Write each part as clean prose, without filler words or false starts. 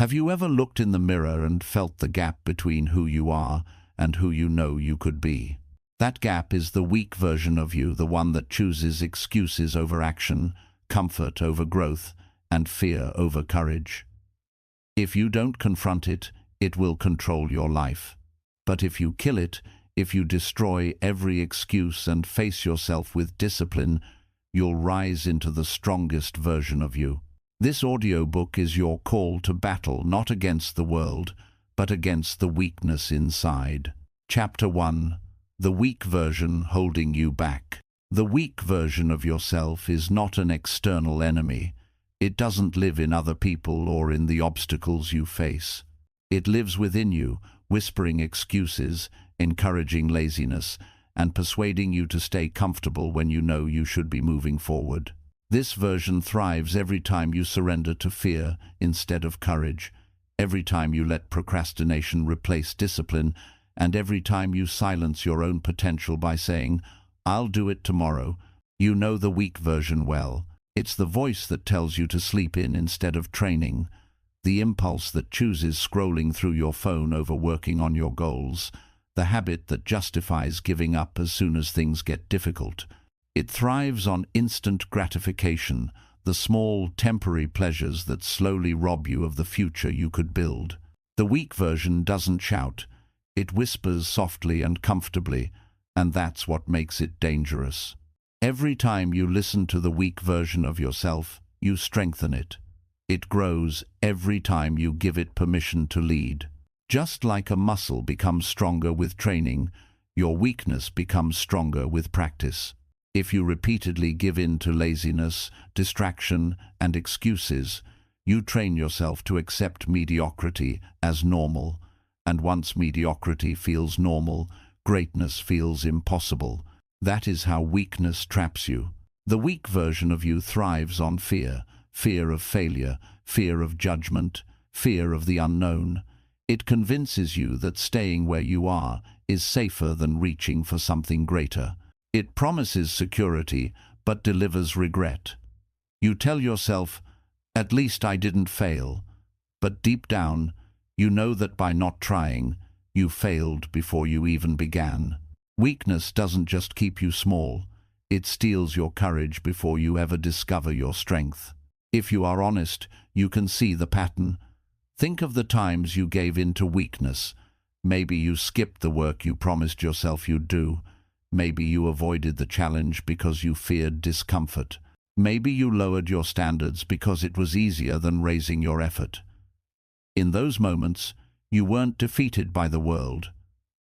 Have you ever looked in the mirror and felt the gap between who you are and who you know you could be? That gap is the weak version of you, the one that chooses excuses over action, comfort over growth, and fear over courage. If you don't confront it, it will control your life. But if you kill it, if you destroy every excuse and face yourself with discipline, you'll rise into the strongest version of you. This audiobook is your call to battle, not against the world, but against the weakness inside. Chapter 1. The weak version holding you back. The weak version of yourself is not an external enemy. It doesn't live in other people or in the obstacles you face. It lives within you, whispering excuses, encouraging laziness, and persuading you to stay comfortable when you know you should be moving forward. This version thrives every time you surrender to fear instead of courage, every time you let procrastination replace discipline, and every time you silence your own potential by saying, "I'll do it tomorrow." You know the weak version well. It's the voice that tells you to sleep in instead of training, the impulse that chooses scrolling through your phone over working on your goals, the habit that justifies giving up as soon as things get difficult. It thrives on instant gratification, the small, temporary pleasures that slowly rob you of the future you could build. The weak version doesn't shout. It whispers softly and comfortably, and that's what makes it dangerous. Every time you listen to the weak version of yourself, you strengthen it. It grows every time you give it permission to lead. Just like a muscle becomes stronger with training, your weakness becomes stronger with practice. If you repeatedly give in to laziness, distraction, and excuses, you train yourself to accept mediocrity as normal. And once mediocrity feels normal, greatness feels impossible. That is how weakness traps you. The weak version of you thrives on fear, fear of failure, fear of judgment, fear of the unknown. It convinces you that staying where you are is safer than reaching for something greater. It promises security, but delivers regret. You tell yourself, "At least I didn't fail," but deep down, you know that by not trying, you failed before you even began. Weakness doesn't just keep you small, it steals your courage before you ever discover your strength. If you are honest, you can see the pattern. Think of the times you gave in to weakness. Maybe you skipped the work you promised yourself you'd do. Maybe you avoided the challenge because you feared discomfort. Maybe you lowered your standards because it was easier than raising your effort. In those moments, you weren't defeated by the world.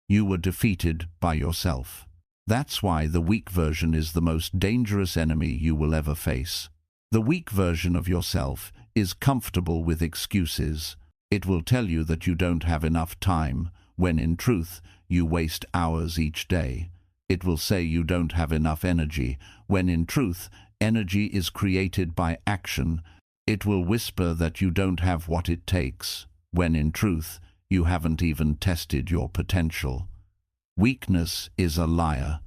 You were defeated by yourself. That's why the weak version is the most dangerous enemy you will ever face. The weak version of yourself is comfortable with excuses. It will tell you that you don't have enough time, when in truth, you waste hours each day. It will say you don't have enough energy, when in truth, energy is created by action. It will whisper that you don't have what it takes, when in truth, you haven't even tested your potential. Weakness is a liar,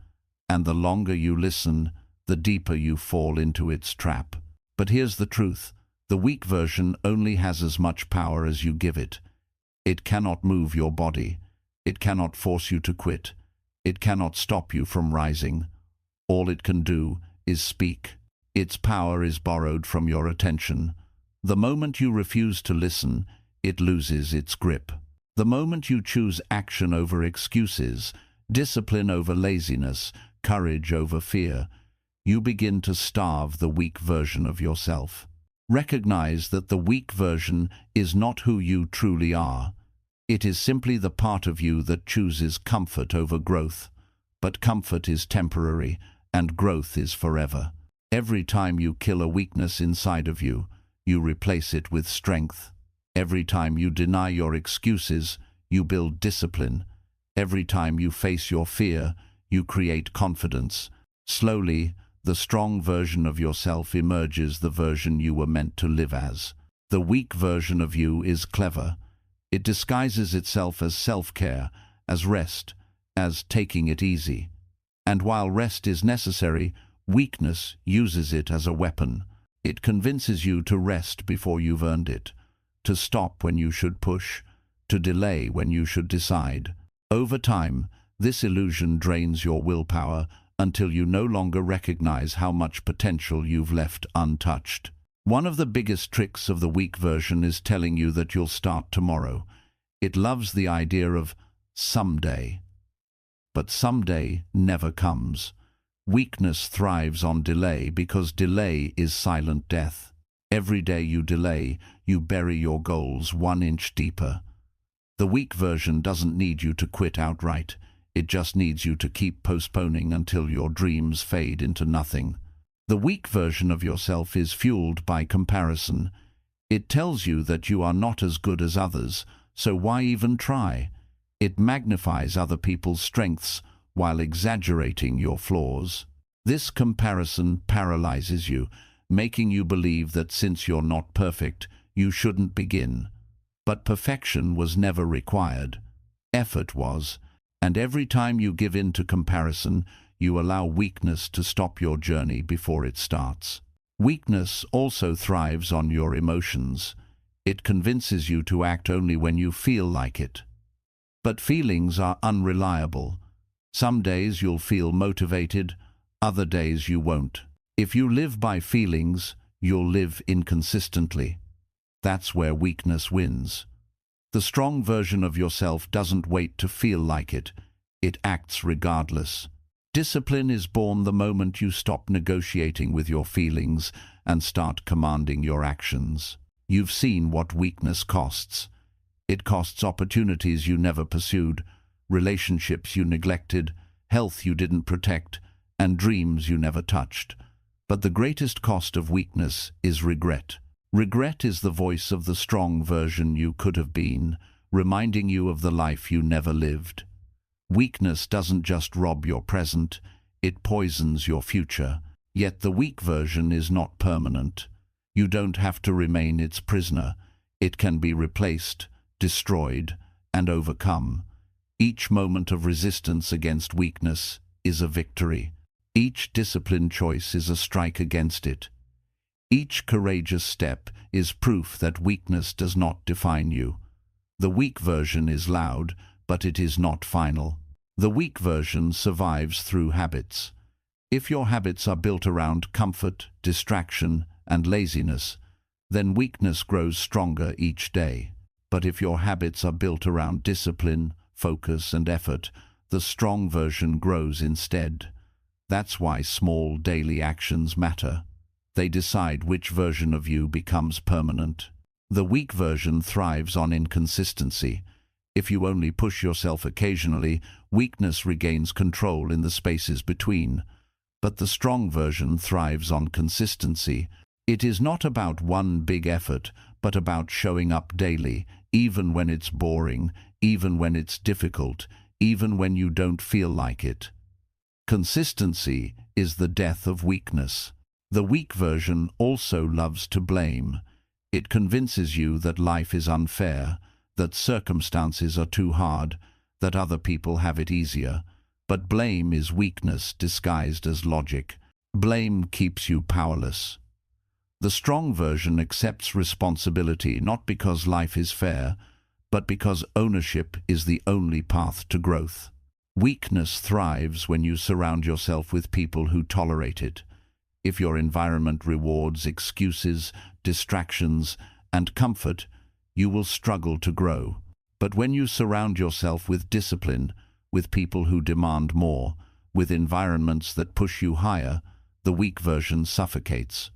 and the longer you listen, the deeper you fall into its trap. But here's the truth. The weak version only has as much power as you give it. It cannot move your body. It cannot force you to quit. It cannot stop you from rising. All it can do is speak. Its power is borrowed from your attention. The moment you refuse to listen, it loses its grip. The moment you choose action over excuses, discipline over laziness, courage over fear, you begin to starve the weak version of yourself. Recognize that the weak version is not who you truly are. It is simply the part of you that chooses comfort over growth. But comfort is temporary, and growth is forever. Every time you kill a weakness inside of you, you replace it with strength. Every time you deny your excuses, you build discipline. Every time you face your fear, you create confidence. Slowly, the strong version of yourself emerges, the version you were meant to live as. The weak version of you is clever. It disguises itself as self-care, as rest, as taking it easy. And while rest is necessary, weakness uses it as a weapon. It convinces you to rest before you've earned it, to stop when you should push, to delay when you should decide. Over time, this illusion drains your willpower until you no longer recognize how much potential you've left untouched. One of the biggest tricks of the weak version is telling you that you'll start tomorrow. It loves the idea of someday. But someday never comes. Weakness thrives on delay because delay is silent death. Every day you delay, you bury your goals 1 inch deeper. The weak version doesn't need you to quit outright. It just needs you to keep postponing until your dreams fade into nothing. The weak version of yourself is fueled by comparison. It tells you that you are not as good as others, so why even try? It magnifies other people's strengths while exaggerating your flaws. This comparison paralyzes you, making you believe that since you're not perfect, you shouldn't begin. But perfection was never required. Effort was. And every time you give in to comparison, you allow weakness to stop your journey before it starts. Weakness also thrives on your emotions. It convinces you to act only when you feel like it. But feelings are unreliable. Some days you'll feel motivated, other days you won't. If you live by feelings, you'll live inconsistently. That's where weakness wins. The strong version of yourself doesn't wait to feel like it. It acts regardless. Discipline is born the moment you stop negotiating with your feelings and start commanding your actions. You've seen what weakness costs. It costs opportunities you never pursued, relationships you neglected, health you didn't protect, and dreams you never touched. But the greatest cost of weakness is regret. Regret is the voice of the strong version you could have been, reminding you of the life you never lived. Weakness doesn't just rob your present, it poisons your future. Yet the weak version is not permanent. You don't have to remain its prisoner. It can be replaced, destroyed, and overcome. Each moment of resistance against weakness is a victory. Each disciplined choice is a strike against it. Each courageous step is proof that weakness does not define you. The weak version is loud, but it is not final. The weak version survives through habits. If your habits are built around comfort, distraction, and laziness, then weakness grows stronger each day. But if your habits are built around discipline, focus, and effort, the strong version grows instead. That's why small daily actions matter. They decide which version of you becomes permanent. The weak version thrives on inconsistency. If you only push yourself occasionally, weakness regains control in the spaces between. But the strong version thrives on consistency. It is not about one big effort, but about showing up daily, even when it's boring, even when it's difficult, even when you don't feel like it. Consistency is the death of weakness. The weak version also loves to blame. It convinces you that life is unfair, that circumstances are too hard, that other people have it easier. But blame is weakness disguised as logic. Blame keeps you powerless. The strong version accepts responsibility not because life is fair, but because ownership is the only path to growth. Weakness thrives when you surround yourself with people who tolerate it. If your environment rewards excuses, distractions, and comfort, you will struggle to grow. But when you surround yourself with discipline, with people who demand more, with environments that push you higher, the weak version suffocates.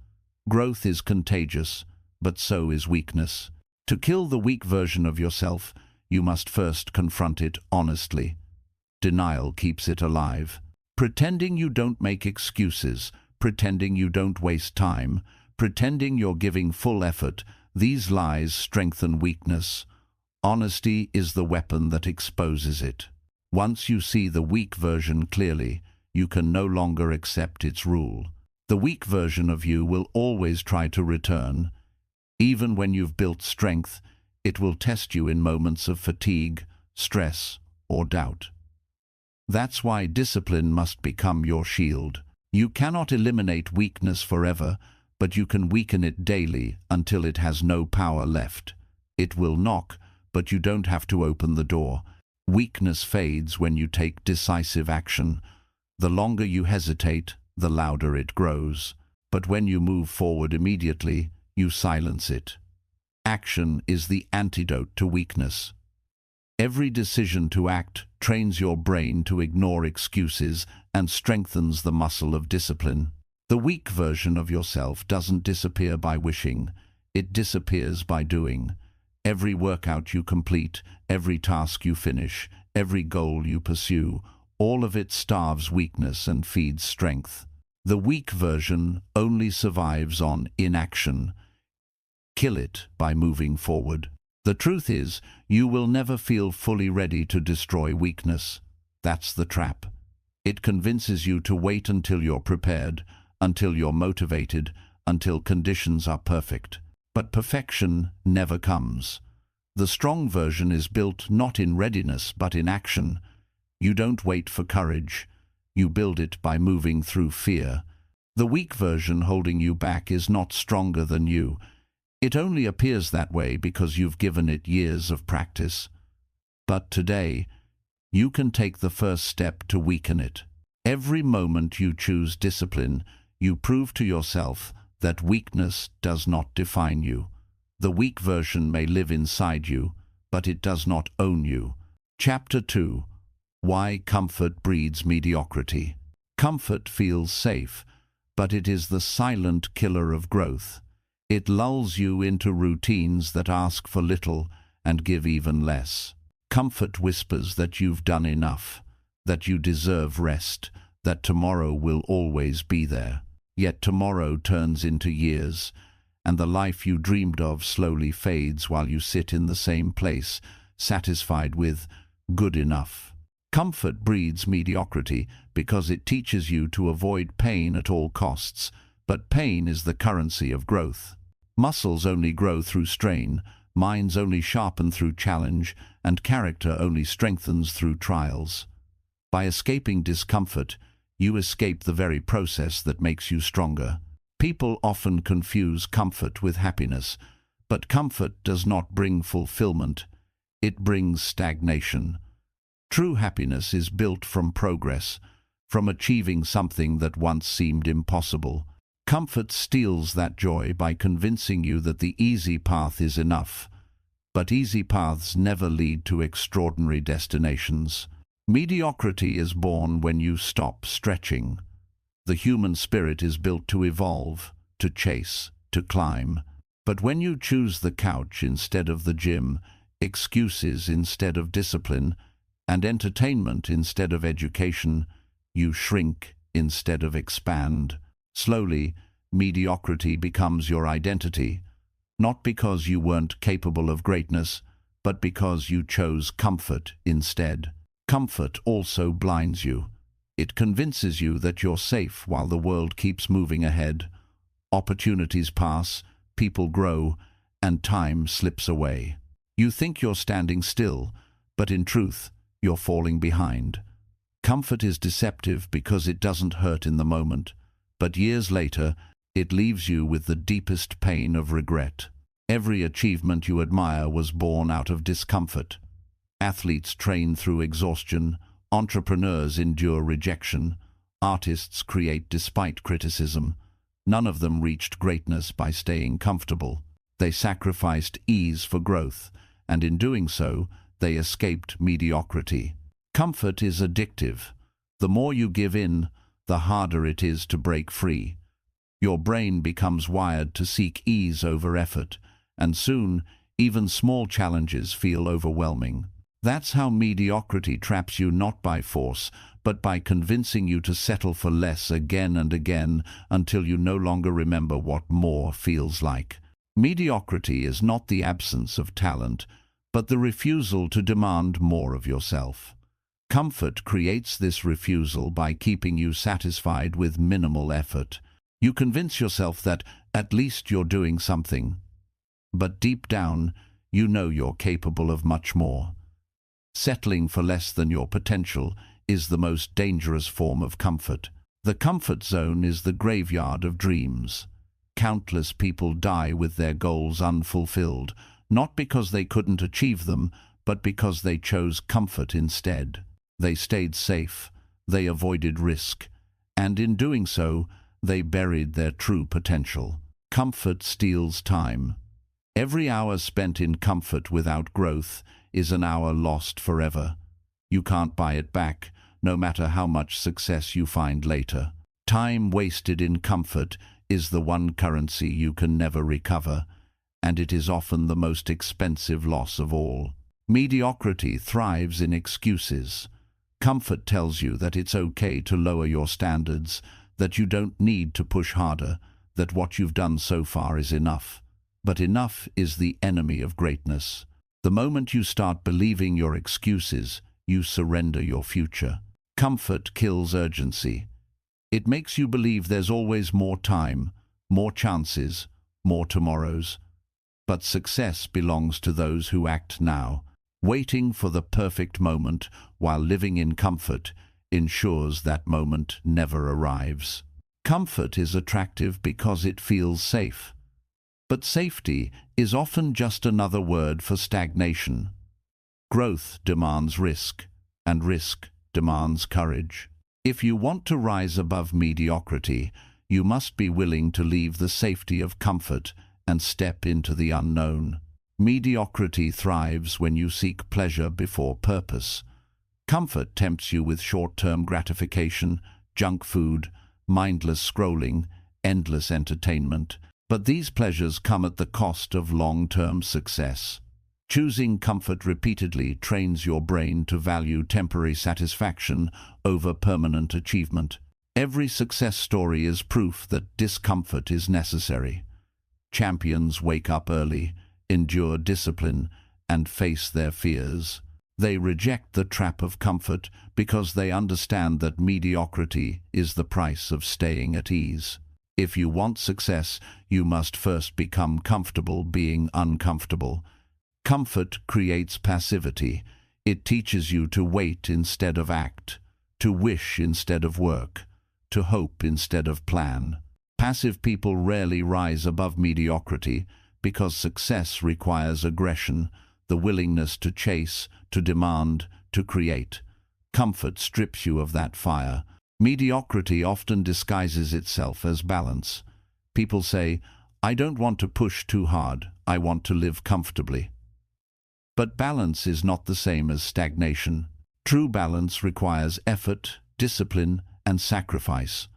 Growth is contagious, but so is weakness. To kill the weak version of yourself, you must first confront it honestly. Denial keeps it alive. Pretending you don't make excuses, pretending you don't waste time, pretending you're giving full effort, these lies strengthen weakness. Honesty is the weapon that exposes it. Once you see the weak version clearly, you can no longer accept its rule. The weak version of you will always try to return. Even when you've built strength, it will test you in moments of fatigue, stress, or doubt. That's why discipline must become your shield. You cannot eliminate weakness forever, but you can weaken it daily until it has no power left. It will knock, but you don't have to open the door. Weakness fades when you take decisive action. The longer you hesitate, the louder it grows. But when you move forward immediately, you silence it. Action is the antidote to weakness. Every decision to act trains your brain to ignore excuses and strengthens the muscle of discipline. The weak version of yourself doesn't disappear by wishing. It disappears by doing. Every workout you complete, every task you finish, every goal you pursue, all of it starves weakness and feeds strength. The weak version only survives on inaction. Kill it by moving forward. The truth is, you will never feel fully ready to destroy weakness. That's the trap. It convinces you to wait until you're prepared, until you're motivated, until conditions are perfect. But perfection never comes. The strong version is built not in readiness but in action. You don't wait for courage. You build it by moving through fear. The weak version holding you back is not stronger than you. It only appears that way because you've given it years of practice. But today, you can take the first step to weaken it. Every moment you choose discipline, you prove to yourself that weakness does not define you. The weak version may live inside you, but it does not own you. Chapter 2. Why Comfort Breeds Mediocrity. Comfort feels safe, but it is the silent killer of growth. It lulls you into routines that ask for little and give even less. Comfort whispers that you've done enough, that you deserve rest, that tomorrow will always be there. Yet tomorrow turns into years, and the life you dreamed of slowly fades while you sit in the same place, satisfied with good enough. Comfort breeds mediocrity because it teaches you to avoid pain at all costs, but pain is the currency of growth. Muscles only grow through strain, minds only sharpen through challenge, and character only strengthens through trials. By escaping discomfort, you escape the very process that makes you stronger. People often confuse comfort with happiness, but comfort does not bring fulfillment. It brings stagnation. True happiness is built from progress, from achieving something that once seemed impossible. Comfort steals that joy by convincing you that the easy path is enough. But easy paths never lead to extraordinary destinations. Mediocrity is born when you stop stretching. The human spirit is built to evolve, to chase, to climb. But when you choose the couch instead of the gym, excuses instead of discipline, and entertainment instead of education, you shrink instead of expand. Slowly, mediocrity becomes your identity, not because you weren't capable of greatness, but because you chose comfort instead. Comfort also blinds you. It convinces you that you're safe while the world keeps moving ahead. Opportunities pass, people grow, and time slips away. You think you're standing still, but in truth, you're falling behind. Comfort is deceptive because it doesn't hurt in the moment, but years later, it leaves you with the deepest pain of regret. Every achievement you admire was born out of discomfort. Athletes train through exhaustion, entrepreneurs endure rejection, artists create despite criticism. None of them reached greatness by staying comfortable. They sacrificed ease for growth, and in doing so, they escaped mediocrity. Comfort is addictive. The more you give in, the harder it is to break free. Your brain becomes wired to seek ease over effort, and soon, even small challenges feel overwhelming. That's how mediocrity traps you, not by force, but by convincing you to settle for less again and again until you no longer remember what more feels like. Mediocrity is not the absence of talent, but the refusal to demand more of yourself. Comfort creates this refusal by keeping you satisfied with minimal effort. You convince yourself that at least you're doing something. But deep down, you know you're capable of much more. Settling for less than your potential is the most dangerous form of comfort. The comfort zone is the graveyard of dreams. Countless people die with their goals unfulfilled, not because they couldn't achieve them, but because they chose comfort instead. They stayed safe, they avoided risk, and in doing so, they buried their true potential. Comfort steals time. Every hour spent in comfort without growth is an hour lost forever. You can't buy it back, no matter how much success you find later. Time wasted in comfort is the one currency you can never recover, and it is often the most expensive loss of all. Mediocrity thrives in excuses. Comfort tells you that it's okay to lower your standards, that you don't need to push harder, that what you've done so far is enough. But enough is the enemy of greatness. The moment you start believing your excuses, you surrender your future. Comfort kills urgency. It makes you believe there's always more time, more chances, more tomorrows. But success belongs to those who act now. Waiting for the perfect moment while living in comfort ensures that moment never arrives. Comfort is attractive because it feels safe. But safety is often just another word for stagnation. Growth demands risk, and risk demands courage. If you want to rise above mediocrity, you must be willing to leave the safety of comfort and step into the unknown. Mediocrity thrives when you seek pleasure before purpose. Comfort tempts you with short-term gratification, junk food, mindless scrolling, endless entertainment. But these pleasures come at the cost of long-term success. Choosing comfort repeatedly trains your brain to value temporary satisfaction over permanent achievement. Every success story is proof that discomfort is necessary. Champions wake up early, endure discipline, and face their fears. They reject the trap of comfort because they understand that mediocrity is the price of staying at ease. If you want success, you must first become comfortable being uncomfortable. Comfort creates passivity. It teaches you to wait instead of act, to wish instead of work, to hope instead of plan. Passive people rarely rise above mediocrity because success requires aggression, the willingness to chase, to demand, to create. Comfort strips you of that fire. Mediocrity often disguises itself as balance. People say, "I don't want to push too hard, I want to live comfortably." But balance is not the same as stagnation. True balance requires effort, discipline, and sacrifice.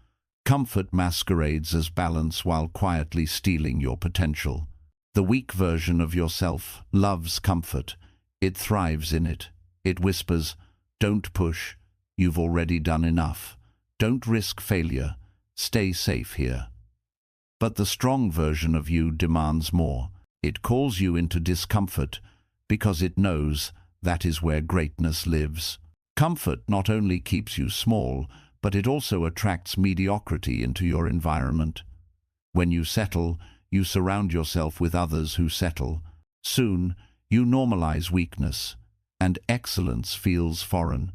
Comfort masquerades as balance while quietly stealing your potential. The weak version of yourself loves comfort. It thrives in it. It whispers, "Don't push. You've already done enough. Don't risk failure. Stay safe here." But the strong version of you demands more. It calls you into discomfort because it knows that is where greatness lives. Comfort not only keeps you small, but it also attracts mediocrity into your environment. When you settle, you surround yourself with others who settle. Soon, you normalize weakness, and excellence feels foreign.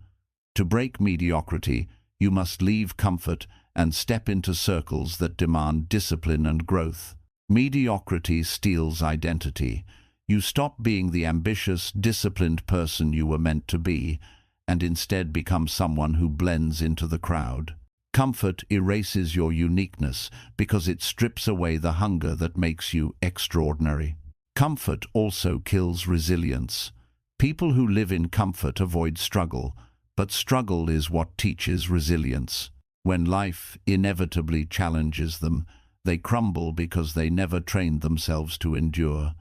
To break mediocrity, you must leave comfort and step into circles that demand discipline and growth. Mediocrity steals identity. You stop being the ambitious, disciplined person you were meant to be, and instead become someone who blends into the crowd. Comfort erases your uniqueness because it strips away the hunger that makes you extraordinary. Comfort also kills resilience. People who live in comfort avoid struggle, but struggle is what teaches resilience. When life inevitably challenges them, they crumble because they never trained themselves to endure.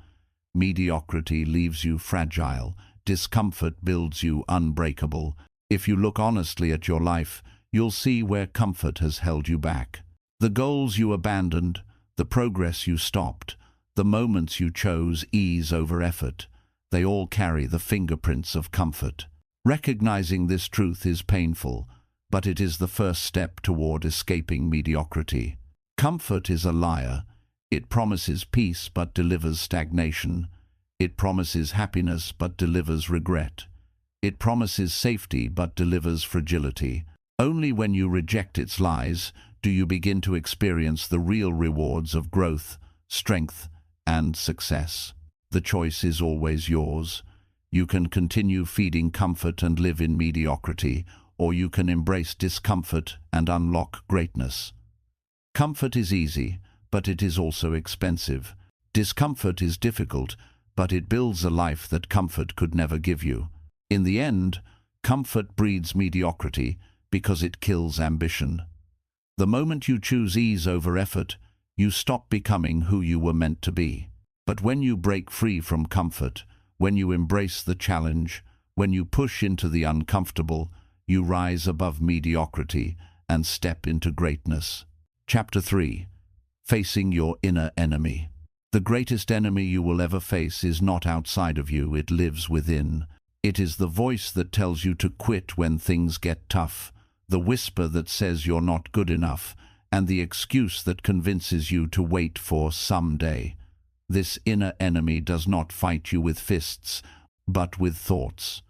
Mediocrity leaves you fragile. Discomfort builds you unbreakable. If you look honestly at your life, you'll see where comfort has held you back. The goals you abandoned, the progress you stopped, the moments you chose ease over effort, they all carry the fingerprints of comfort. Recognizing this truth is painful, but it is the first step toward escaping mediocrity. Comfort is a liar. It promises peace but delivers stagnation. It promises happiness but delivers regret. It promises safety but delivers fragility. Only when you reject its lies do you begin to experience the real rewards of growth, strength, and success. The choice is always yours. You can continue feeding comfort and live in mediocrity, or you can embrace discomfort and unlock greatness. Comfort is easy, but it is also expensive. Discomfort is difficult, but it builds a life that comfort could never give you. In the end, comfort breeds mediocrity because it kills ambition. The moment you choose ease over effort, you stop becoming who you were meant to be. But when you break free from comfort, when you embrace the challenge, when you push into the uncomfortable, you rise above mediocrity and step into greatness. Chapter 3. Facing your inner enemy. The greatest enemy you will ever face is not outside of you, it lives within. It is the voice that tells you to quit when things get tough, the whisper that says you're not good enough, and the excuse that convinces you to wait for someday. This inner enemy does not fight you with fists, but with thoughts.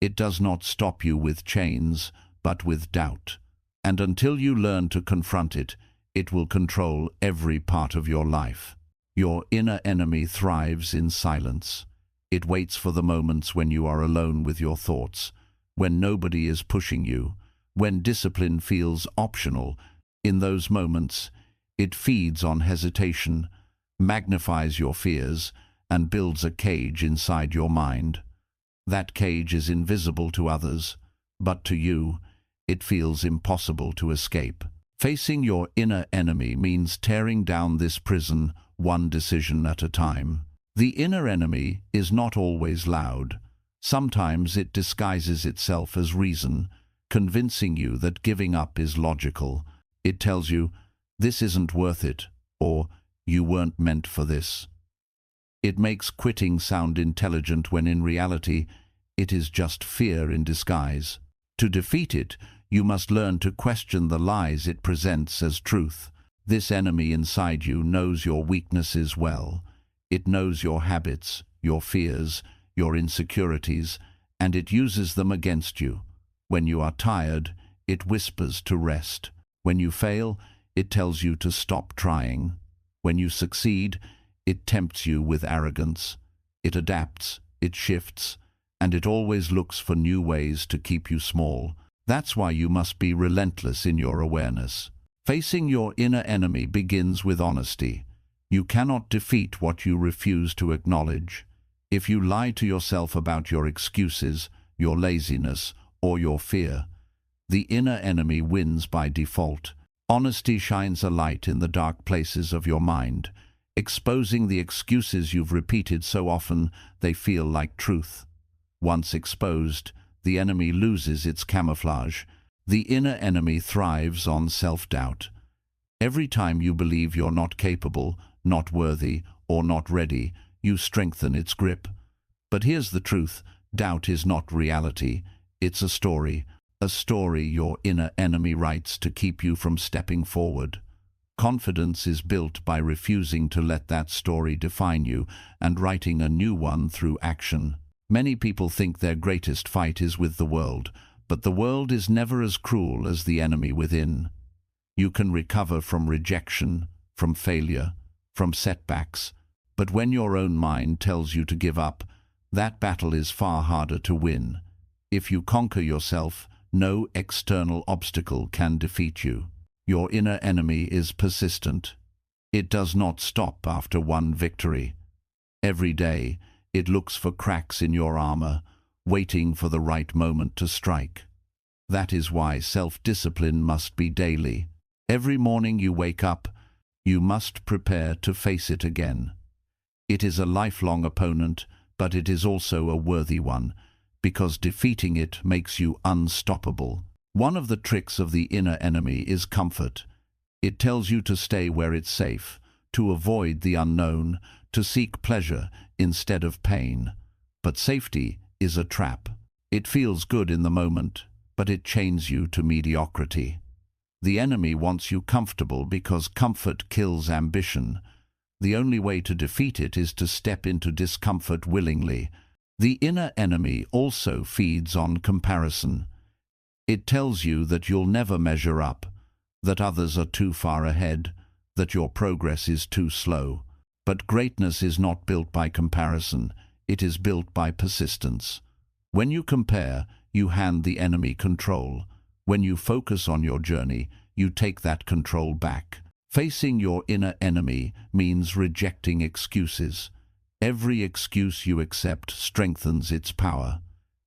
It does not stop you with chains, but with doubt. And until you learn to confront it, it will control every part of your life. Your inner enemy thrives in silence. It waits for the moments when you are alone with your thoughts, when nobody is pushing you, when discipline feels optional. In those moments, it feeds on hesitation, magnifies your fears, and builds a cage inside your mind. That cage is invisible to others, but to you, it feels impossible to escape. Facing your inner enemy means tearing down this prison one decision at a time. The inner enemy is not always loud. Sometimes it disguises itself as reason, convincing you that giving up is logical. It tells you, this isn't worth it, or you weren't meant for this. It makes quitting sound intelligent when in reality, it is just fear in disguise. To defeat it, you must learn to question the lies it presents as truth. This enemy inside you knows your weaknesses well. It knows your habits, your fears, your insecurities, and it uses them against you. When you are tired, it whispers to rest. When you fail, it tells you to stop trying. When you succeed, it tempts you with arrogance. It adapts, it shifts, and it always looks for new ways to keep you small. That's why you must be relentless in your awareness. Facing your inner enemy begins with honesty. You cannot defeat what you refuse to acknowledge. If you lie to yourself about your excuses, your laziness, or your fear, the inner enemy wins by default. Honesty shines a light in the dark places of your mind, exposing the excuses you've repeated so often they feel like truth. Once exposed, the enemy loses its camouflage. The inner enemy thrives on self-doubt. Every time you believe you're not capable, not worthy, or not ready, you strengthen its grip. But here's the truth, doubt is not reality. It's a story your inner enemy writes to keep you from stepping forward. Confidence is built by refusing to let that story define you and writing a new one through action. Many people think their greatest fight is with the world, but the world is never as cruel as the enemy within. You can recover from rejection, from failure, from setbacks, but when your own mind tells you to give up, that battle is far harder to win. If you conquer yourself, no external obstacle can defeat you. Your inner enemy is persistent. It does not stop after one victory. Every day, it looks for cracks in your armor, waiting for the right moment to strike. That is why self-discipline must be daily. Every morning you wake up, you must prepare to face it again. It is a lifelong opponent, but it is also a worthy one, because defeating it makes you unstoppable. One of the tricks of the inner enemy is comfort. It tells you to stay where it's safe, to avoid the unknown, to seek pleasure instead of pain. But safety is a trap. It feels good in the moment, but it chains you to mediocrity. The enemy wants you comfortable because comfort kills ambition. The only way to defeat it is to step into discomfort willingly. The inner enemy also feeds on comparison. It tells you that you'll never measure up, that others are too far ahead, that your progress is too slow. But greatness is not built by comparison, it is built by persistence. When you compare, you hand the enemy control. When you focus on your journey, you take that control back. Facing your inner enemy means rejecting excuses. Every excuse you accept strengthens its power.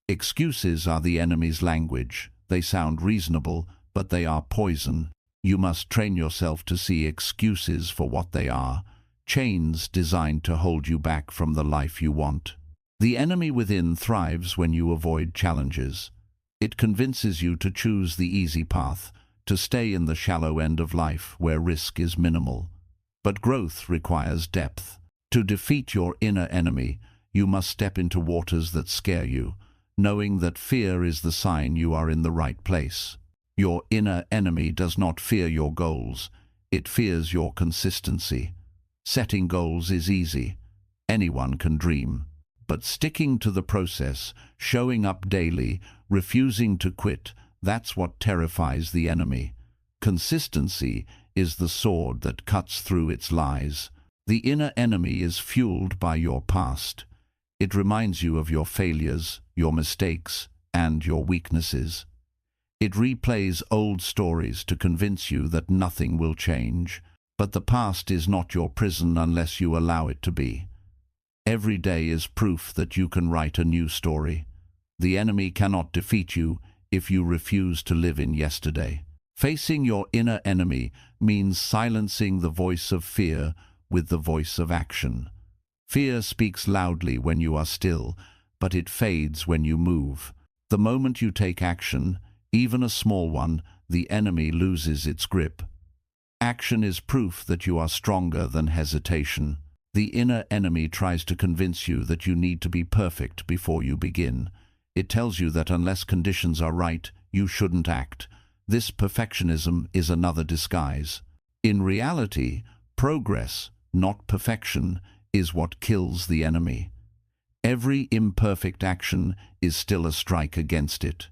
Excuses are the enemy's language. They sound reasonable, but they are poison. You must train yourself to see excuses for what they are, chains designed to hold you back from the life you want. The enemy within thrives when you avoid challenges. It convinces you to choose the easy path, to stay in the shallow end of life where risk is minimal. But growth requires depth. To defeat your inner enemy, you must step into waters that scare you, knowing that fear is the sign you are in the right place. Your inner enemy does not fear your goals, it fears your consistency. Setting goals is easy. Anyone can dream. But sticking to the process, showing up daily, refusing to quit, that's what terrifies the enemy. Consistency is the sword that cuts through its lies. The inner enemy is fueled by your past. It reminds you of your failures, your mistakes, and your weaknesses. It replays old stories to convince you that nothing will change. But the past is not your prison unless you allow it to be. Every day is proof that you can write a new story. The enemy cannot defeat you if you refuse to live in yesterday. Facing your inner enemy means silencing the voice of fear with the voice of action. Fear speaks loudly when you are still, but it fades when you move. The moment you take action, even a small one, the enemy loses its grip. Action is proof that you are stronger than hesitation. The inner enemy tries to convince you that you need to be perfect before you begin. It tells you that unless conditions are right, you shouldn't act. This perfectionism is another disguise. In reality, progress, not perfection, is what kills the enemy. Every imperfect action is still a strike against it.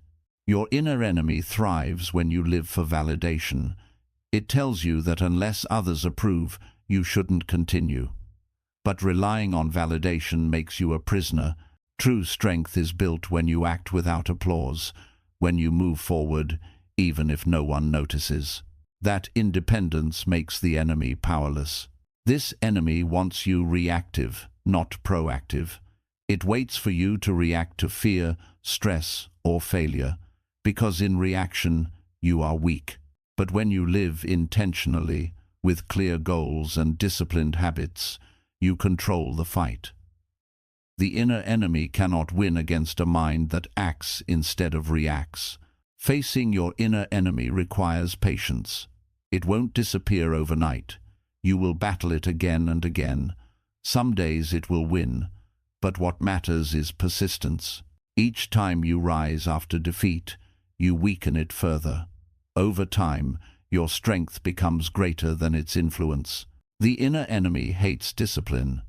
Your inner enemy thrives when you live for validation. It tells you that unless others approve, you shouldn't continue. But relying on validation makes you a prisoner. True strength is built when you act without applause, when you move forward, even if no one notices. That independence makes the enemy powerless. This enemy wants you reactive, not proactive. It waits for you to react to fear, stress, or failure, because in reaction, you are weak. But when you live intentionally, with clear goals and disciplined habits, you control the fight. The inner enemy cannot win against a mind that acts instead of reacts. Facing your inner enemy requires patience. It won't disappear overnight. You will battle it again and again. Some days it will win, but what matters is persistence. Each time you rise after defeat, you weaken it further. Over time, your strength becomes greater than its influence. The inner enemy hates discipline.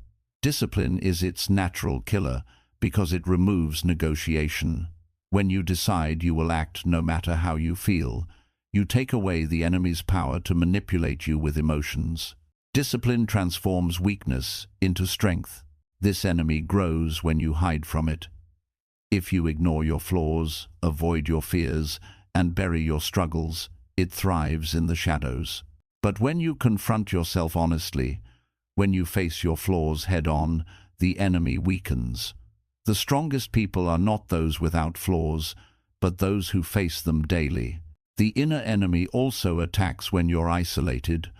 Discipline is its natural killer because it removes negotiation. When you decide you will act no matter how you feel, you take away the enemy's power to manipulate you with emotions. Discipline transforms weakness into strength. This enemy grows when you hide from it. If you ignore your flaws, avoid your fears, and bury your struggles, it thrives in the shadows. But when you confront yourself honestly, when you face your flaws head-on, the enemy weakens. The strongest people are not those without flaws, but those who face them daily. The inner enemy also attacks when you're isolated.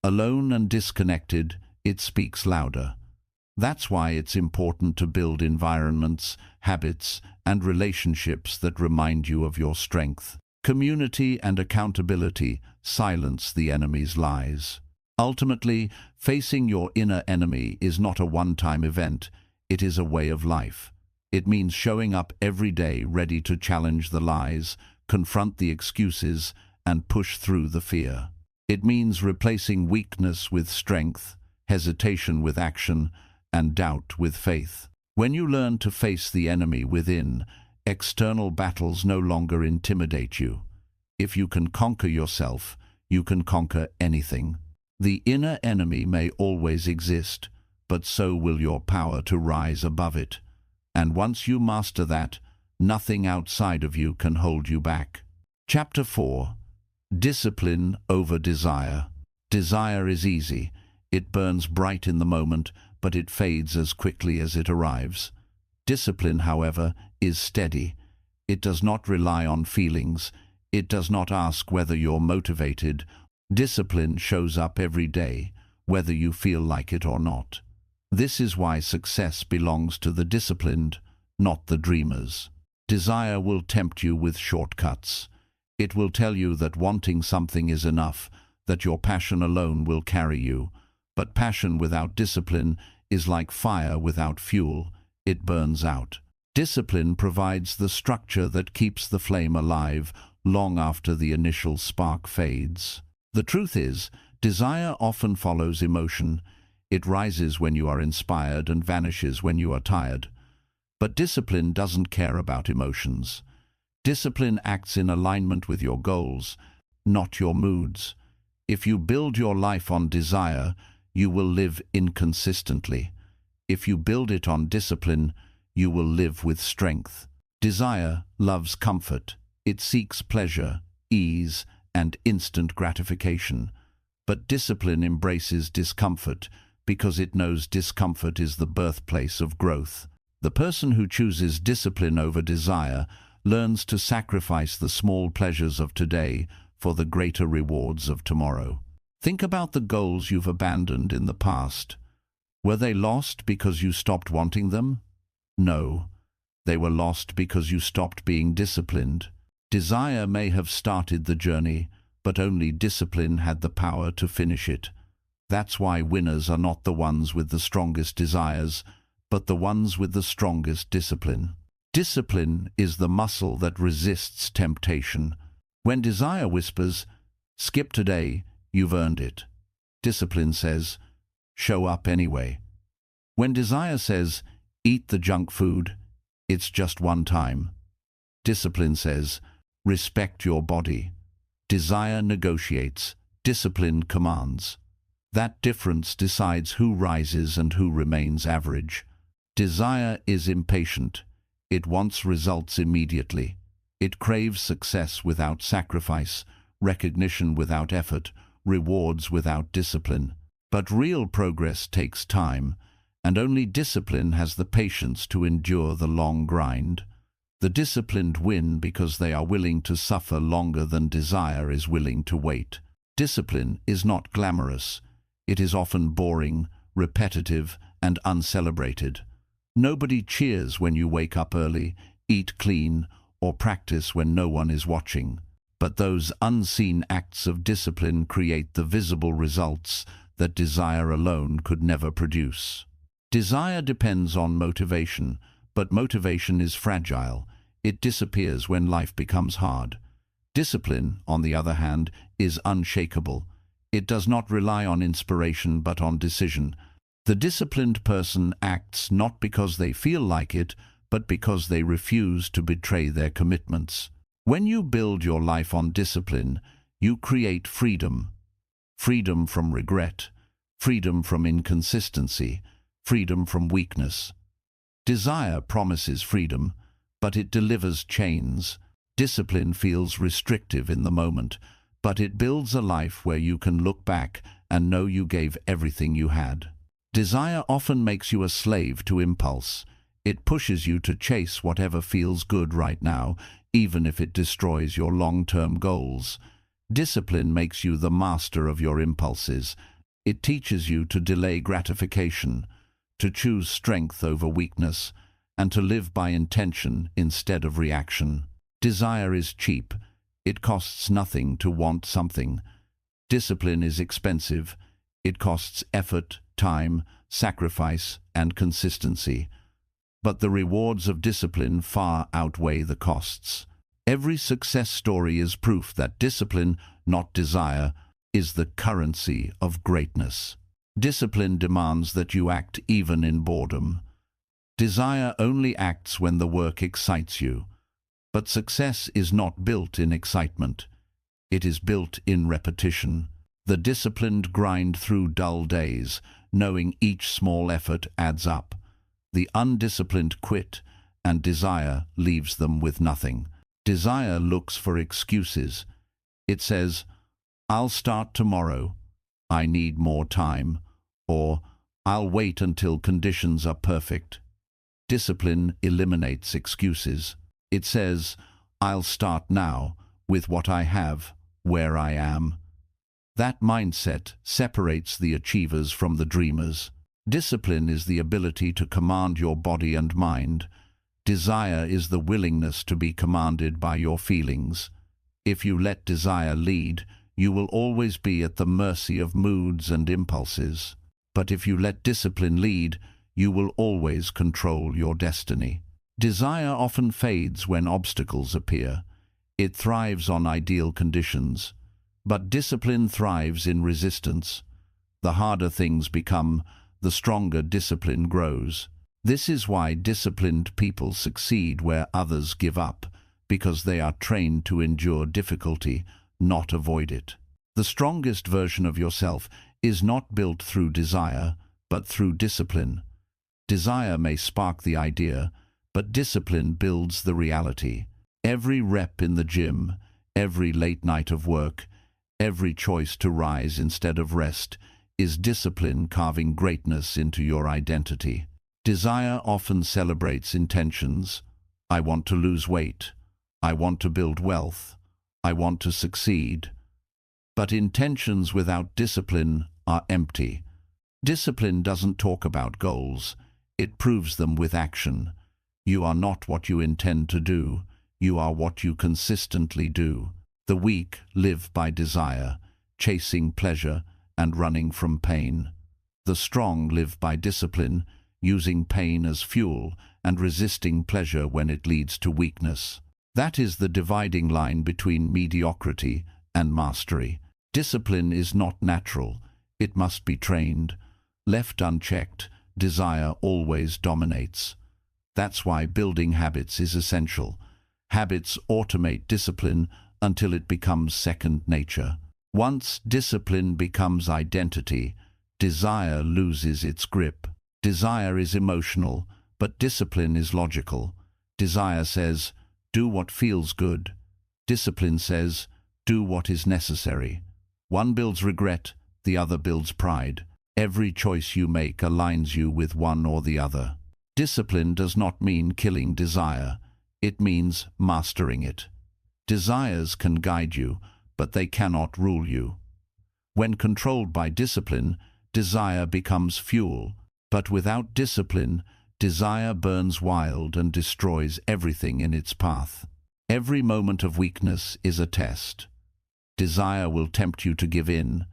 Alone and disconnected, it speaks louder. That's why it's important to build environments, habits, and relationships that remind you of your strength. Community and accountability silence the enemy's lies. Ultimately, facing your inner enemy is not a one-time event, it is a way of life. It means showing up every day ready to challenge the lies, confront the excuses, and push through the fear. It means replacing weakness with strength, hesitation with action, and doubt with faith. When you learn to face the enemy within, external battles no longer intimidate you. If you can conquer yourself, you can conquer anything. The inner enemy may always exist, but so will your power to rise above it. And once you master that, nothing outside of you can hold you back. Chapter 4. Discipline over desire. Desire is easy. It burns bright in the moment, but it fades as quickly as it arrives. Discipline, however, is steady. It does not rely on feelings. It does not ask whether you're motivated. Discipline shows up every day, whether you feel like it or not. This is why success belongs to the disciplined, not the dreamers. Desire will tempt you with shortcuts. It will tell you that wanting something is enough, that your passion alone will carry you. But passion without discipline is like fire without fuel. It burns out. Discipline provides the structure that keeps the flame alive long after the initial spark fades. The truth is, desire often follows emotion. It rises when you are inspired and vanishes when you are tired. But discipline doesn't care about emotions. Discipline acts in alignment with your goals, not your moods. If you build your life on desire, you will live inconsistently. If you build it on discipline, you will live with strength. Desire loves comfort. It seeks pleasure, ease, and instant gratification. But discipline embraces discomfort because it knows discomfort is the birthplace of growth. The person who chooses discipline over desire learns to sacrifice the small pleasures of today for the greater rewards of tomorrow. Think about the goals you've abandoned in the past. Were they lost because you stopped wanting them? No, they were lost because you stopped being disciplined. Desire may have started the journey, but only discipline had the power to finish it. That's why winners are not the ones with the strongest desires, but the ones with the strongest discipline. Discipline is the muscle that resists temptation. When desire whispers, "Skip today, you've earned it," discipline says, "Show up anyway." When desire says, "Eat the junk food, it's just one time," discipline says, "Respect your body." Desire negotiates, discipline commands. That difference decides who rises and who remains average. Desire is impatient. It wants results immediately. It craves success without sacrifice, recognition without effort, rewards without discipline. But real progress takes time, and only discipline has the patience to endure the long grind. The disciplined win because they are willing to suffer longer than desire is willing to wait. Discipline is not glamorous. It is often boring, repetitive, and uncelebrated. Nobody cheers when you wake up early, eat clean, or practice when no one is watching. But those unseen acts of discipline create the visible results that desire alone could never produce. Desire depends on motivation, but motivation is fragile. It disappears when life becomes hard. Discipline, on the other hand, is unshakable. It does not rely on inspiration but on decision. The disciplined person acts not because they feel like it, but because they refuse to betray their commitments. When you build your life on discipline, you create freedom. Freedom from regret, freedom from inconsistency, freedom from weakness. Desire promises freedom, but it delivers chains. Discipline feels restrictive in the moment, but it builds a life where you can look back and know you gave everything you had. Desire often makes you a slave to impulse. It pushes you to chase whatever feels good right now, even if it destroys your long-term goals. Discipline makes you the master of your impulses. It teaches you to delay gratification, to choose strength over weakness, and to live by intention instead of reaction. Desire is cheap. It costs nothing to want something. Discipline is expensive. It costs effort, time, sacrifice, and consistency. But the rewards of discipline far outweigh the costs. Every success story is proof that discipline, not desire, is the currency of greatness. Discipline demands that you act even in boredom. Desire only acts when the work excites you. But success is not built in excitement. It is built in repetition. The disciplined grind through dull days, knowing each small effort adds up. The undisciplined quit, and desire leaves them with nothing. Desire looks for excuses. It says, "I'll start tomorrow," "I need more time," or "I'll wait until conditions are perfect." Discipline eliminates excuses. It says, "I'll start now, with what I have, where I am." That mindset separates the achievers from the dreamers. Discipline is the ability to command your body and mind. Desire is the willingness to be commanded by your feelings. If you let desire lead, you will always be at the mercy of moods and impulses. But if you let discipline lead, you will always control your destiny. Desire often fades when obstacles appear. It thrives on ideal conditions. But discipline thrives in resistance. The harder things become, the stronger discipline grows. This is why disciplined people succeed where others give up, because they are trained to endure difficulty, not avoid it. The strongest version of yourself is not built through desire, but through discipline. Desire may spark the idea, but discipline builds the reality. Every rep in the gym, every late night of work, every choice to rise instead of rest is discipline carving greatness into your identity. Desire often celebrates intentions. I want to lose weight. I want to build wealth. I want to succeed. But intentions without discipline are empty. Discipline doesn't talk about goals. It proves them with action. You are not what you intend to do. You are what you consistently do. The weak live by desire, chasing pleasure and running from pain. The strong live by discipline, using pain as fuel and resisting pleasure when it leads to weakness. That is the dividing line between mediocrity and mastery. Discipline is not natural. It must be trained. Left unchecked, desire always dominates. That's why building habits is essential. Habits automate discipline until it becomes second nature. Once discipline becomes identity, desire loses its grip. Desire is emotional, but discipline is logical. Desire says, "Do what feels good." Discipline says, "Do what is necessary." One builds regret, the other builds pride. Every choice you make aligns you with one or the other. Discipline does not mean killing desire. It means mastering it. Desires can guide you, but they cannot rule you. When controlled by discipline, desire becomes fuel. But without discipline, desire burns wild and destroys everything in its path. Every moment of weakness is a test. Desire will tempt you to give in,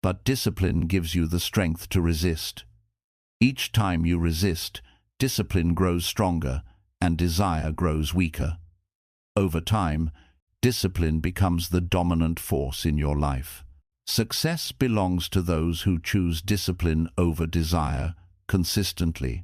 but discipline gives you the strength to resist. Each time you resist, discipline grows stronger and desire grows weaker. Over time, discipline becomes the dominant force in your life. Success belongs to those who choose discipline over desire consistently.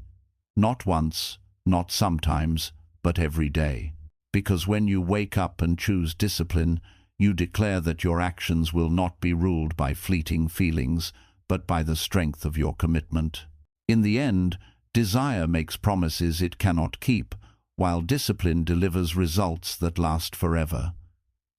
Not once, not sometimes, but every day. Because when you wake up and choose discipline, you declare that your actions will not be ruled by fleeting feelings, but by the strength of your commitment. In the end, desire makes promises it cannot keep, while discipline delivers results that last forever.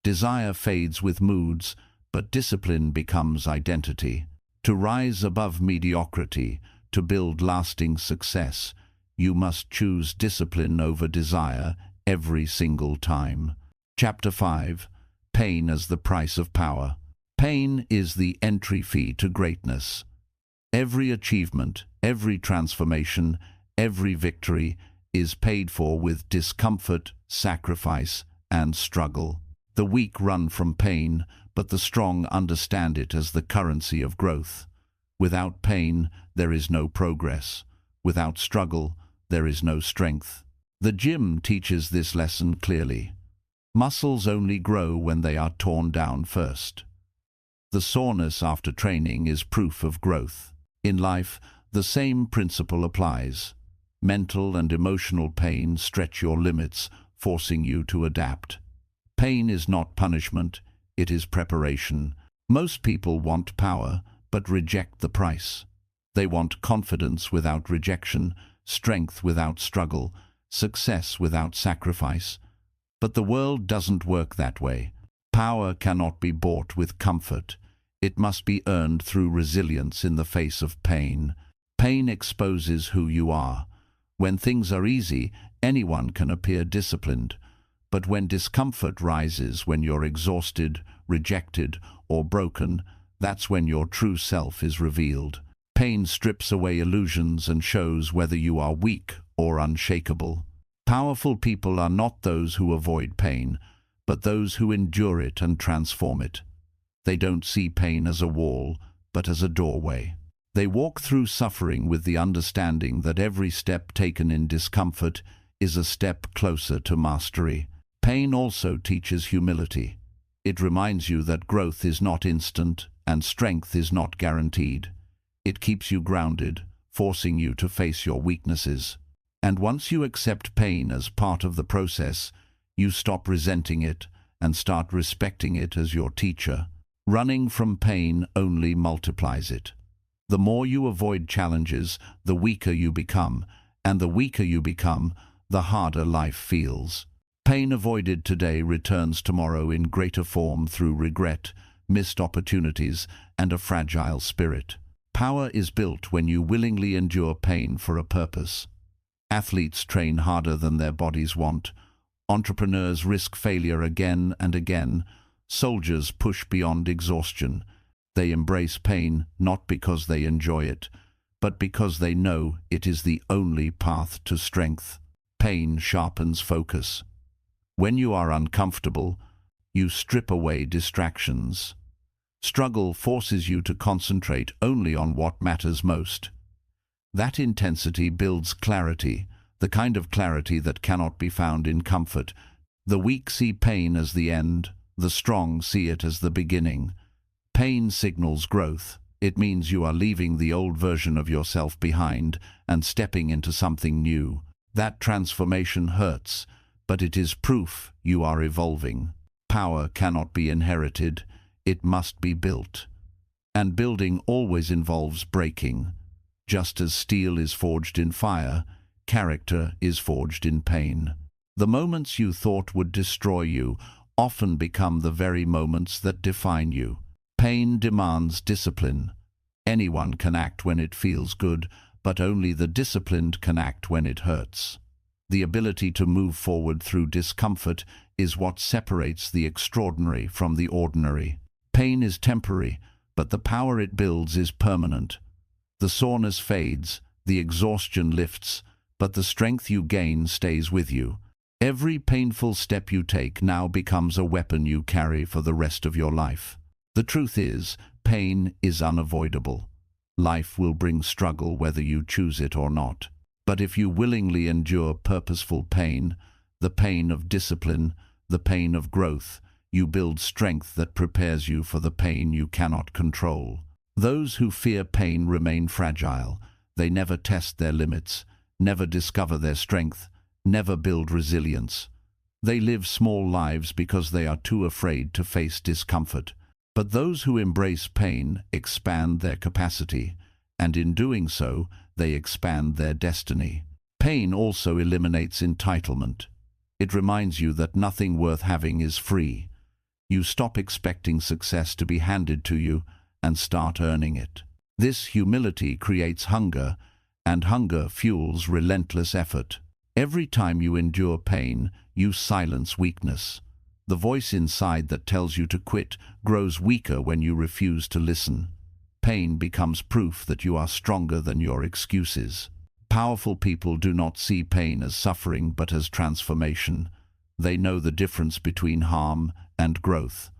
Desire fades with moods, but discipline becomes identity. To rise above mediocrity, to build lasting success, you must choose discipline over desire every single time. Chapter 5. Pain as the price of power. Pain is the entry fee to greatness. Every achievement, every transformation, every victory is paid for with discomfort, sacrifice, and struggle. The weak run from pain, but the strong understand it as the currency of growth. Without pain, there is no progress. Without struggle, there is no strength. The gym teaches this lesson clearly. Muscles only grow when they are torn down first. The soreness after training is proof of growth. In life, the same principle applies. Mental and emotional pain stretch your limits, forcing you to adapt. Pain is not punishment, it is preparation. Most people want power, but reject the price. They want confidence without rejection, strength without struggle, success without sacrifice. But the world doesn't work that way. Power cannot be bought with comfort. It must be earned through resilience in the face of pain. Pain exposes who you are. When things are easy, anyone can appear disciplined. But when discomfort rises, when you're exhausted, rejected, or broken, that's when your true self is revealed. Pain strips away illusions and shows whether you are weak or unshakable. Powerful people are not those who avoid pain, but those who endure it and transform it. They don't see pain as a wall, but as a doorway. They walk through suffering with the understanding that every step taken in discomfort is a step closer to mastery. Pain also teaches humility. It reminds you that growth is not instant and strength is not guaranteed. It keeps you grounded, forcing you to face your weaknesses. And once you accept pain as part of the process, you stop resenting it and start respecting it as your teacher. Running from pain only multiplies it. The more you avoid challenges, the weaker you become, and the weaker you become, the harder life feels. Pain avoided today returns tomorrow in greater form through regret, missed opportunities, and a fragile spirit. Power is built when you willingly endure pain for a purpose. Athletes train harder than their bodies want. Entrepreneurs risk failure again and again. Soldiers push beyond exhaustion. They embrace pain not because they enjoy it, but because they know it is the only path to strength. Pain sharpens focus. When you are uncomfortable, you strip away distractions. Struggle forces you to concentrate only on what matters most. That intensity builds clarity, the kind of clarity that cannot be found in comfort. The weak see pain as the end, the strong see it as the beginning. Pain signals growth. It means you are leaving the old version of yourself behind and stepping into something new. That transformation hurts, but it is proof you are evolving. Power cannot be inherited, it must be built. And building always involves breaking. Just as steel is forged in fire, character is forged in pain. The moments you thought would destroy you often become the very moments that define you. Pain demands discipline. Anyone can act when it feels good, but only the disciplined can act when it hurts. The ability to move forward through discomfort is what separates the extraordinary from the ordinary. Pain is temporary, but the power it builds is permanent. The soreness fades, the exhaustion lifts, but the strength you gain stays with you. Every painful step you take now becomes a weapon you carry for the rest of your life. The truth is, pain is unavoidable. Life will bring struggle whether you choose it or not. But if you willingly endure purposeful pain, the pain of discipline, the pain of growth, you build strength that prepares you for the pain you cannot control. Those who fear pain remain fragile. They never test their limits, never discover their strength, never build resilience. They live small lives because they are too afraid to face discomfort. But those who embrace pain expand their capacity, and in doing so, they expand their destiny. Pain also eliminates entitlement. It reminds you that nothing worth having is free. You stop expecting success to be handed to you and start earning it. This humility creates hunger, and hunger fuels relentless effort. Every time you endure pain, you silence weakness. The voice inside that tells you to quit grows weaker when you refuse to listen. Pain becomes proof that you are stronger than your excuses. Powerful people do not see pain as suffering but as transformation. They know the difference between harm and growth.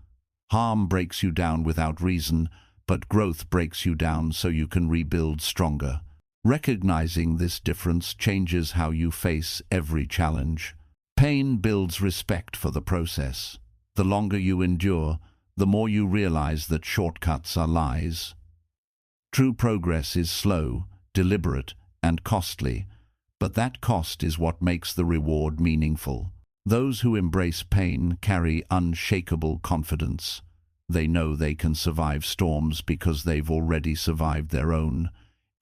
Harm breaks you down without reason, but growth breaks you down so you can rebuild stronger. Recognizing this difference changes how you face every challenge. Pain builds respect for the process. The longer you endure, the more you realize that shortcuts are lies. True progress is slow, deliberate, and costly, but that cost is what makes the reward meaningful. Those who embrace pain carry unshakable confidence. They know they can survive storms because they've already survived their own.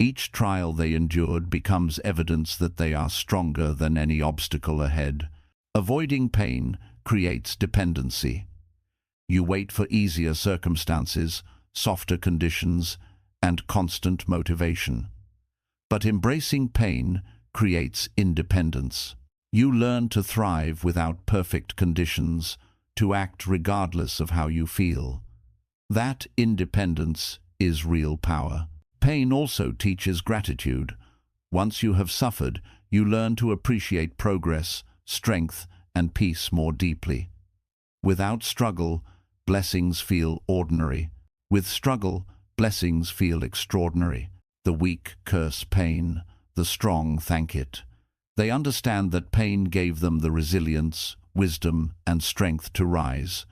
Each trial they endured becomes evidence that they are stronger than any obstacle ahead. Avoiding pain creates dependency. You wait for easier circumstances, softer conditions, and constant motivation. But embracing pain creates independence. You learn to thrive without perfect conditions, to act regardless of how you feel. That independence is real power. Pain also teaches gratitude. Once you have suffered, you learn to appreciate progress, strength, and peace more deeply. Without struggle, blessings feel ordinary. With struggle, blessings feel extraordinary. The weak curse pain, the strong thank it. They understand that pain gave them the resilience, wisdom, and strength to rise.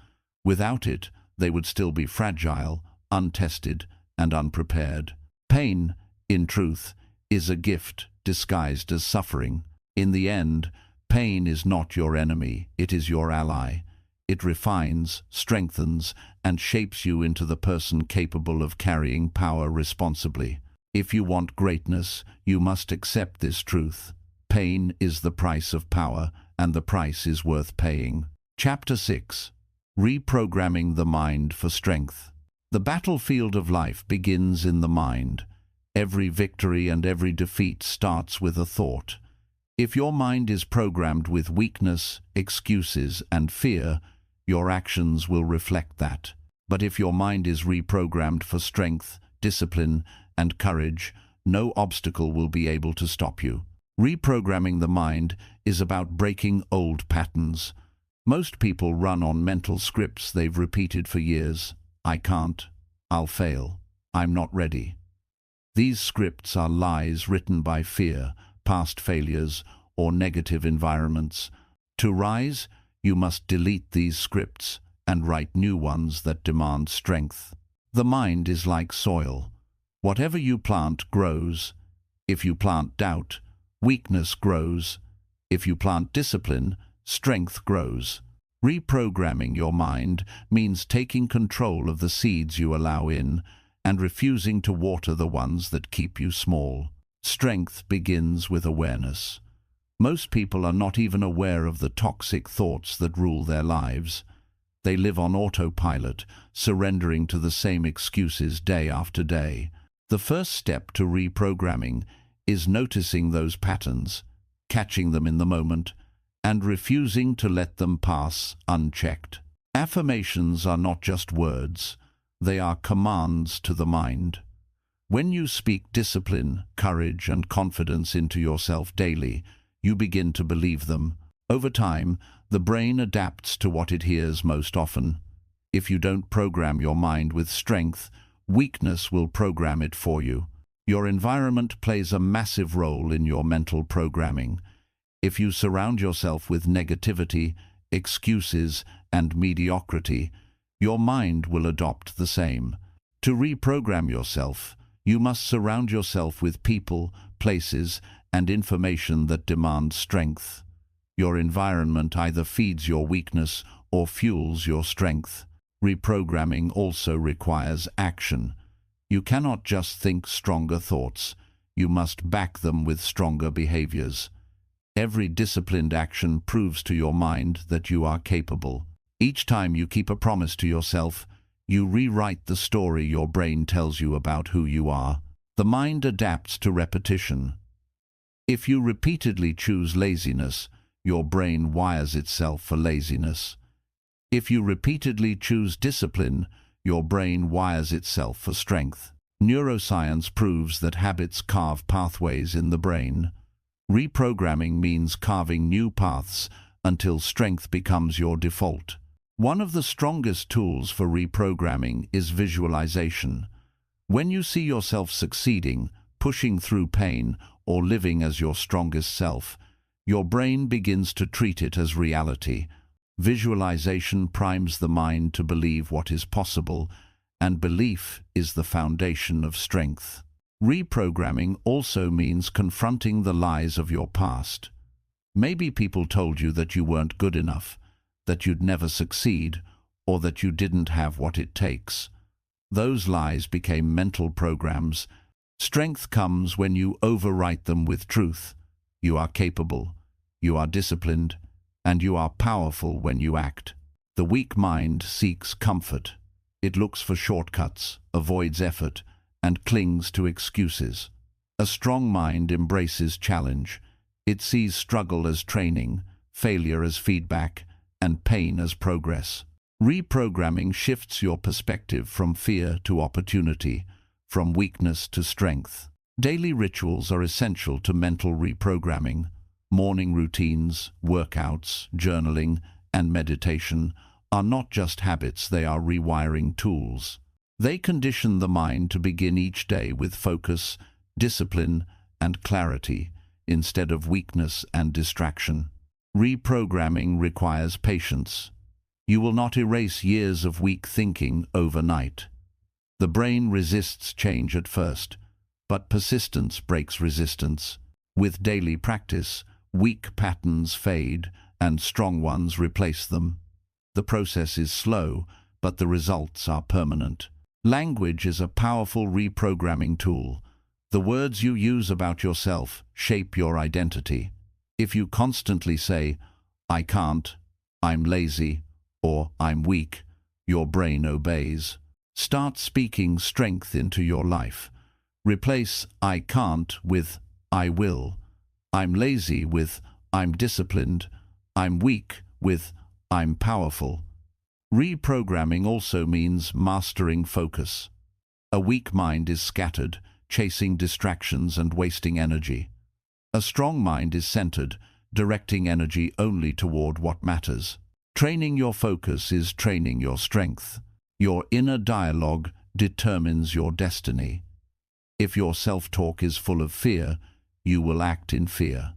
Without it, they would still be fragile, untested, and unprepared. Pain, in truth, is a gift disguised as suffering. In the end, pain is not your enemy, it is your ally. It refines, strengthens, and shapes you into the person capable of carrying power responsibly. If you want greatness, you must accept this truth. Pain is the price of power, and the price is worth paying. Chapter 6. Reprogramming the Mind for Strength. The battlefield of life begins in the mind. Every victory and every defeat starts with a thought. If your mind is programmed with weakness, excuses, and fear, your actions will reflect that. But if your mind is reprogrammed for strength, discipline, and courage, no obstacle will be able to stop you. Reprogramming the mind is about breaking old patterns. Most people run on mental scripts they've repeated for years. I can't. I'll fail. I'm not ready. These scripts are lies written by fear, past failures, or negative environments. To rise, you must delete these scripts and write new ones that demand strength. The mind is like soil. Whatever you plant grows. If you plant doubt, weakness grows. If you plant discipline, strength grows. Reprogramming your mind means taking control of the seeds you allow in and refusing to water the ones that keep you small. Strength begins with awareness. Most people are not even aware of the toxic thoughts that rule their lives. They live on autopilot, surrendering to the same excuses day after day. The first step to reprogramming is noticing those patterns, catching them in the moment, and refusing to let them pass unchecked. Affirmations are not just words, they are commands to the mind. When you speak discipline, courage, and confidence into yourself daily, you begin to believe them. Over time, the brain adapts to what it hears most often. If you don't program your mind with strength, weakness will program it for you. Your environment plays a massive role in your mental programming. If you surround yourself with negativity, excuses, and mediocrity, your mind will adopt the same. To reprogram yourself, you must surround yourself with people, places, and information that demand strength. Your environment either feeds your weakness or fuels your strength. Reprogramming also requires action. You cannot just think stronger thoughts. You must back them with stronger behaviors. Every disciplined action proves to your mind that you are capable. Each time you keep a promise to yourself, you rewrite the story your brain tells you about who you are. The mind adapts to repetition. If you repeatedly choose laziness, your brain wires itself for laziness. If you repeatedly choose discipline, your brain wires itself for strength. Neuroscience proves that habits carve pathways in the brain. Reprogramming means carving new paths until strength becomes your default. One of the strongest tools for reprogramming is visualization. When you see yourself succeeding, pushing through pain, or living as your strongest self, your brain begins to treat it as reality. Visualization primes the mind to believe what is possible, and belief is the foundation of strength. Reprogramming also means confronting the lies of your past. Maybe people told you that you weren't good enough, that you'd never succeed, or that you didn't have what it takes. Those lies became mental programs, Strength comes when you overwrite them with truth. You are capable, you are disciplined, and you are powerful when you act. The weak mind seeks comfort. It looks for shortcuts, avoids effort, and clings to excuses. A strong mind embraces challenge. It sees struggle as training, failure as feedback, and pain as progress. Reprogramming shifts your perspective from fear to opportunity, from weakness to strength. Daily rituals are essential to mental reprogramming. Morning routines, workouts, journaling, and meditation are not just habits, they are rewiring tools. They condition the mind to begin each day with focus, discipline, and clarity, instead of weakness and distraction. Reprogramming requires patience. You will not erase years of weak thinking overnight. The brain resists change at first, but persistence breaks resistance. With daily practice, weak patterns fade and strong ones replace them. The process is slow, but the results are permanent. Language is a powerful reprogramming tool. The words you use about yourself shape your identity. If you constantly say, "I can't," "I'm lazy," or "I'm weak," your brain obeys. Start speaking strength into your life. Replace "I can't" with "I will." "I'm lazy" with "I'm disciplined." "I'm weak" with "I'm powerful." Reprogramming also means mastering focus. A weak mind is scattered, chasing distractions and wasting energy. A strong mind is centered, directing energy only toward what matters. Training your focus is training your strength. Your inner dialogue determines your destiny. If your self-talk is full of fear, you will act in fear.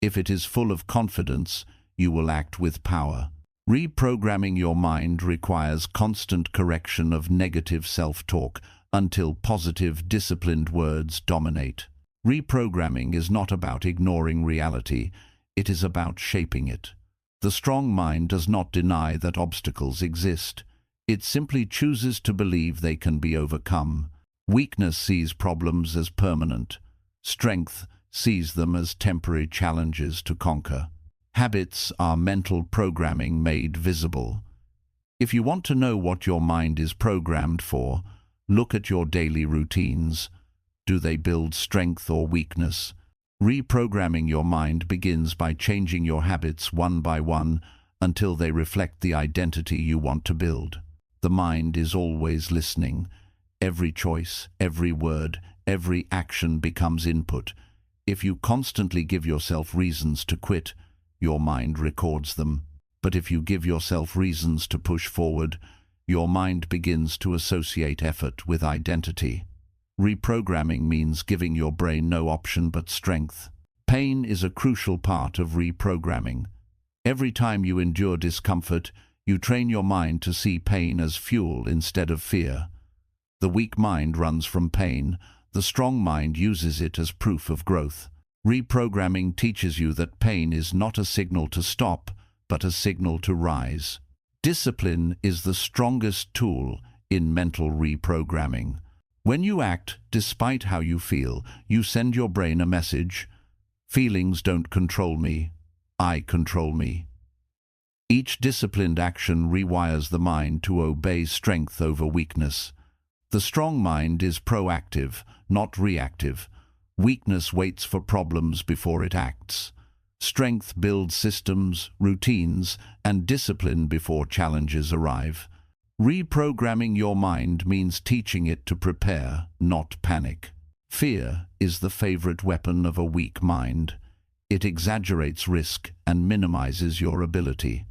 If it is full of confidence, you will act with power. Reprogramming your mind requires constant correction of negative self-talk until positive, disciplined words dominate. Reprogramming is not about ignoring reality, it is about shaping it. The strong mind does not deny that obstacles exist. It simply chooses to believe they can be overcome. Weakness sees problems as permanent. Strength sees them as temporary challenges to conquer. Habits are mental programming made visible. If you want to know what your mind is programmed for, look at your daily routines. Do they build strength or weakness? Reprogramming your mind begins by changing your habits one by one until they reflect the identity you want to build. The mind is always listening. Every choice, every word, every action becomes input. If you constantly give yourself reasons to quit, your mind records them. But if you give yourself reasons to push forward, your mind begins to associate effort with identity. Reprogramming means giving your brain no option but strength. Pain is a crucial part of reprogramming. Every time you endure discomfort, you train your mind to see pain as fuel instead of fear. The weak mind runs from pain. The strong mind uses it as proof of growth. Reprogramming teaches you that pain is not a signal to stop, but a signal to rise. Discipline is the strongest tool in mental reprogramming. When you act despite how you feel, you send your brain a message: feelings don't control me, I control me. Each disciplined action rewires the mind to obey strength over weakness. The strong mind is proactive, not reactive. Weakness waits for problems before it acts. Strength builds systems, routines, and discipline before challenges arrive. Reprogramming your mind means teaching it to prepare, not panic. Fear is the favorite weapon of a weak mind. It exaggerates risk and minimizes your ability.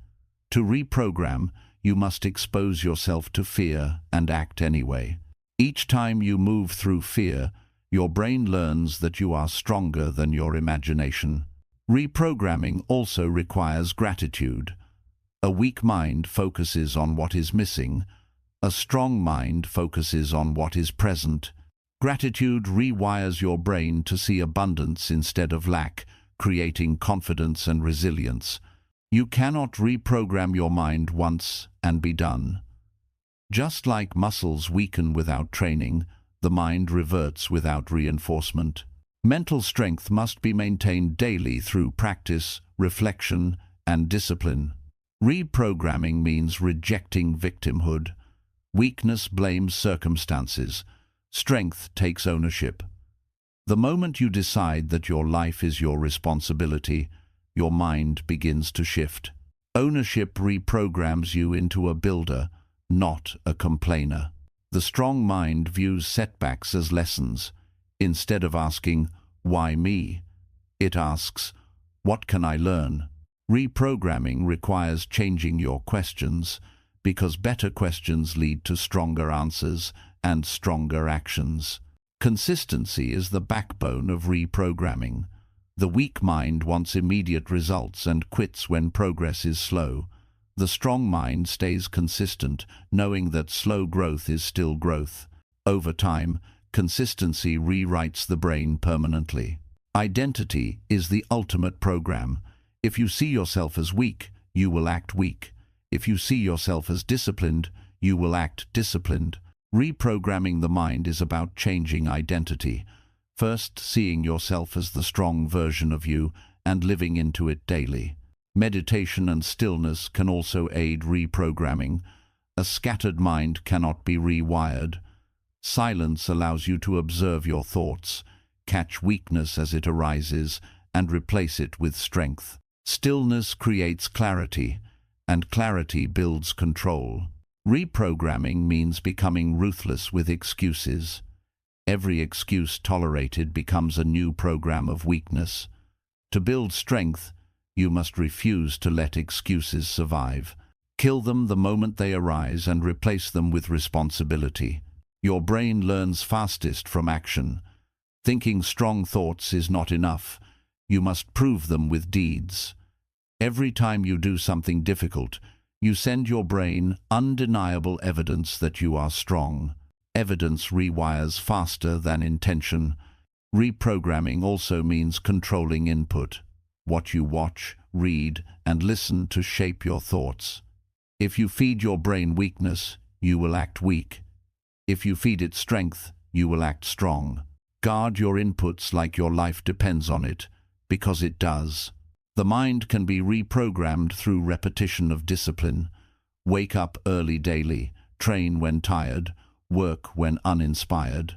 To reprogram, you must expose yourself to fear and act anyway. Each time you move through fear, your brain learns that you are stronger than your imagination. Reprogramming also requires gratitude. A weak mind focuses on what is missing. A strong mind focuses on what is present. Gratitude rewires your brain to see abundance instead of lack, creating confidence and resilience. You cannot reprogram your mind once and be done. Just like muscles weaken without training, the mind reverts without reinforcement. Mental strength must be maintained daily through practice, reflection, and discipline. Reprogramming means rejecting victimhood. Weakness blames circumstances. Strength takes ownership. The moment you decide that your life is your responsibility, your mind begins to shift. Ownership reprograms you into a builder, not a complainer. The strong mind views setbacks as lessons. Instead of asking, "Why me?" it asks, "What can I learn?" Reprogramming requires changing your questions, because better questions lead to stronger answers and stronger actions. Consistency is the backbone of reprogramming. The weak mind wants immediate results and quits when progress is slow. The strong mind stays consistent, knowing that slow growth is still growth. Over time, consistency rewrites the brain permanently. Identity is the ultimate program. If you see yourself as weak, you will act weak. If you see yourself as disciplined, you will act disciplined. Reprogramming the mind is about changing identity. First, seeing yourself as the strong version of you and living into it daily. Meditation and stillness can also aid reprogramming. A scattered mind cannot be rewired. Silence allows you to observe your thoughts, catch weakness as it arises, and replace it with strength. Stillness creates clarity, and clarity builds control. Reprogramming means becoming ruthless with excuses. Every excuse tolerated becomes a new program of weakness. To build strength, you must refuse to let excuses survive. Kill them the moment they arise and replace them with responsibility. Your brain learns fastest from action. Thinking strong thoughts is not enough. You must prove them with deeds. Every time you do something difficult, you send your brain undeniable evidence that you are strong. Evidence rewires faster than intention. Reprogramming also means controlling input. What you watch, read, and listen to shape your thoughts. If you feed your brain weakness, you will act weak. If you feed it strength, you will act strong. Guard your inputs like your life depends on it, because it does. The mind can be reprogrammed through repetition of discipline. Wake up early daily, train when tired, work when uninspired.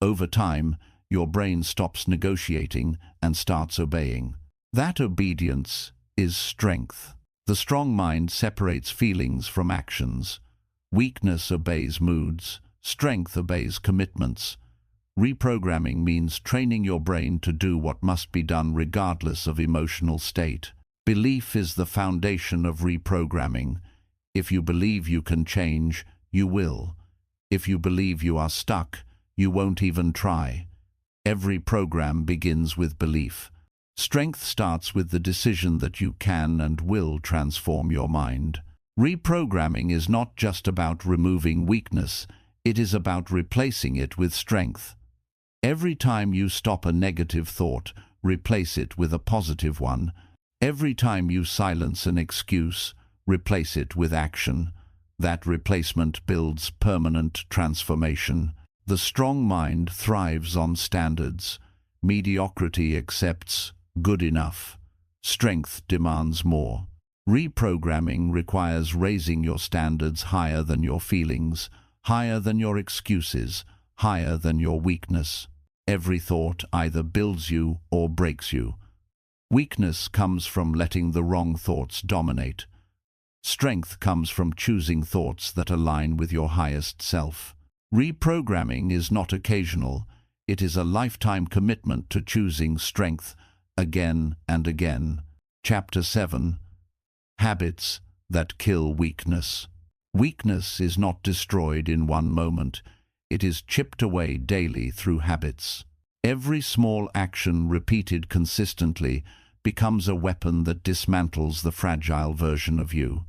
Over time, your brain stops negotiating and starts obeying. That obedience is strength. The strong mind separates feelings from actions. Weakness obeys moods. Strength obeys commitments. Reprogramming means training your brain to do what must be done regardless of emotional state. Belief is the foundation of reprogramming. If you believe you can change, you will. If you believe you are stuck, you won't even try. Every program begins with belief. Strength starts with the decision that you can and will transform your mind. Reprogramming is not just about removing weakness, it is about replacing it with strength. Every time you stop a negative thought, replace it with a positive one. Every time you silence an excuse, replace it with action. That replacement builds permanent transformation. The strong mind thrives on standards. Mediocrity accepts good enough. Strength demands more. Reprogramming requires raising your standards higher than your feelings, higher than your excuses, higher than your weakness. Every thought either builds you or breaks you. Weakness comes from letting the wrong thoughts dominate. Strength comes from choosing thoughts that align with your highest self. Reprogramming is not occasional. It is a lifetime commitment to choosing strength again and again. Chapter 7. Habits that kill weakness. Weakness is not destroyed in one moment. It is chipped away daily through habits. Every small action repeated consistently becomes a weapon that dismantles the fragile version of you.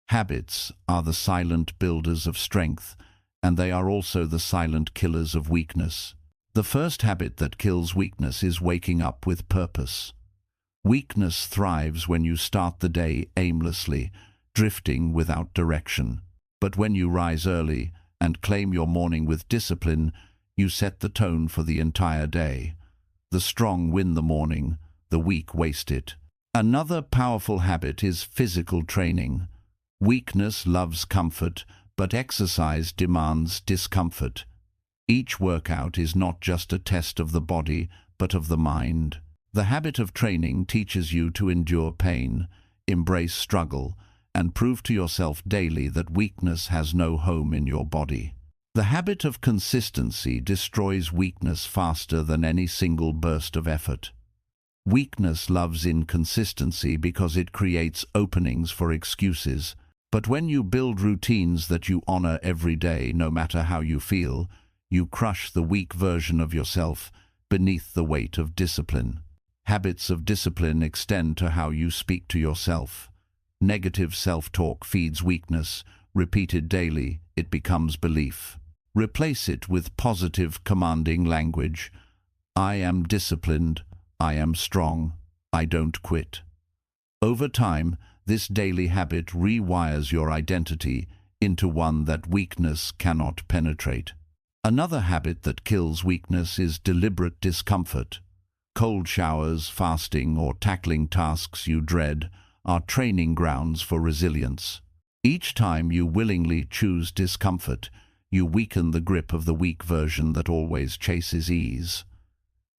Habits are the silent builders of strength, and they are also the silent killers of weakness. The first habit that kills weakness is waking up with purpose. Weakness thrives when you start the day aimlessly, drifting without direction. But when you rise early and claim your morning with discipline, You set the tone for the entire day. The strong win the morning, the weak waste it. Another powerful habit is physical training. Weakness loves comfort, but exercise demands discomfort. Each workout is not just a test of the body, but of the mind. The habit of training teaches you to endure pain, embrace struggle, and prove to yourself daily that weakness has no home in your body. The habit of consistency destroys weakness faster than any single burst of effort. Weakness loves inconsistency because it creates openings for excuses. But when you build routines that you honor every day, no matter how you feel, you crush the weak version of yourself beneath the weight of discipline. Habits of discipline extend to how you speak to yourself. Negative self-talk feeds weakness. Repeated daily, it becomes belief. Replace it with positive, commanding language. I am disciplined. I am strong. I don't quit. Over time, this daily habit rewires your identity into one that weakness cannot penetrate. Another habit that kills weakness is deliberate discomfort. Cold showers, fasting, or tackling tasks you dread are training grounds for resilience. Each time you willingly choose discomfort, you weaken the grip of the weak version that always chases ease.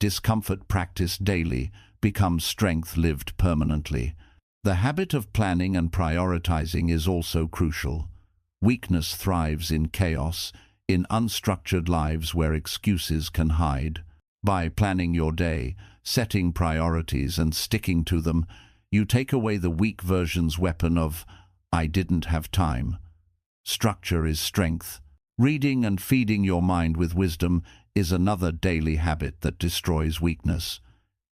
Discomfort practiced daily becomes strength lived permanently. The habit of planning and prioritizing is also crucial. Weakness thrives in chaos, in unstructured lives where excuses can hide. By planning your day, setting priorities and sticking to them, you take away the weak version's weapon of, I didn't have time. Structure is strength. Reading and feeding your mind with wisdom is another daily habit that destroys weakness.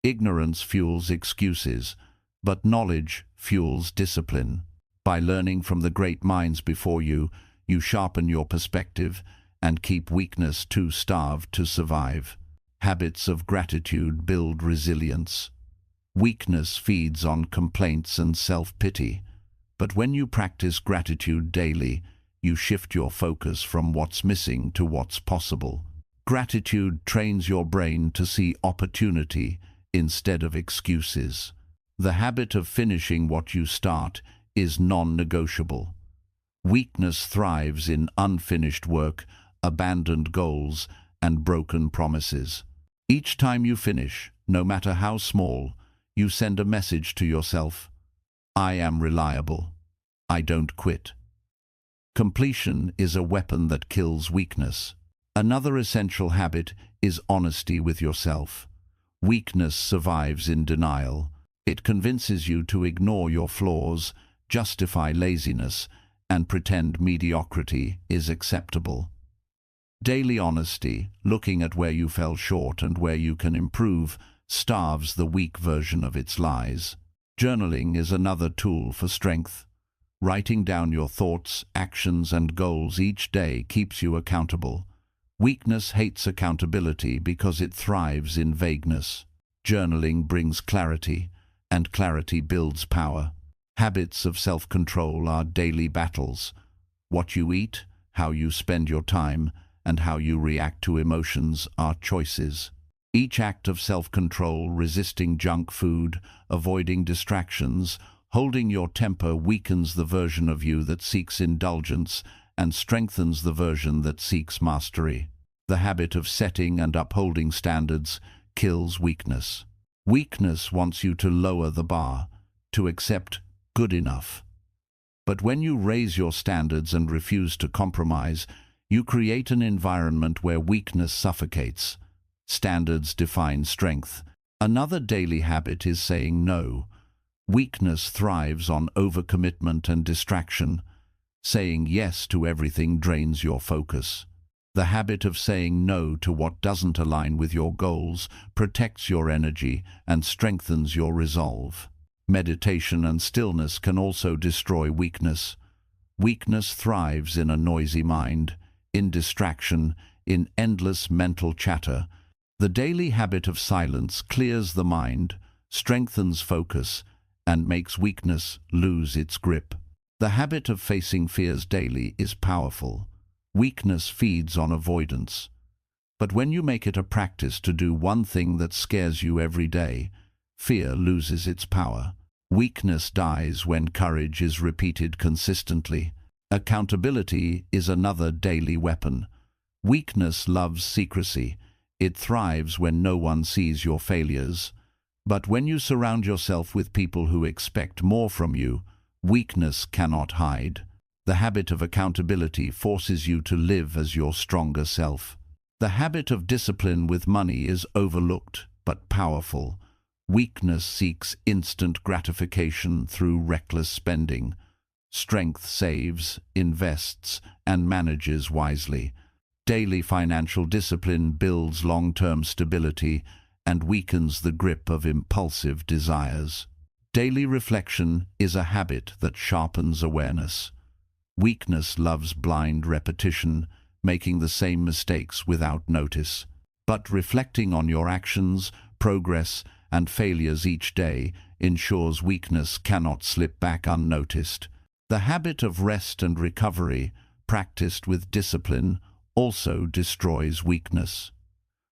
Ignorance fuels excuses, but knowledge fuels discipline. By learning from the great minds before you, you sharpen your perspective and keep weakness too starved to survive. Habits of gratitude build resilience. Weakness feeds on complaints and self-pity, but when you practice gratitude daily, you shift your focus from what's missing to what's possible. Gratitude trains your brain to see opportunity instead of excuses. The habit of finishing what you start is non-negotiable. Weakness thrives in unfinished work, abandoned goals, and broken promises. Each time you finish, no matter how small, you send a message to yourself. I am reliable. I don't quit. Completion is a weapon that kills weakness. Another essential habit is honesty with yourself. Weakness survives in denial. It convinces you to ignore your flaws, justify laziness, and pretend mediocrity is acceptable. Daily honesty, looking at where you fell short and where you can improve, starves the weak version of its lies. Journaling is another tool for strength. Writing down your thoughts, actions, and goals each day keeps you accountable. Weakness hates accountability because it thrives in vagueness. Journaling brings clarity, and clarity builds power. Habits of self-control are daily battles. What you eat, how you spend your time, and how you react to emotions are choices. Each act of self-control, resisting junk food, avoiding distractions, holding your temper weakens the version of you that seeks indulgence and strengthens the version that seeks mastery. The habit of setting and upholding standards kills weakness. Weakness wants you to lower the bar, to accept good enough. But when you raise your standards and refuse to compromise, you create an environment where weakness suffocates. Standards define strength. Another daily habit is saying no. Weakness thrives on overcommitment and distraction. Saying yes to everything drains your focus. The habit of saying no to what doesn't align with your goals protects your energy and strengthens your resolve. Meditation and stillness can also destroy weakness. Weakness thrives in a noisy mind, in distraction, in endless mental chatter. The daily habit of silence clears the mind, strengthens focus, and makes weakness lose its grip. The habit of facing fears daily is powerful. Weakness feeds on avoidance. But when you make it a practice to do one thing that scares you every day, fear loses its power. Weakness dies when courage is repeated consistently. Accountability is another daily weapon. Weakness loves secrecy. It thrives when no one sees your failures. But when you surround yourself with people who expect more from you, weakness cannot hide. The habit of accountability forces you to live as your stronger self. The habit of discipline with money is overlooked but powerful. Weakness seeks instant gratification through reckless spending. Strength saves, invests, and manages wisely. Daily financial discipline builds long-term stability and weakens the grip of impulsive desires. Daily reflection is a habit that sharpens awareness. Weakness loves blind repetition, making the same mistakes without notice. But reflecting on your actions, progress, and failures each day ensures weakness cannot slip back unnoticed. The habit of rest and recovery, practiced with discipline, also destroys weakness.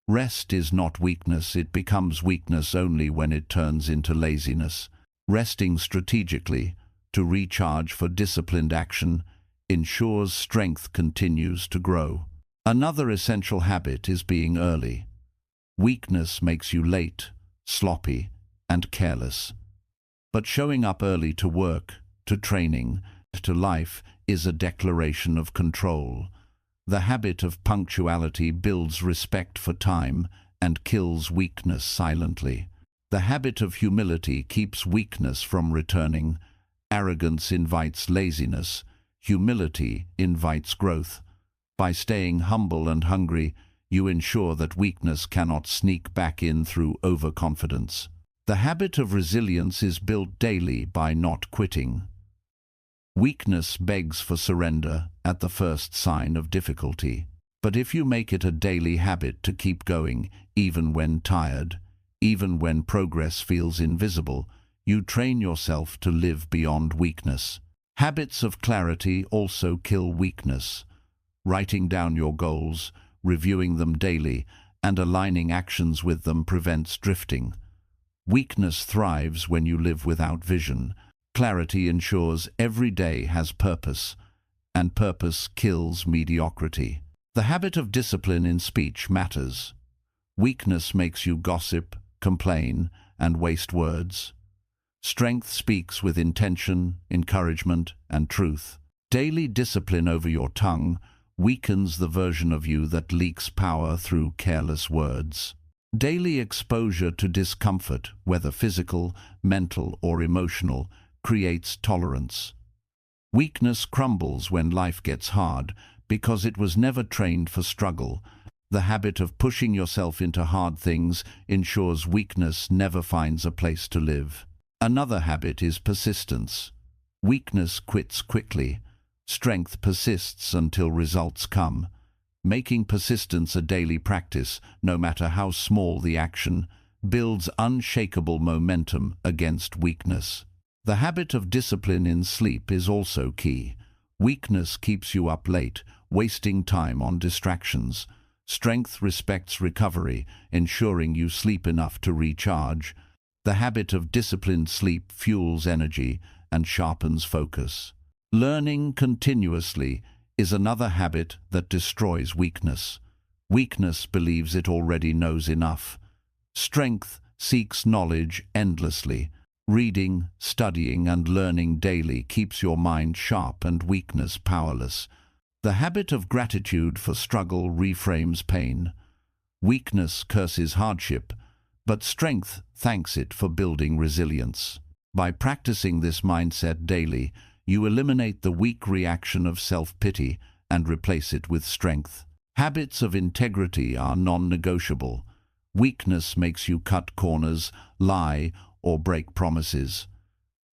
Rest is not weakness, it becomes weakness only when it turns into laziness. Resting strategically, to recharge for disciplined action, ensures strength continues to grow. Another essential habit is being early. Weakness makes you late, sloppy, and careless. But showing up early to work, to training, to life is a declaration of control. The habit of punctuality builds respect for time and kills weakness silently. The habit of humility keeps weakness from returning. Arrogance invites laziness. Humility invites growth. By staying humble and hungry, you ensure that weakness cannot sneak back in through overconfidence. The habit of resilience is built daily by not quitting. Weakness begs for surrender at the first sign of difficulty. But if you make it a daily habit to keep going, even when tired, even when progress feels invisible, you train yourself to live beyond weakness. Habits of clarity also kill weakness. Writing down your goals, reviewing them daily, and aligning actions with them prevents drifting. Weakness thrives when you live without vision. Clarity ensures every day has purpose, and purpose kills mediocrity. The habit of discipline in speech matters. Weakness makes you gossip, complain, and waste words. Strength speaks with intention, encouragement, and truth. Daily discipline over your tongue weakens the version of you that leaks power through careless words. Daily exposure to discomfort, whether physical, mental, or emotional, creates tolerance. Weakness crumbles when life gets hard because it was never trained for struggle. The habit of pushing yourself into hard things ensures weakness never finds a place to live. Another habit is persistence. Weakness quits quickly. Strength persists until results come. Making persistence a daily practice, no matter how small the action, builds unshakable momentum against weakness. The habit of discipline in sleep is also key. Weakness keeps you up late, wasting time on distractions. Strength respects recovery, ensuring you sleep enough to recharge. The habit of disciplined sleep fuels energy and sharpens focus. Learning continuously is another habit that destroys weakness. Weakness believes it already knows enough. Strength seeks knowledge endlessly. Reading, studying, and learning daily keeps your mind sharp and weakness powerless. The habit of gratitude for struggle reframes pain. Weakness curses hardship, but strength thanks it for building resilience. By practicing this mindset daily, you eliminate the weak reaction of self-pity and replace it with strength. Habits of integrity are non-negotiable. Weakness makes you cut corners, lie, or break promises.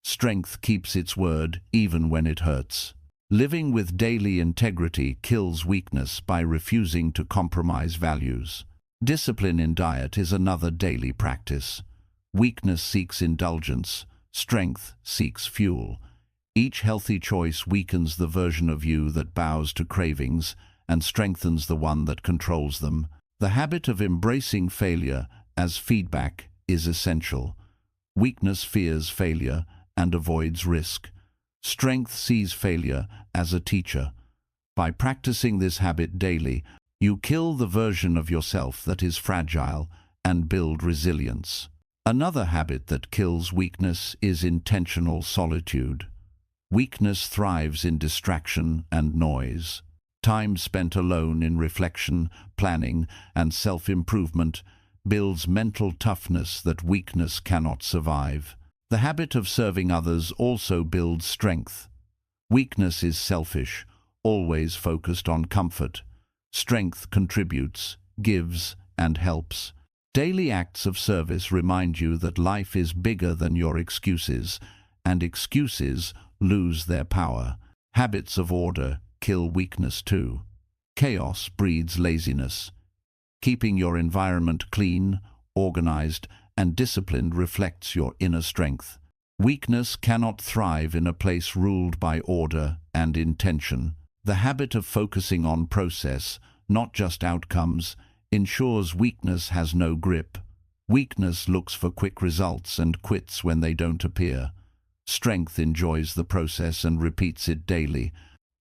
Strength keeps its word even when it hurts. Living with daily integrity kills weakness by refusing to compromise values. Discipline in diet is another daily practice. Weakness seeks indulgence, strength seeks fuel. Each healthy choice weakens the version of you that bows to cravings and strengthens the one that controls them. The habit of embracing failure as feedback is essential. Weakness fears failure and avoids risk. Strength sees failure as a teacher. By practicing this habit daily, you kill the version of yourself that is fragile and build resilience. Another habit that kills weakness is intentional solitude. Weakness thrives in distraction and noise. Time spent alone in reflection, planning, and self-improvement builds mental toughness that weakness cannot survive. The habit of serving others also builds strength. Weakness is selfish, always focused on comfort. Strength contributes, gives, and helps. Daily acts of service remind you that life is bigger than your excuses, and excuses lose their power. Habits of order kill weakness too. Chaos breeds laziness. Keeping your environment clean, organized, and disciplined reflects your inner strength. Weakness cannot thrive in a place ruled by order and intention. The habit of focusing on process, not just outcomes, ensures weakness has no grip. Weakness looks for quick results and quits when they don't appear. Strength enjoys the process and repeats it daily.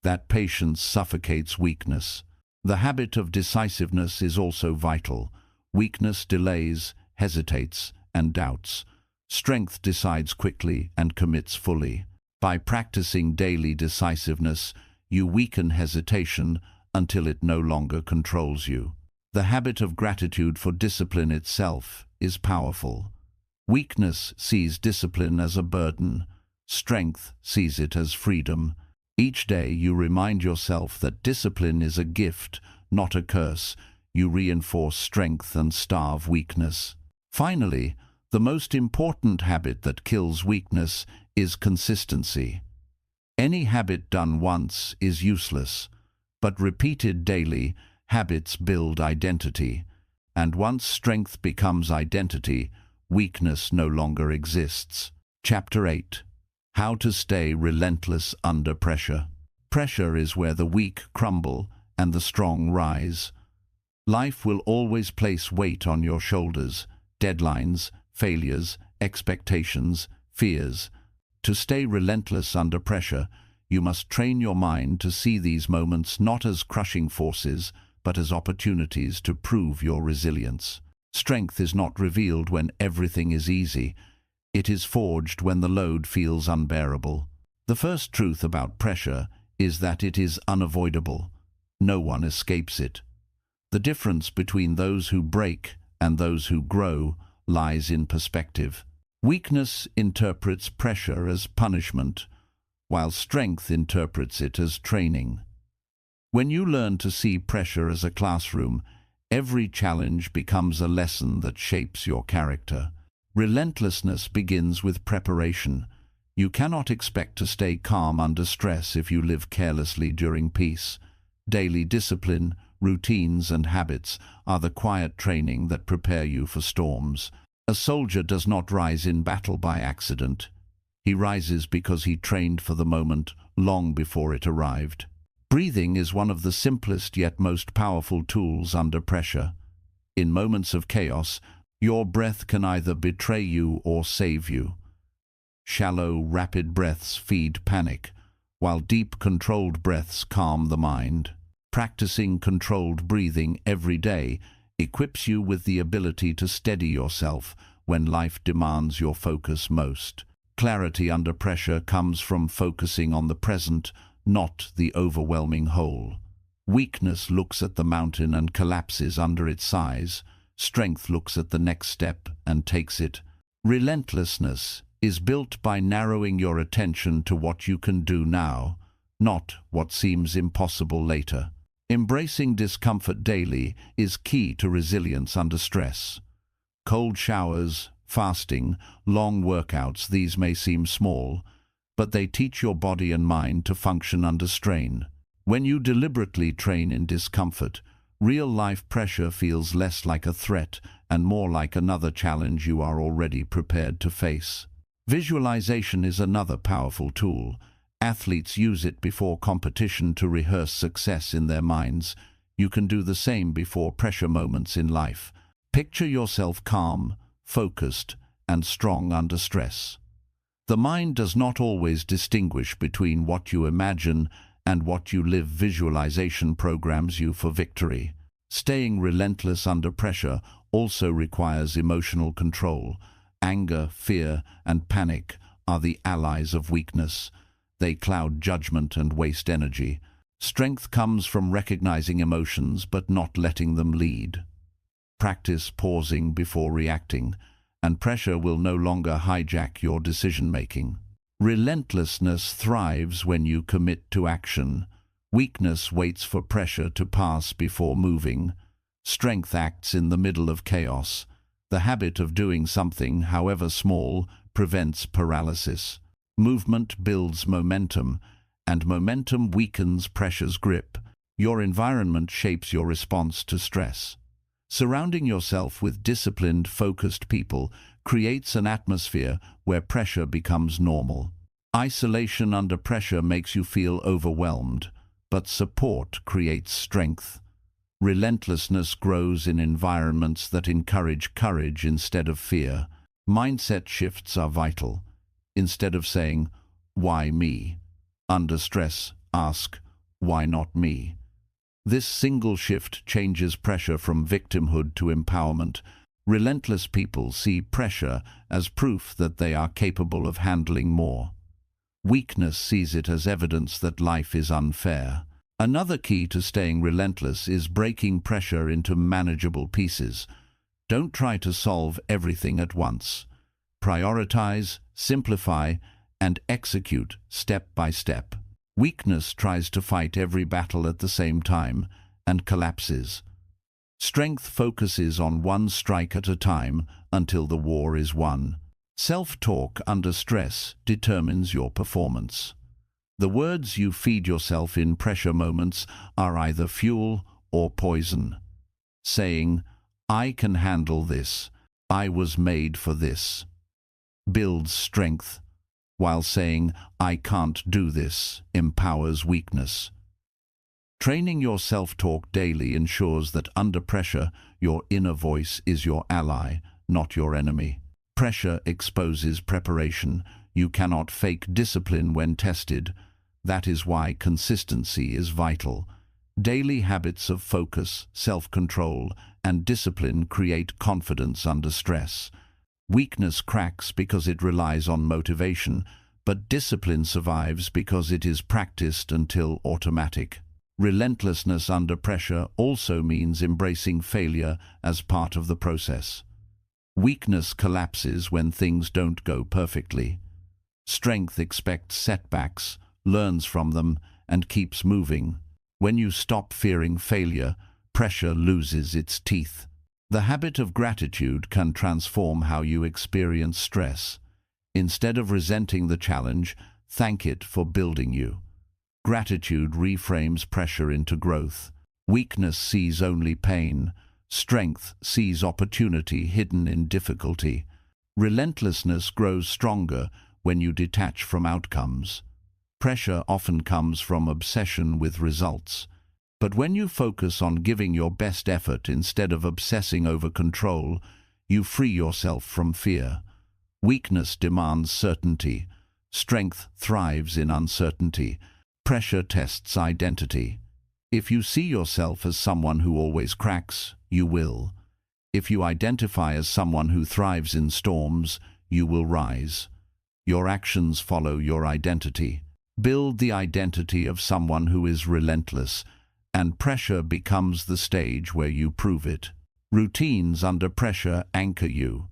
That patience suffocates weakness. The habit of decisiveness is also vital. Weakness delays, hesitates, and doubts. Strength decides quickly and commits fully. By practicing daily decisiveness, you weaken hesitation until it no longer controls you. The habit of gratitude for discipline itself is powerful. Weakness sees discipline as a burden. Strength sees it as freedom. Each day you remind yourself that discipline is a gift, not a curse. You reinforce strength and starve weakness. Finally, the most important habit that kills weakness is consistency. Any habit done once is useless, but repeated daily, habits build identity. And once strength becomes identity, weakness no longer exists. Chapter 8. How to stay relentless under pressure. Pressure is where the weak crumble and the strong rise. Life will always place weight on your shoulders, deadlines, failures, expectations, fears. To stay relentless under pressure, you must train your mind to see these moments not as crushing forces, but as opportunities to prove your resilience. Strength is not revealed when everything is easy. It is forged when the load feels unbearable. The first truth about pressure is that it is unavoidable. No one escapes it. The difference between those who break and those who grow lies in perspective. Weakness interprets pressure as punishment, while strength interprets it as training. When you learn to see pressure as a classroom, every challenge becomes a lesson that shapes your character. Relentlessness begins with preparation. You cannot expect to stay calm under stress if you live carelessly during peace. Daily discipline, routines, and habits are the quiet training that prepare you for storms. A soldier does not rise in battle by accident. He rises because he trained for the moment long before it arrived. Breathing is one of the simplest yet most powerful tools under pressure. In moments of chaos, your breath can either betray you or save you. Shallow, rapid breaths feed panic, while deep, controlled breaths calm the mind. Practicing controlled breathing every day equips you with the ability to steady yourself when life demands your focus most. Clarity under pressure comes from focusing on the present, not the overwhelming whole. Weakness looks at the mountain and collapses under its size. Strength looks at the next step and takes it. Relentlessness is built by narrowing your attention to what you can do now, not what seems impossible later. Embracing discomfort daily is key to resilience under stress. Cold showers, fasting, long workouts, these may seem small, but they teach your body and mind to function under strain. When you deliberately train in discomfort, real-life pressure feels less like a threat and more like another challenge you are already prepared to face. Visualization is another powerful tool. Athletes use it before competition to rehearse success in their minds. You can do the same before pressure moments in life. Picture yourself calm, focused, and strong under stress. The mind does not always distinguish between what you imagine and what you live. Visualization programs you for victory. Staying relentless under pressure also requires emotional control. Anger, fear, and panic are the allies of weakness. They cloud judgment and waste energy. Strength comes from recognizing emotions but not letting them lead. Practice pausing before reacting, and pressure will no longer hijack your decision-making. Relentlessness thrives when you commit to action. Weakness waits for pressure to pass before moving. Strength acts in the middle of chaos. The habit of doing something, however small, prevents paralysis. Movement builds momentum, and momentum weakens pressure's grip. Your environment shapes your response to stress. Surrounding yourself with disciplined, focused people creates an atmosphere where pressure becomes normal. Isolation under pressure makes you feel overwhelmed, but support creates strength. Relentlessness grows in environments that encourage courage instead of fear. Mindset shifts are vital. Instead of saying, "Why me?" under stress, ask, "Why not me?" This single shift changes pressure from victimhood to empowerment. Relentless people see pressure as proof that they are capable of handling more. Weakness sees it as evidence that life is unfair. Another key to staying relentless is breaking pressure into manageable pieces. Don't try to solve everything at once. Prioritize, simplify, and execute step by step. Weakness tries to fight every battle at the same time and collapses. Strength focuses on one strike at a time until the war is won. Self-talk under stress determines your performance. The words you feed yourself in pressure moments are either fuel or poison. Saying, "I can handle this," "I was made for this," builds strength, while saying, "I can't do this," empowers weakness. Training your self-talk daily ensures that under pressure, your inner voice is your ally, not your enemy. Pressure exposes preparation. You cannot fake discipline when tested. That is why consistency is vital. Daily habits of focus, self-control, and discipline create confidence under stress. Weakness cracks because it relies on motivation, but discipline survives because it is practiced until automatic. Relentlessness under pressure also means embracing failure as part of the process. Weakness collapses when things don't go perfectly. Strength expects setbacks, learns from them, and keeps moving. When you stop fearing failure, pressure loses its teeth. The habit of gratitude can transform how you experience stress. Instead of resenting the challenge, thank it for building you. Gratitude reframes pressure into growth. Weakness sees only pain. Strength sees opportunity hidden in difficulty. Relentlessness grows stronger when you detach from outcomes. Pressure often comes from obsession with results. But when you focus on giving your best effort instead of obsessing over control, you free yourself from fear. Weakness demands certainty. Strength thrives in uncertainty. Pressure tests identity. If you see yourself as someone who always cracks, you will. If you identify as someone who thrives in storms, you will rise. Your actions follow your identity. Build the identity of someone who is relentless, and pressure becomes the stage where you prove it. Routines under pressure anchor you.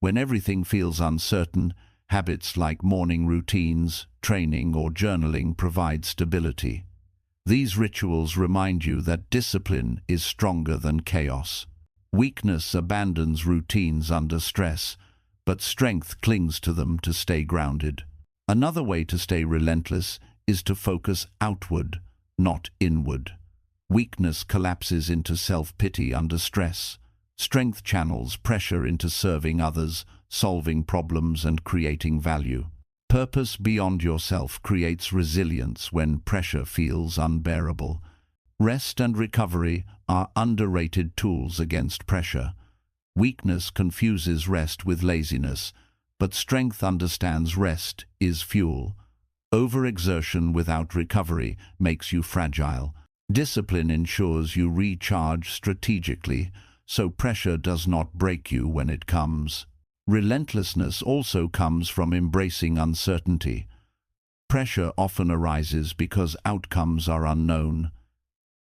When everything feels uncertain, habits like morning routines, training, or journaling provide stability. These rituals remind you that discipline is stronger than chaos. Weakness abandons routines under stress, but strength clings to them to stay grounded. Another way to stay relentless is to focus outward, not inward. Weakness collapses into self-pity under stress. Strength channels pressure into serving others, solving problems, and creating value. Purpose beyond yourself creates resilience when pressure feels unbearable. Rest and recovery are underrated tools against pressure. Weakness confuses rest with laziness, but strength understands rest is fuel. Overexertion without recovery makes you fragile. Discipline ensures you recharge strategically, so pressure does not break you when it comes. Relentlessness also comes from embracing uncertainty. Pressure often arises because outcomes are unknown.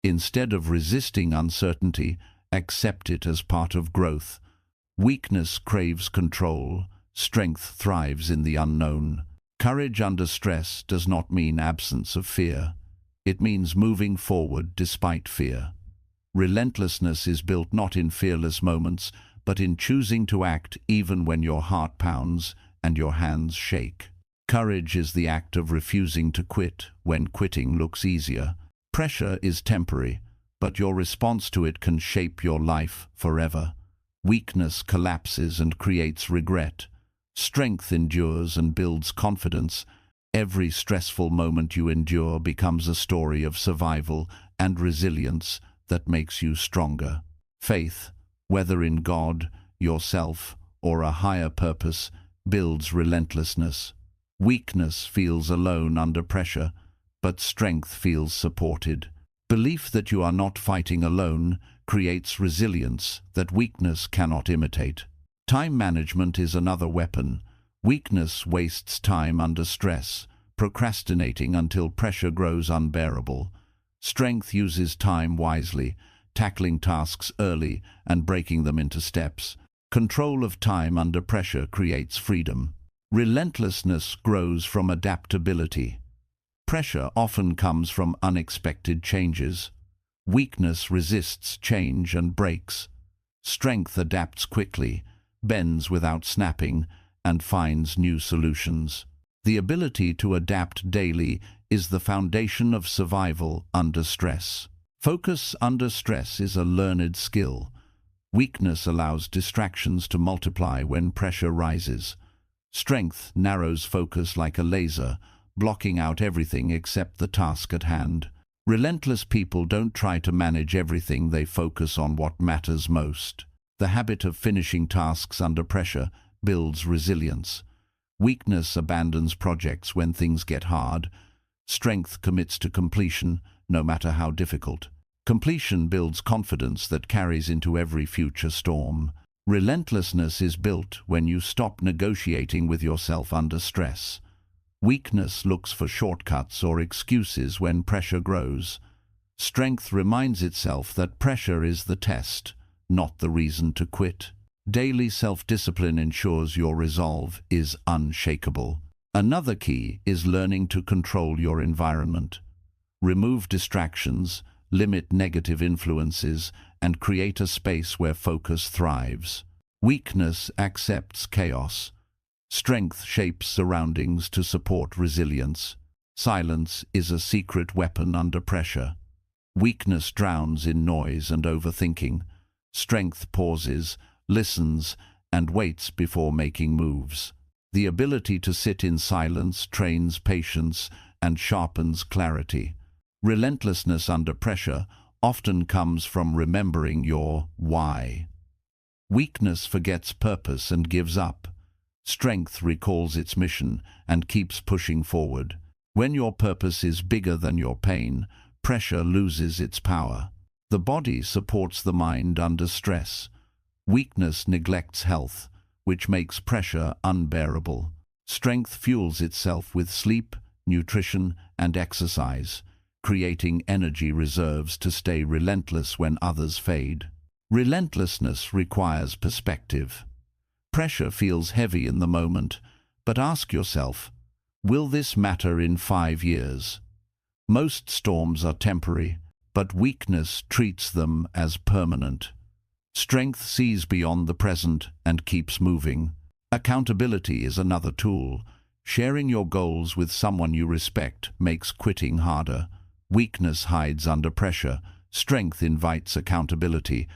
Instead of resisting uncertainty, accept it as part of growth. Weakness craves control. Strength thrives in the unknown. Courage under stress does not mean absence of fear. It means moving forward despite fear. Relentlessness is built not in fearless moments, but in choosing to act even when your heart pounds and your hands shake. Courage is the act of refusing to quit when quitting looks easier. Pressure is temporary, but your response to it can shape your life forever. Weakness collapses and creates regret. Strength endures and builds confidence. Every stressful moment you endure becomes a story of survival and resilience that makes you stronger. Faith, whether in God, yourself, or a higher purpose, builds relentlessness. Weakness feels alone under pressure, but strength feels supported. Belief that you are not fighting alone creates resilience that weakness cannot imitate. Time management is another weapon. Weakness wastes time under stress, procrastinating until pressure grows unbearable. Strength uses time wisely, tackling tasks early and breaking them into steps. Control of time under pressure creates freedom. Relentlessness grows from adaptability. Pressure often comes from unexpected changes. Weakness resists change and breaks. Strength adapts quickly, bends without snapping, and finds new solutions. The ability to adapt daily is the foundation of survival under stress. Focus under stress is a learned skill. Weakness allows distractions to multiply when pressure rises. Strength narrows focus like a laser, blocking out everything except the task at hand. Relentless people don't try to manage everything, they focus on what matters most. The habit of finishing tasks under pressure builds resilience. Weakness abandons projects when things get hard. Strength commits to completion, no matter how difficult. Completion builds confidence that carries into every future storm. Relentlessness is built when you stop negotiating with yourself under stress. Weakness looks for shortcuts or excuses when pressure grows. Strength reminds itself that pressure is the test, not the reason to quit. Daily self-discipline ensures your resolve is unshakable. Another key is learning to control your environment. Remove distractions, limit negative influences, and create a space where focus thrives. Weakness accepts chaos. Strength shapes surroundings to support resilience. Silence is a secret weapon under pressure. Weakness drowns in noise and overthinking. Strength pauses, listens, and waits before making moves. The ability to sit in silence trains patience and sharpens clarity. Relentlessness under pressure often comes from remembering your why. Weakness forgets purpose and gives up. Strength recalls its mission and keeps pushing forward. When your purpose is bigger than your pain, pressure loses its power. The body supports the mind under stress. Weakness neglects health, which makes pressure unbearable. Strength fuels itself with sleep, nutrition, and exercise, creating energy reserves to stay relentless when others fade. Relentlessness requires perspective. Pressure feels heavy in the moment, but ask yourself, will this matter in 5 years? Most storms are temporary, but weakness treats them as permanent. Strength sees beyond the present and keeps moving. Accountability is another tool. Sharing your goals with someone you respect makes quitting harder. Weakness hides under pressure. Strength invites accountability.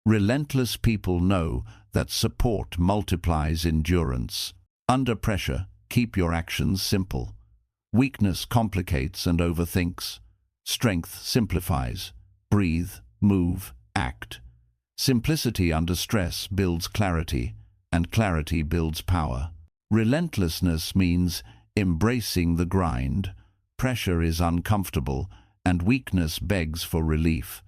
Relentless people know that support multiplies endurance. Under pressure, keep your actions simple. Weakness complicates and overthinks. Strength simplifies. breathe, move, act. Simplicity under stress builds clarity, and clarity builds power. Relentlessness means embracing the grind. Pressure is uncomfortable, and weakness begs for relief.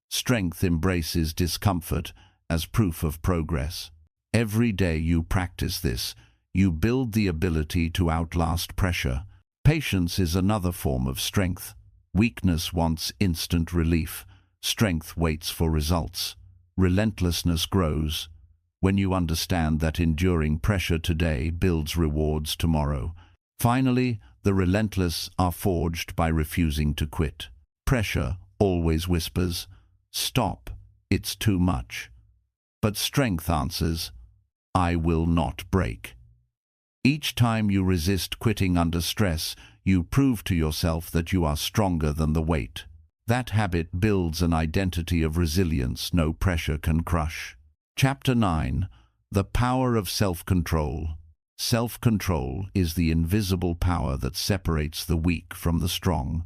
Strength embraces discomfort as proof of progress. Every day you practice this, you build the ability to outlast pressure. Patience is another form of strength. Weakness wants instant relief. Strength waits for results. Relentlessness grows when you understand that enduring pressure today builds rewards tomorrow. Finally, the relentless are forged by refusing to quit. Pressure always whispers, "Stop, it's too much." But strength answers, "I will not break." Each time you resist quitting under stress, you prove to yourself that you are stronger than the weight. That habit builds an identity of resilience no pressure can crush. Chapter 9. The Power of Self-Control. Self-control is the invisible power that separates the weak from the strong.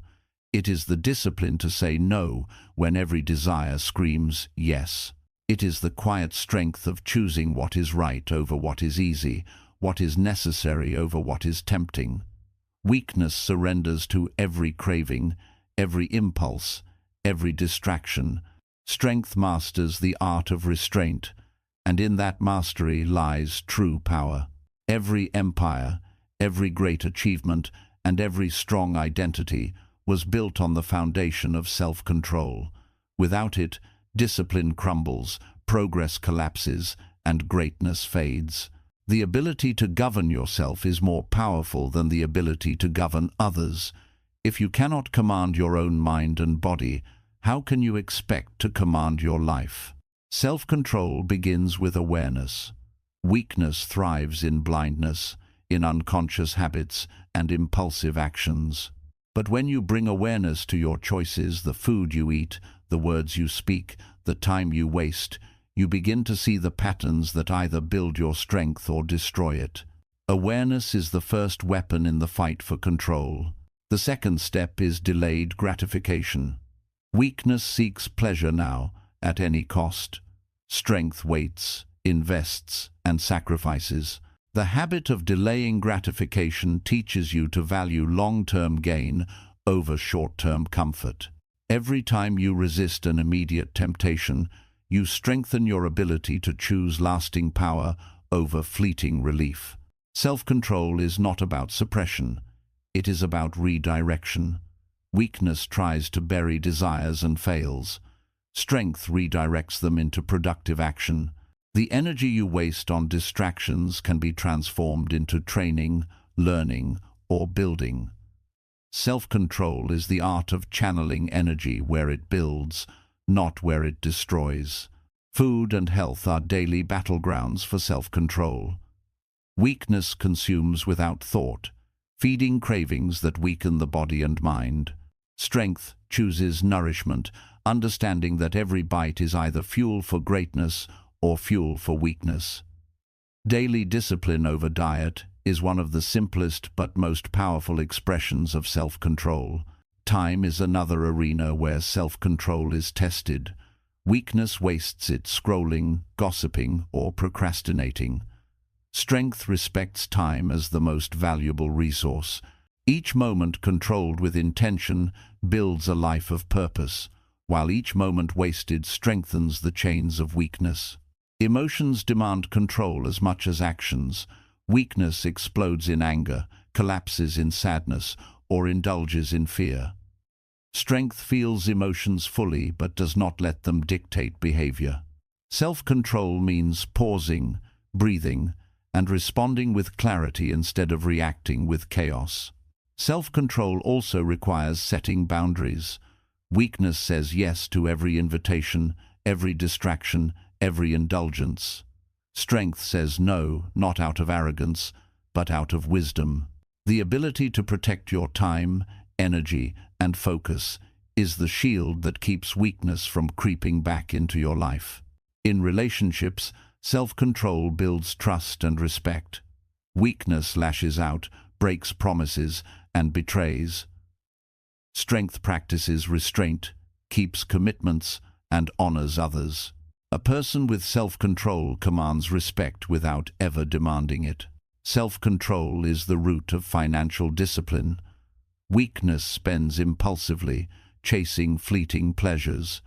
It is the discipline to say no when every desire screams yes. It is the quiet strength of choosing what is right over what is easy, what is necessary over what is tempting. Weakness surrenders to every craving, every impulse, every distraction. Strength masters the art of restraint, and in that mastery lies true power. Every empire, every great achievement, and every strong identity was built on the foundation of self-control. Without it, discipline crumbles, progress collapses, and greatness fades. The ability to govern yourself is more powerful than the ability to govern others. If you cannot command your own mind and body, how can you expect to command your life? Self-control begins with awareness. Weakness thrives in blindness, in unconscious habits and impulsive actions. But when you bring awareness to your choices, the food you eat, the words you speak, the time you waste, you begin to see the patterns that either build your strength or destroy it. Awareness is the first weapon in the fight for control. The second step is delayed gratification. Weakness seeks pleasure now, at any cost. Strength waits, invests, and sacrifices. The habit of delaying gratification teaches you to value long-term gain over short-term comfort. Every time you resist an immediate temptation, you strengthen your ability to choose lasting power over fleeting relief. Self-control is not about suppression. It is about redirection. Weakness tries to bury desires and fails. Strength redirects them into productive action. The energy you waste on distractions can be transformed into training, learning, or building. Self-control is the art of channeling energy where it builds, not where it destroys. Food and health are daily battlegrounds for self-control. Weakness consumes without thought, feeding cravings that weaken the body and mind. Strength chooses nourishment, understanding that every bite is either fuel for greatness or fuel for weakness. Daily discipline over diet is one of the simplest but most powerful expressions of self-control. Time is another arena where self-control is tested. Weakness wastes it scrolling, gossiping, or procrastinating. Strength respects time as the most valuable resource. Each moment controlled with intention builds a life of purpose, while each moment wasted strengthens the chains of weakness. Emotions demand control as much as actions. Weakness explodes in anger, collapses in sadness, or indulges in fear. Strength feels emotions fully but does not let them dictate behavior. Self-control means pausing, breathing, and responding with clarity instead of reacting with chaos. Self-control also requires setting boundaries. Weakness says yes to every invitation, every distraction, every indulgence. Strength says no, not out of arrogance, but out of wisdom. The ability to protect your time, energy, and focus is the shield that keeps weakness from creeping back into your life. In relationships, self-control builds trust and respect. Weakness lashes out, breaks promises, and betrays. Strength practices restraint, keeps commitments, and honors others. A person with self-control commands respect without ever demanding it. Self-control is the root of financial discipline. Weakness spends impulsively, chasing fleeting pleasures.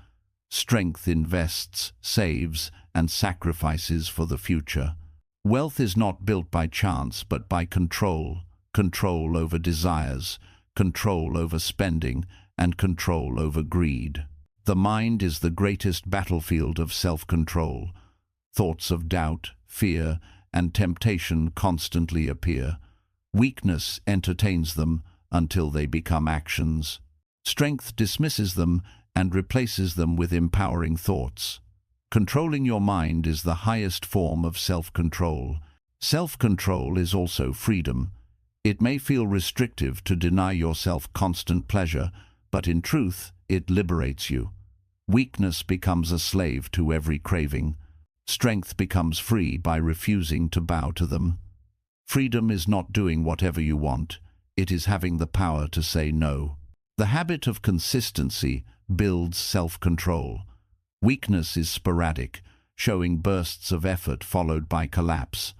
Strength invests, saves, and sacrifices for the future. Wealth is not built by chance, but by control. Control over desires, control over spending, and control over greed. The mind is the greatest battlefield of self-control. Thoughts of doubt, fear, and temptation constantly appear. Weakness entertains them until they become actions. Strength dismisses them and replaces them with empowering thoughts. Controlling your mind is the highest form of self-control. Self-control is also freedom. It may feel restrictive to deny yourself constant pleasure, but in truth, it liberates you. Weakness becomes a slave to every craving. Strength becomes free by refusing to bow to them. Freedom is not doing whatever you want. It is having the power to say no. The habit of consistency builds self-control. Weakness is sporadic, showing bursts of effort followed by collapse.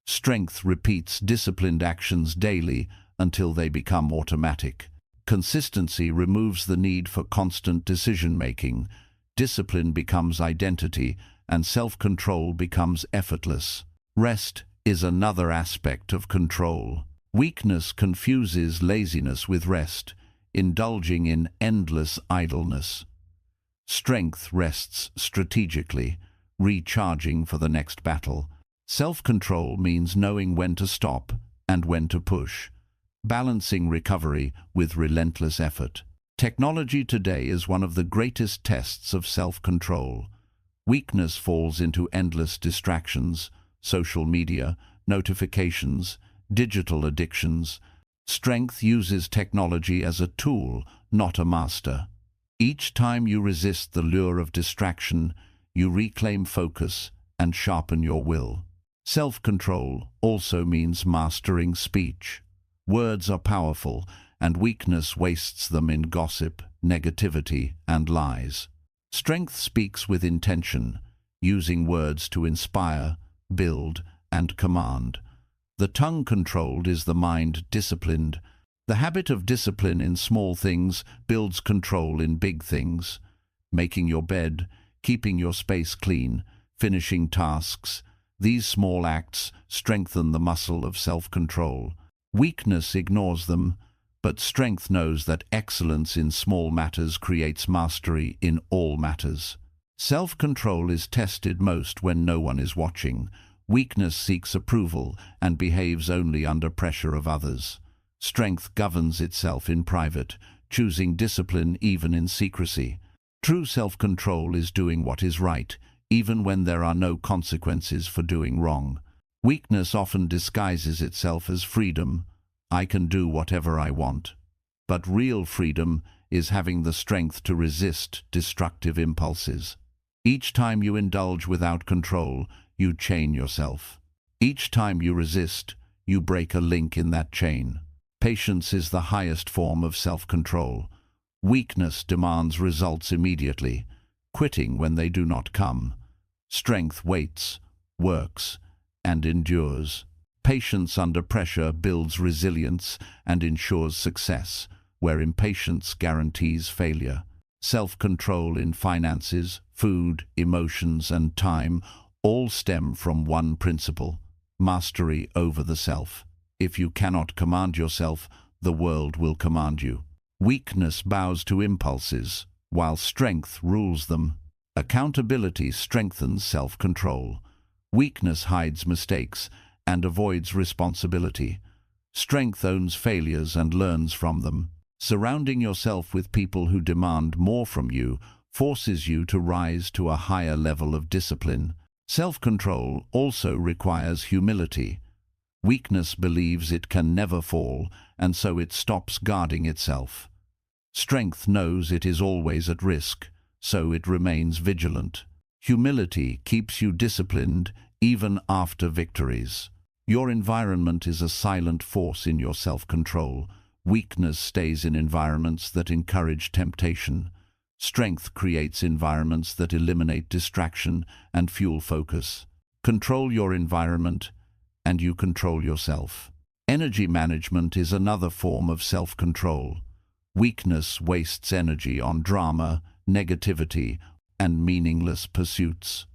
Strength repeats disciplined actions daily until they become automatic. Consistency removes the need for constant decision-making. Discipline becomes identity, and self-control becomes effortless. Rest is another aspect of control. Weakness confuses laziness with rest, indulging in endless idleness. Strength rests strategically, recharging for the next battle. Self-control means knowing when to stop and when to push, balancing recovery with relentless effort. Technology today is one of the greatest tests of self-control. Weakness falls into endless distractions, social media, notifications, digital addictions. Strength uses technology as a tool, not a master. Each time you resist the lure of distraction, you reclaim focus and sharpen your will. Self-control also means mastering speech. Words are powerful, and weakness wastes them in gossip, negativity, and lies. Strength speaks with intention, using words to inspire, build, and command. The tongue controlled is the mind disciplined. The habit of discipline in small things builds control in big things. Making your bed, keeping your space clean, finishing tasks. These small acts strengthen the muscle of self-control. Weakness ignores them, but strength knows that excellence in small matters creates mastery in all matters. Self-control is tested most when no one is watching. Weakness seeks approval and behaves only under pressure of others. Strength governs itself in private, choosing discipline even in secrecy. True self-control is doing what is right, even when there are no consequences for doing wrong. Weakness often disguises itself as freedom. I can do whatever I want. But real freedom is having the strength to resist destructive impulses. Each time you indulge without control, you chain yourself. Each time you resist, you break a link in that chain. Patience is the highest form of self-control. Weakness demands results immediately, quitting when they do not come. Strength waits, works, and endures. Patience under pressure builds resilience and ensures success, where impatience guarantees failure. Self-control in finances, food, emotions, and time all stem from one principle: mastery over the self. If you cannot command yourself, the world will command you. Weakness bows to impulses, while strength rules them. Accountability strengthens self-control. Weakness hides mistakes and avoids responsibility. Strength owns failures and learns from them. Surrounding yourself with people who demand more from you forces you to rise to a higher level of discipline. Self-control also requires humility. Weakness believes it can never fall, and so it stops guarding itself. Strength knows it is always at risk, so it remains vigilant. Humility keeps you disciplined even after victories. Your environment is a silent force in your self-control. Weakness stays in environments that encourage temptation. Strength creates environments that eliminate distraction and fuel focus. Control your environment, and you control yourself. Energy management is another form of self-control. Weakness wastes energy on drama, negativity, and meaningless pursuits.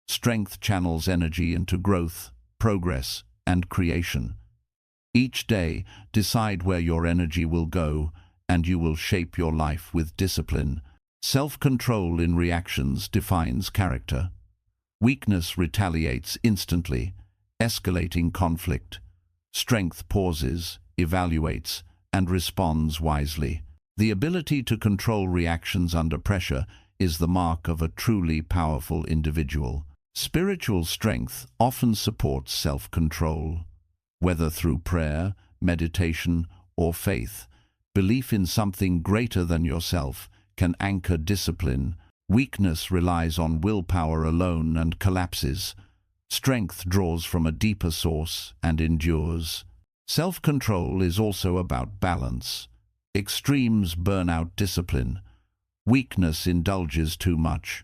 Strength channels energy into growth, progress, and creation. Each day, decide where your energy will go, and you will shape your life with discipline. Self-control in reactions defines character. Weakness retaliates instantly, escalating conflict. Strength pauses, evaluates, and responds wisely. The ability to control reactions under pressure is the mark of a truly powerful individual. Spiritual strength often supports self-control. Whether through prayer, meditation, or faith, belief in something greater than yourself can anchor discipline. Weakness relies on willpower alone and collapses. Strength draws from a deeper source and endures. Self-control is also about balance. Extremes burn out discipline. Weakness indulges too much.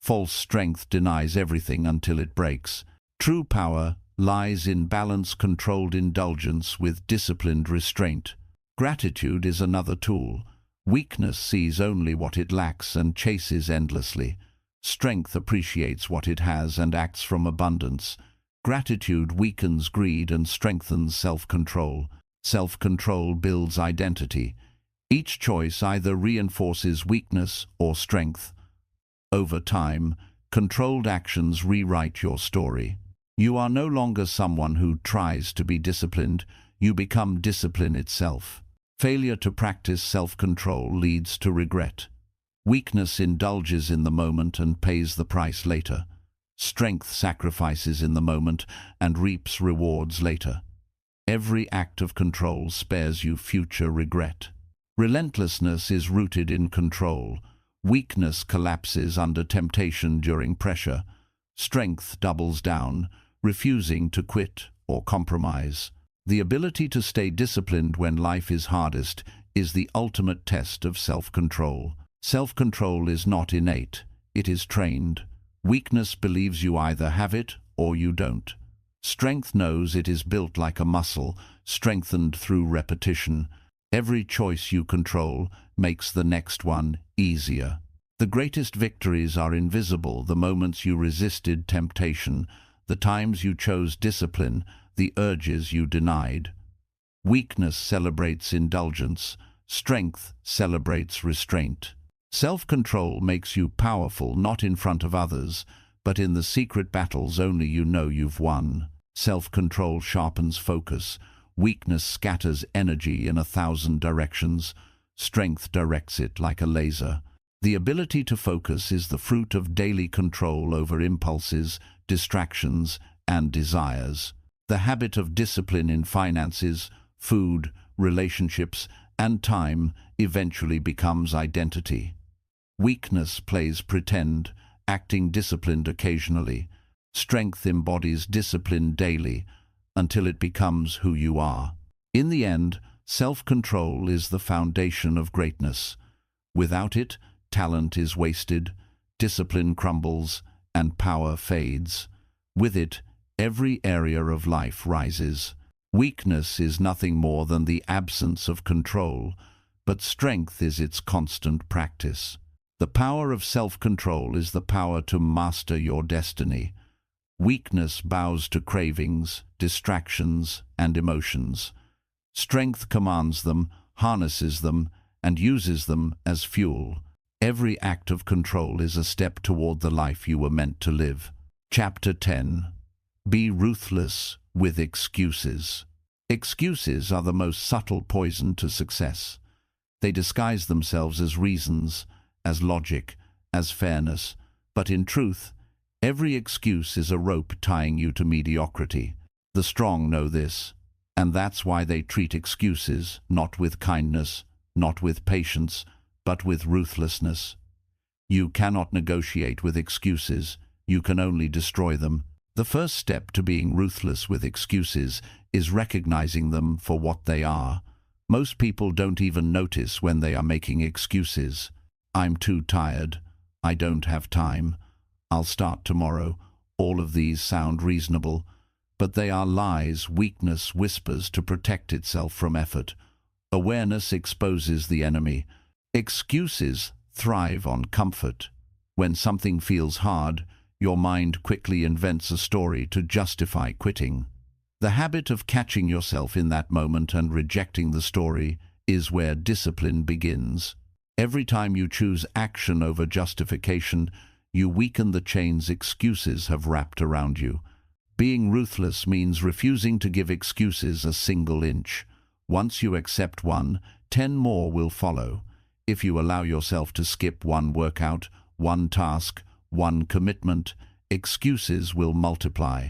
False strength denies everything until it breaks. True power lies in balance-controlled indulgence with disciplined restraint. Gratitude is another tool. Weakness sees only what it lacks and chases endlessly. Strength appreciates what it has and acts from abundance. Gratitude weakens greed and strengthens self-control. Self-control builds identity. Each choice either reinforces weakness or strength. Over time, controlled actions rewrite your story. You are no longer someone who tries to be disciplined. You become discipline itself. Failure to practice self-control leads to regret. Weakness indulges in the moment and pays the price later. Strength sacrifices in the moment and reaps rewards later. Every act of control spares you future regret. Relentlessness is rooted in control. Weakness collapses under temptation during pressure. Strength doubles down, refusing to quit or compromise. The ability to stay disciplined when life is hardest is the ultimate test of self-control. Self-control is not innate, it is trained. Weakness believes you either have it or you don't. Strength knows it is built like a muscle, strengthened through repetition. Every choice you control makes the next one easier. The greatest victories are invisible, the moments you resisted temptation, the times you chose discipline, the urges you denied. Weakness celebrates indulgence, strength celebrates restraint. Self-control makes you powerful not in front of others, but in the secret battles only you know you've won. Self-control sharpens focus. Weakness scatters energy in 1,000 directions. Strength directs it like a laser. The ability to focus is the fruit of daily control over impulses, distractions, and desires. The habit of discipline in finances, food, relationships, and time eventually becomes identity. Weakness plays pretend, acting disciplined occasionally. Strength embodies discipline daily, until it becomes who you are. In the end, self-control is the foundation of greatness. Without it, talent is wasted, discipline crumbles, and power fades. With it, every area of life rises. Weakness is nothing more than the absence of control, but strength is its constant practice. The power of self-control is the power to master your destiny. Weakness bows to cravings, distractions, and emotions. Strength commands them, harnesses them, and uses them as fuel. Every act of control is a step toward the life you were meant to live. Chapter 10. Be ruthless with excuses. Excuses are the most subtle poison to success. They disguise themselves as reasons, as logic, as fairness, but in truth, every excuse is a rope tying you to mediocrity. The strong know this, and that's why they treat excuses not with kindness, not with patience, but with ruthlessness. You cannot negotiate with excuses, you can only destroy them. The first step to being ruthless with excuses is recognizing them for what they are. Most people don't even notice when they are making excuses. I'm too tired, I don't have time, I'll start tomorrow. All of these sound reasonable, but they are lies weakness whispers to protect itself from effort. Awareness exposes the enemy. Excuses thrive on comfort. When something feels hard, your mind quickly invents a story to justify quitting. The habit of catching yourself in that moment and rejecting the story is where discipline begins. Every time you choose action over justification, you weaken the chains excuses have wrapped around you. Being ruthless means refusing to give excuses a single inch. Once you accept one, 10 more will follow. If you allow yourself to skip one workout, one task, one commitment, excuses will multiply.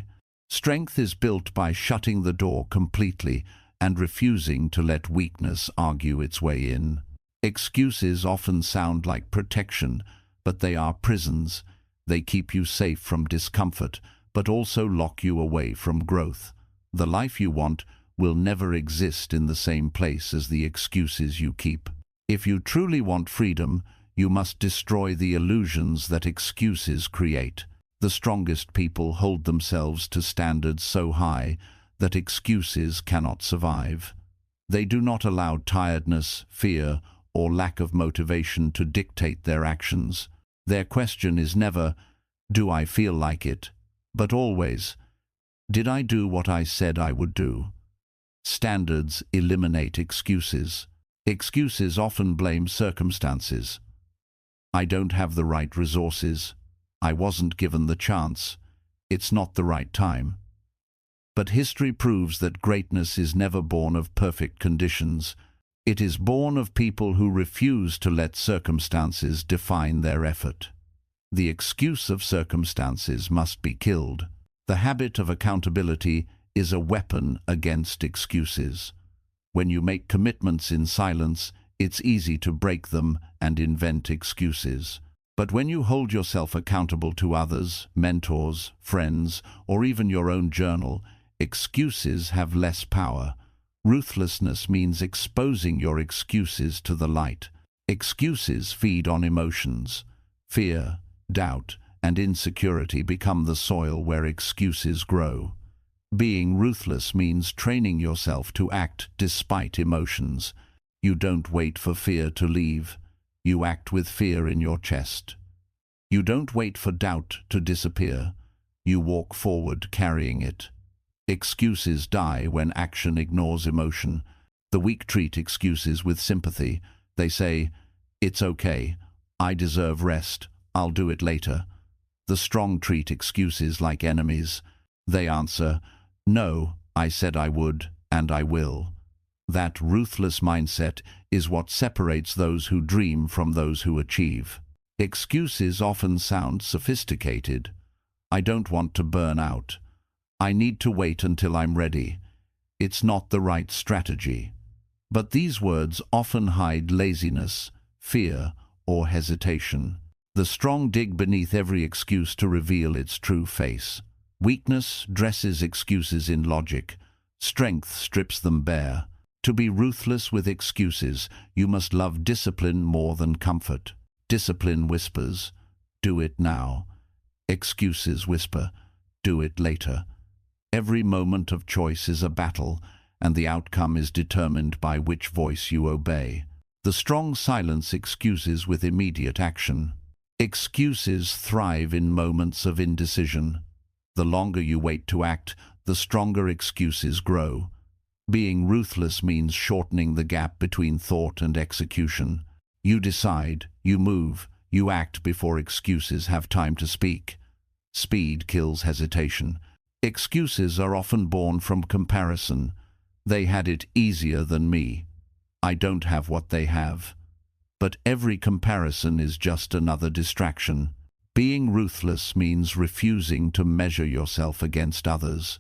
Strength is built by shutting the door completely and refusing to let weakness argue its way in. Excuses often sound like protection, but they are prisons. They keep you safe from discomfort, but also lock you away from growth. The life you want will never exist in the same place as the excuses you keep. If you truly want freedom, you must destroy the illusions that excuses create. The strongest people hold themselves to standards so high that excuses cannot survive. They do not allow tiredness, fear, or lack of motivation to dictate their actions. Their question is never, "Do I feel like it?" but always, "Did I do what I said I would do?" Standards eliminate excuses. Excuses often blame circumstances. I don't have the right resources. I wasn't given the chance. It's not the right time. But history proves that greatness is never born of perfect conditions. It is born of people who refuse to let circumstances define their effort. The excuse of circumstances must be killed. The habit of accountability is a weapon against excuses. When you make commitments in silence, it's easy to break them and invent excuses. But when you hold yourself accountable to others, mentors, friends, or even your own journal, excuses have less power. Ruthlessness means exposing your excuses to the light. Excuses feed on emotions. Fear, doubt, and insecurity become the soil where excuses grow. Being ruthless means training yourself to act despite emotions. You don't wait for fear to leave. You act with fear in your chest. You don't wait for doubt to disappear. You walk forward carrying it. Excuses die when action ignores emotion. The weak treat excuses with sympathy. They say, "It's okay. I deserve rest. I'll do it later." The strong treat excuses like enemies. They answer, "No, I said I would, and I will." That ruthless mindset is what separates those who dream from those who achieve. Excuses often sound sophisticated. I don't want to burn out. I need to wait until I'm ready. It's not the right strategy. But these words often hide laziness, fear, or hesitation. The strong dig beneath every excuse to reveal its true face. Weakness dresses excuses in logic. Strength strips them bare. To be ruthless with excuses, you must love discipline more than comfort. Discipline whispers, "Do it now." Excuses whisper, "Do it later." Every moment of choice is a battle, and the outcome is determined by which voice you obey. The strong silence excuses with immediate action. Excuses thrive in moments of indecision. The longer you wait to act, the stronger excuses grow. Being ruthless means shortening the gap between thought and execution. You decide, you move, you act before excuses have time to speak. Speed kills hesitation. Excuses are often born from comparison. They had it easier than me. I don't have what they have. But every comparison is just another distraction. Being ruthless means refusing to measure yourself against others.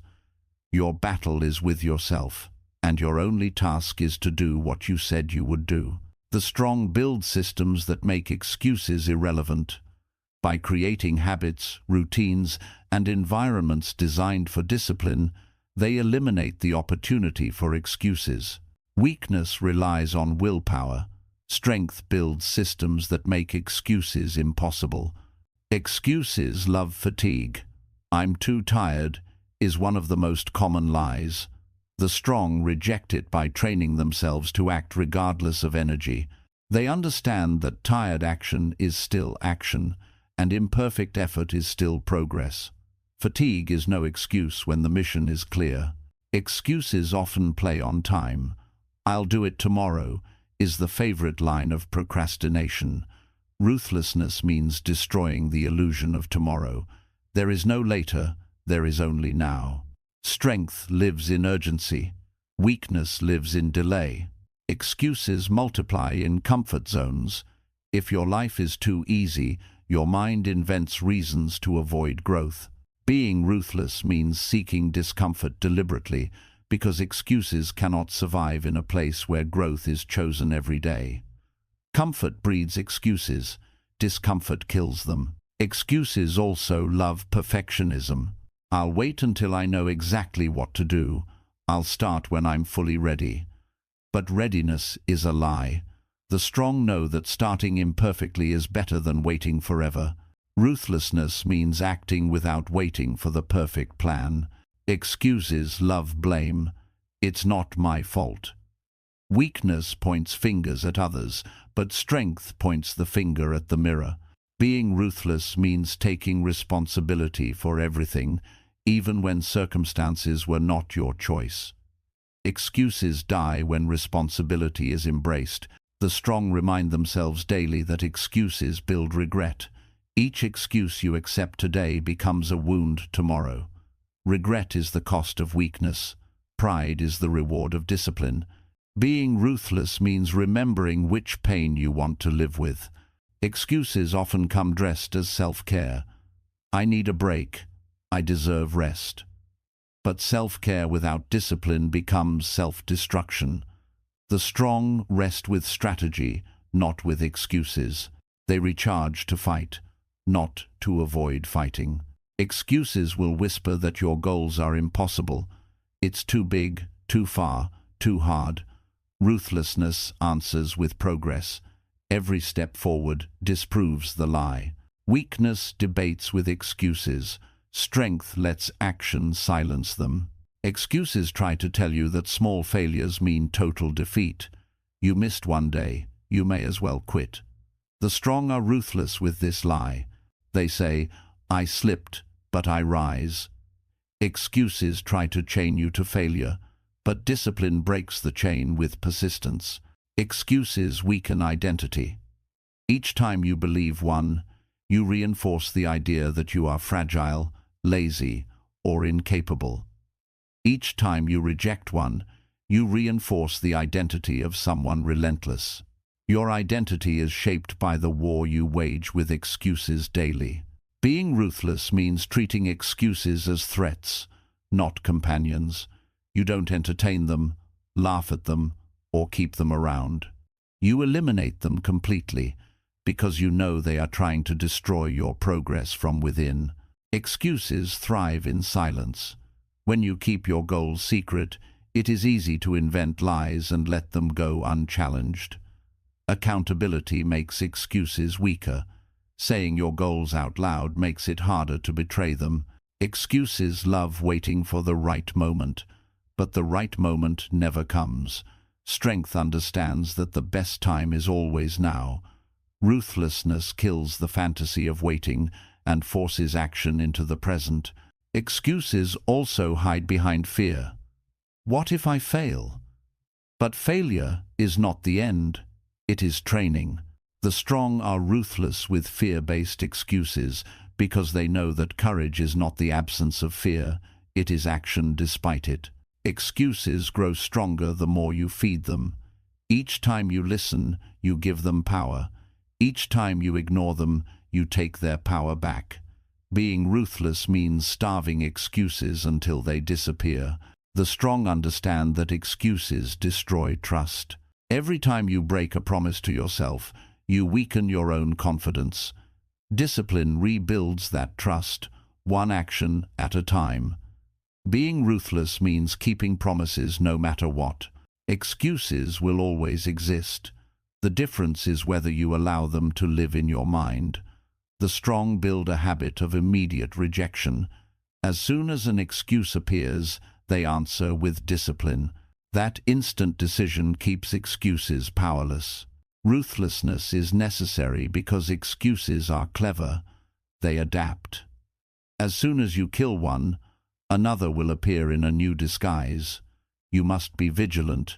Your battle is with yourself, and your only task is to do what you said you would do. The strong build systems that make excuses irrelevant. By creating habits, routines, and environments designed for discipline, they eliminate the opportunity for excuses. Weakness relies on willpower. Strength builds systems that make excuses impossible. Excuses love fatigue. "I'm too tired" is one of the most common lies. The strong reject it by training themselves to act regardless of energy. They understand that tired action is still action, and imperfect effort is still progress. Fatigue is no excuse when the mission is clear. Excuses often play on time. "I'll do it tomorrow" is the favorite line of procrastination. Ruthlessness means destroying the illusion of tomorrow. There is no later, there is only now. Strength lives in urgency. Weakness lives in delay. Excuses multiply in comfort zones. If your life is too easy, your mind invents reasons to avoid growth. Being ruthless means seeking discomfort deliberately, because excuses cannot survive in a place where growth is chosen every day. Comfort breeds excuses. Discomfort kills them. Excuses also love perfectionism. "I'll wait until I know exactly what to do. I'll start when I'm fully ready." But readiness is a lie. The strong know that starting imperfectly is better than waiting forever. Ruthlessness means acting without waiting for the perfect plan. Excuses love blame. "It's not my fault." Weakness points fingers at others, but strength points the finger at the mirror. Being ruthless means taking responsibility for everything, even when circumstances were not your choice. Excuses die when responsibility is embraced. The strong remind themselves daily that excuses build regret. Each excuse you accept today becomes a wound tomorrow. Regret is the cost of weakness. Pride is the reward of discipline. Being ruthless means remembering which pain you want to live with. Excuses often come dressed as self-care. "I need a break. I deserve rest." But self-care without discipline becomes self-destruction. The strong rest with strategy, not with excuses. They recharge to fight, not to avoid fighting. Excuses will whisper that your goals are impossible. It's too big, too far, too hard. Ruthlessness answers with progress. Every step forward disproves the lie. Weakness debates with excuses. Strength lets action silence them. Excuses try to tell you that small failures mean total defeat. You missed one day, you may as well quit. The strong are ruthless with this lie. They say, "I slipped, but I rise." Excuses try to chain you to failure, but discipline breaks the chain with persistence. Excuses weaken identity. Each time you believe one, you reinforce the idea that you are fragile, lazy, or incapable. Each time you reject one, you reinforce the identity of someone relentless. Your identity is shaped by the war you wage with excuses daily. Being ruthless means treating excuses as threats, not companions. You don't entertain them, laugh at them, or keep them around. You eliminate them completely, because you know they are trying to destroy your progress from within. Excuses thrive in silence. When you keep your goals secret, it is easy to invent lies and let them go unchallenged. Accountability makes excuses weaker. Saying your goals out loud makes it harder to betray them. Excuses love waiting for the right moment, but the right moment never comes. Strength understands that the best time is always now. Ruthlessness kills the fantasy of waiting and forces action into the present. Excuses also hide behind fear. What if I fail? But failure is not the end. It is training. The strong are ruthless with fear-based excuses because they know that courage is not the absence of fear, it is action despite it. Excuses grow stronger the more you feed them. Each time you listen, you give them power. Each time you ignore them, you take their power back. Being ruthless means starving excuses until they disappear. The strong understand that excuses destroy trust. Every time you break a promise to yourself, you weaken your own confidence. Discipline rebuilds that trust, one action at a time. Being ruthless means keeping promises no matter what. Excuses will always exist. The difference is whether you allow them to live in your mind. The strong build a habit of immediate rejection. As soon as an excuse appears, they answer with discipline. That instant decision keeps excuses powerless. Ruthlessness is necessary because excuses are clever. They adapt. As soon as you kill one, another will appear in a new disguise. You must be vigilant,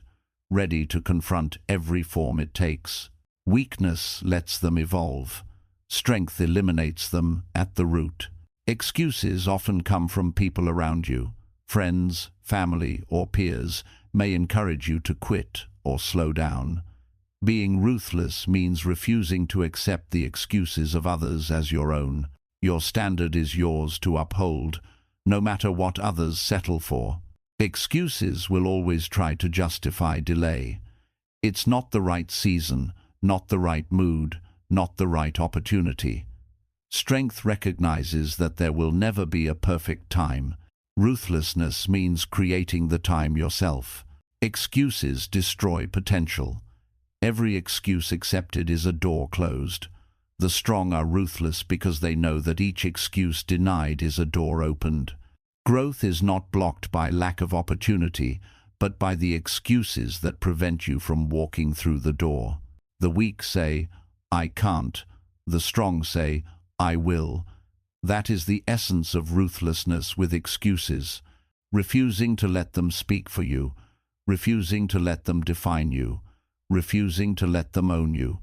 ready to confront every form it takes. Weakness lets them evolve. Strength eliminates them at the root. Excuses often come from people around you. Friends, family, or peers may encourage you to quit or slow down. Being ruthless means refusing to accept the excuses of others as your own. Your standard is yours to uphold, no matter what others settle for. Excuses will always try to justify delay. It's not the right season, not the right mood, not the right opportunity. Strength recognizes that there will never be a perfect time. Ruthlessness means creating the time yourself. Excuses destroy potential. Every excuse accepted is a door closed. The strong are ruthless because they know that each excuse denied is a door opened. Growth is not blocked by lack of opportunity, but by the excuses that prevent you from walking through the door. The weak say, "I can't." The strong say, "I will." That is the essence of ruthlessness with excuses. Refusing to let them speak for you, refusing to let them define you, refusing to let them own you.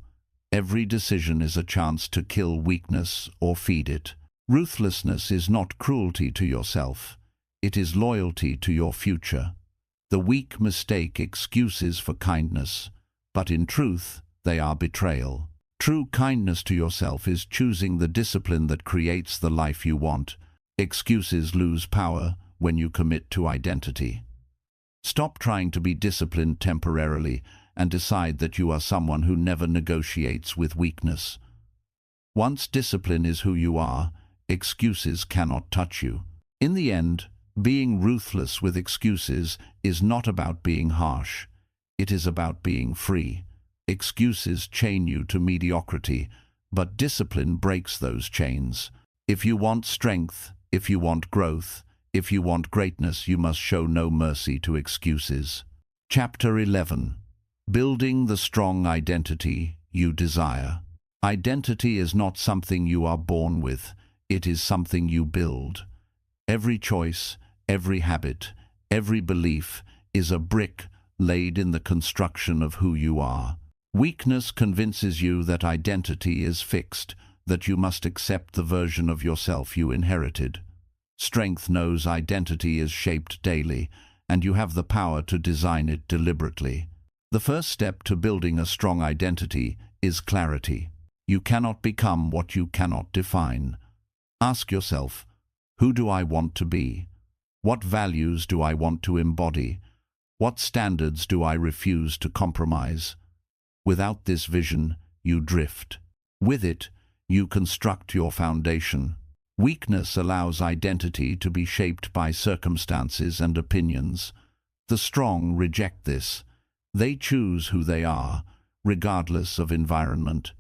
Every decision is a chance to kill weakness or feed it. Ruthlessness is not cruelty to yourself. It is loyalty to your future. The weak mistake excuses for kindness, but in truth, they are betrayal. True kindness to yourself is choosing the discipline that creates the life you want. Excuses lose power when you commit to identity. Stop trying to be disciplined temporarily and decide that you are someone who never negotiates with weakness. Once discipline is who you are, excuses cannot touch you. In the end, being ruthless with excuses is not about being harsh. It is about being free. Excuses chain you to mediocrity, but discipline breaks those chains. If you want strength, if you want growth, if you want greatness, you must show no mercy to excuses. Chapter 11. Building the strong identity you desire. Identity is not something you are born with. It is something you build. Every choice, every habit, every belief is a brick laid in the construction of who you are. Weakness convinces you that identity is fixed, that you must accept the version of yourself you inherited. Strength knows identity is shaped daily, and you have the power to design it deliberately. The first step to building a strong identity is clarity. You cannot become what you cannot define. Ask yourself, who do I want to be? What values do I want to embody? What standards do I refuse to compromise? Without this vision, you drift. With it, you construct your foundation. Weakness allows identity to be shaped by circumstances and opinions. The strong reject this. They choose who they are, regardless of environment.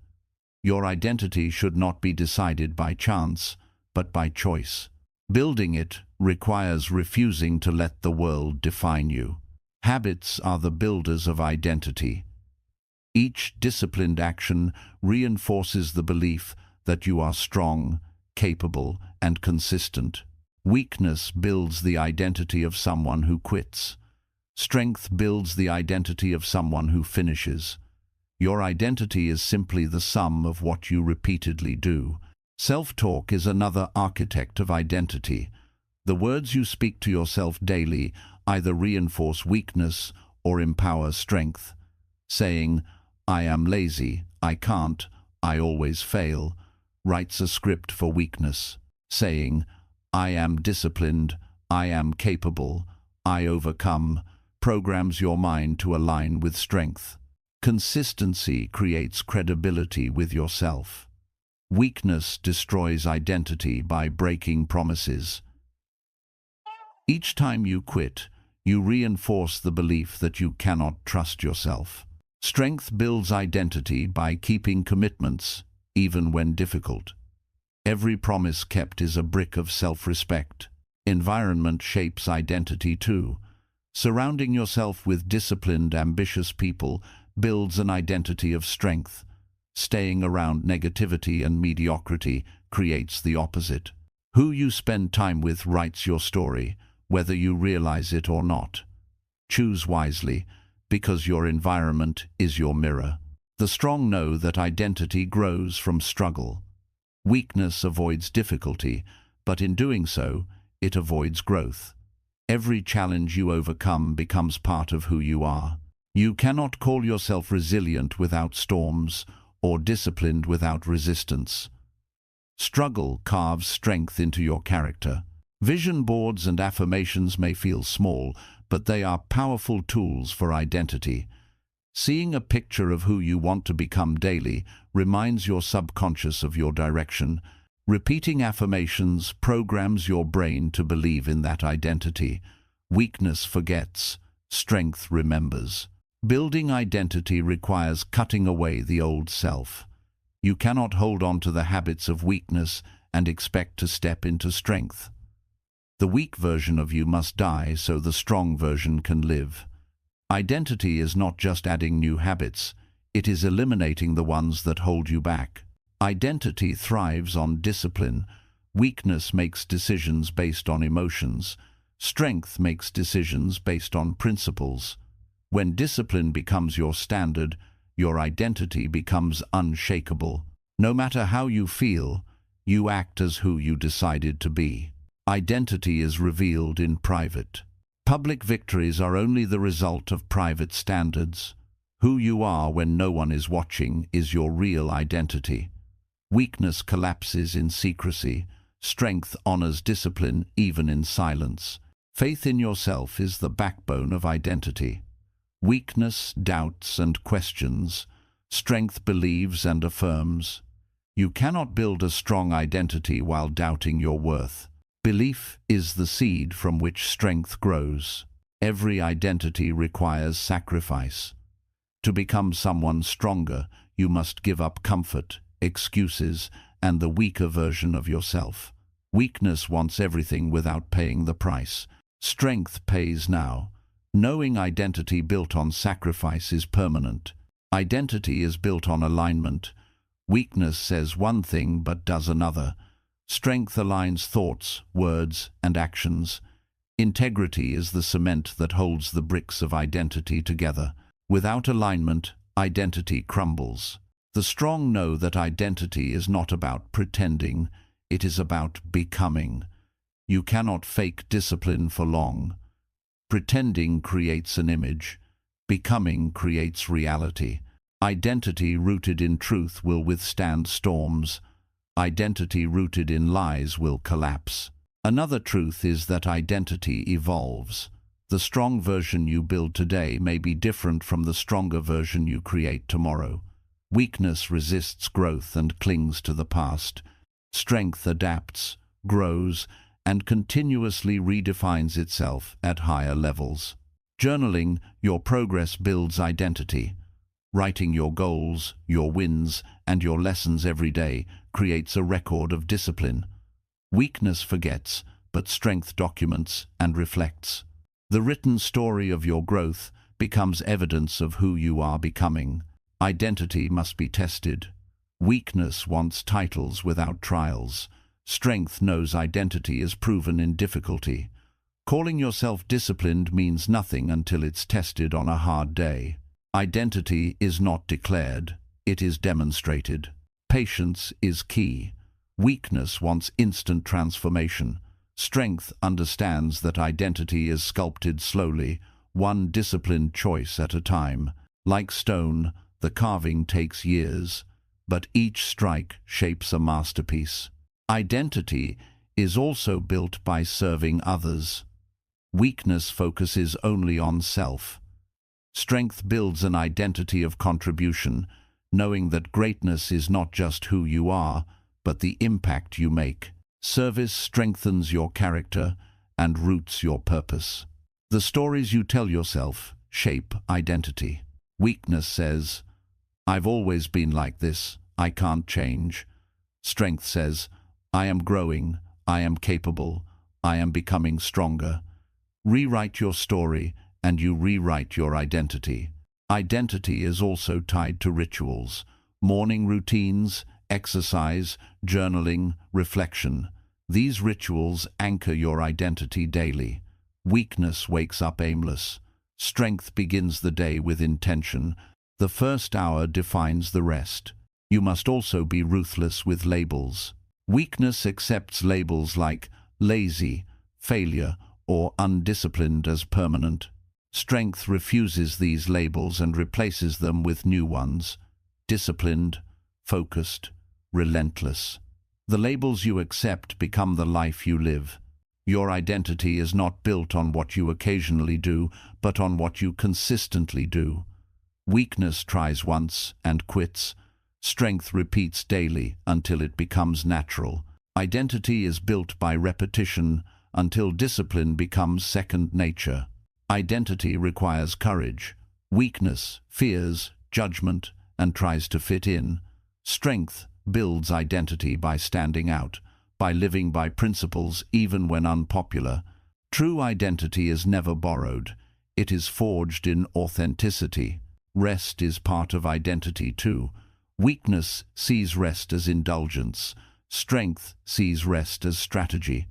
Your identity should not be decided by chance, but by choice. Building it requires refusing to let the world define you. Habits are the builders of identity. Each disciplined action reinforces the belief that you are strong, capable, and consistent. Weakness builds the identity of someone who quits. Strength builds the identity of someone who finishes. Your identity is simply the sum of what you repeatedly do. Self-talk is another architect of identity. The words you speak to yourself daily either reinforce weakness or empower strength. Saying, "I am lazy, I can't, I always fail," writes a script for weakness. Saying, "I am disciplined, I am capable, I overcome," programs your mind to align with strength. Consistency creates credibility with yourself. Weakness destroys identity by breaking promises. Each time you quit, you reinforce the belief that you cannot trust yourself. Strength builds identity by keeping commitments, even when difficult. Every promise kept is a brick of self-respect. Environment shapes identity too. Surrounding yourself with disciplined, ambitious people builds an identity of strength. Staying around negativity and mediocrity creates the opposite. Who you spend time with writes your story, whether you realize it or not. Choose wisely, because your environment is your mirror. The strong know that identity grows from struggle. Weakness avoids difficulty, but in doing so, it avoids growth. Every challenge you overcome becomes part of who you are. You cannot call yourself resilient without storms, or disciplined without resistance. Struggle carves strength into your character. Vision boards and affirmations may feel small, but they are powerful tools for identity. Seeing a picture of who you want to become daily reminds your subconscious of your direction. Repeating affirmations programs your brain to believe in that identity. Weakness forgets, strength remembers. Building identity requires cutting away the old self. You cannot hold on to the habits of weakness and expect to step into strength. The weak version of you must die so the strong version can live. Identity is not just adding new habits, it is eliminating the ones that hold you back. Identity thrives on discipline. Weakness makes decisions based on emotions. Strength makes decisions based on principles. When discipline becomes your standard, your identity becomes unshakable. No matter how you feel, you act as who you decided to be. Identity is revealed in private. Public victories are only the result of private standards. Who you are when no one is watching is your real identity. Weakness collapses in secrecy. Strength honors discipline even in silence. Faith in yourself is the backbone of identity. Weakness doubts and questions. Strength believes and affirms. You cannot build a strong identity while doubting your worth. Belief is the seed from which strength grows. Every identity requires sacrifice. To become someone stronger, you must give up comfort, excuses, and the weaker version of yourself. Weakness wants everything without paying the price. Strength pays now. Knowing identity built on sacrifice is permanent. Identity is built on alignment. Weakness says one thing but does another. Strength aligns thoughts, words, and actions. Integrity is the cement that holds the bricks of identity together. Without alignment, identity crumbles. The strong know that identity is not about pretending, it is about becoming. You cannot fake discipline for long. Pretending creates an image. Becoming creates reality. Identity rooted in truth will withstand storms. Identity rooted in lies will collapse. Another truth is that identity evolves. The strong version you build today may be different from the stronger version you create tomorrow. Weakness resists growth and clings to the past. Strength adapts, grows, and continuously redefines itself at higher levels. Journaling your progress builds identity. Writing your goals, your wins, and your lessons every day creates a record of discipline. Weakness forgets, but strength documents and reflects. The written story of your growth becomes evidence of who you are becoming. Identity must be tested. Weakness wants titles without trials. Strength knows identity is proven in difficulty. Calling yourself disciplined means nothing until it's tested on a hard day. Identity is not declared, it is demonstrated. Patience is key. Weakness wants instant transformation. Strength understands that identity is sculpted slowly, one disciplined choice at a time. Like stone, the carving takes years, but each strike shapes a masterpiece. Identity is also built by serving others. Weakness focuses only on self. Strength builds an identity of contribution, knowing that greatness is not just who you are, but the impact you make. Service strengthens your character and roots your purpose. The stories you tell yourself shape identity. Weakness says, "I've always been like this, I can't change." Strength says, "I am growing, I am capable, I am becoming stronger." Rewrite your story, and you rewrite your identity. Identity is also tied to rituals, morning routines, exercise, journaling, reflection. These rituals anchor your identity daily. Weakness wakes up aimless. Strength begins the day with intention. The first hour defines the rest. You must also be ruthless with labels. Weakness accepts labels like lazy, failure, or undisciplined as permanent. Strength refuses these labels and replaces them with new ones: disciplined, focused, relentless. The labels you accept become the life you live. Your identity is not built on what you occasionally do, but on what you consistently do. Weakness tries once and quits. Strength repeats daily until it becomes natural. Identity is built by repetition until discipline becomes second nature. Identity requires courage. Weakness fears judgment and tries to fit in. Strength builds identity by standing out, by living by principles even when unpopular. True identity is never borrowed. It is forged in authenticity. Rest is part of identity too. Weakness sees rest as indulgence. Strength sees rest as strategy.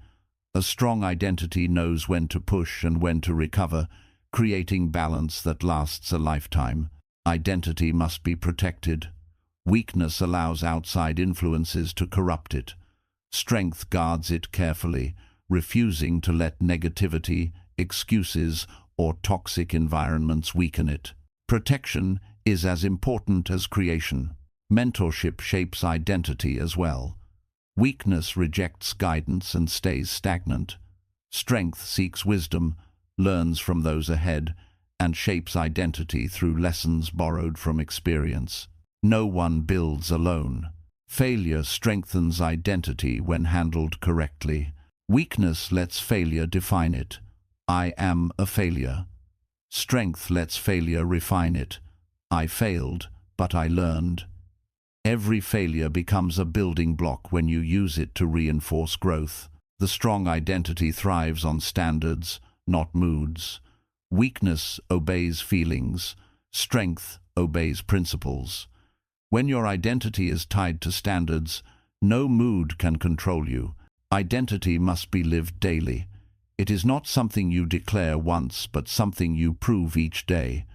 A strong identity knows when to push and when to recover, creating balance that lasts a lifetime. Identity must be protected. Weakness allows outside influences to corrupt it. Strength guards it carefully, refusing to let negativity, excuses, or toxic environments weaken it. Protection is as important as creation. Mentorship shapes identity as well. Weakness rejects guidance and stays stagnant. Strength seeks wisdom, learns from those ahead, and shapes identity through lessons borrowed from experience. No one builds alone. Failure strengthens identity when handled correctly. Weakness lets failure define it. I am a failure. Strength lets failure refine it. I failed, but I learned. Every failure becomes a building block when you use it to reinforce growth. The strong identity thrives on standards, not moods. Weakness obeys feelings. Strength obeys principles. When your identity is tied to standards, no mood can control you. Identity must be lived daily. It is not something you declare once, but something you prove each day.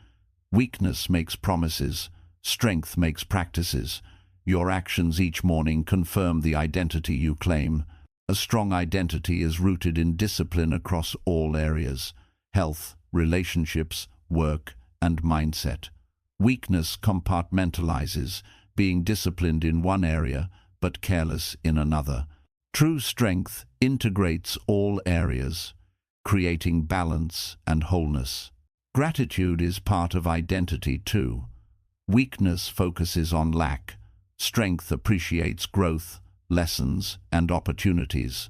Weakness makes promises. Strength makes practices. Your actions each morning confirm the identity you claim. A strong identity is rooted in discipline across all areas: health, relationships, work, and mindset. Weakness compartmentalizes, being disciplined in one area but careless in another. True strength integrates all areas, creating balance and wholeness. Gratitude is part of identity too. Weakness focuses on lack. Strength appreciates growth, lessons, and opportunities.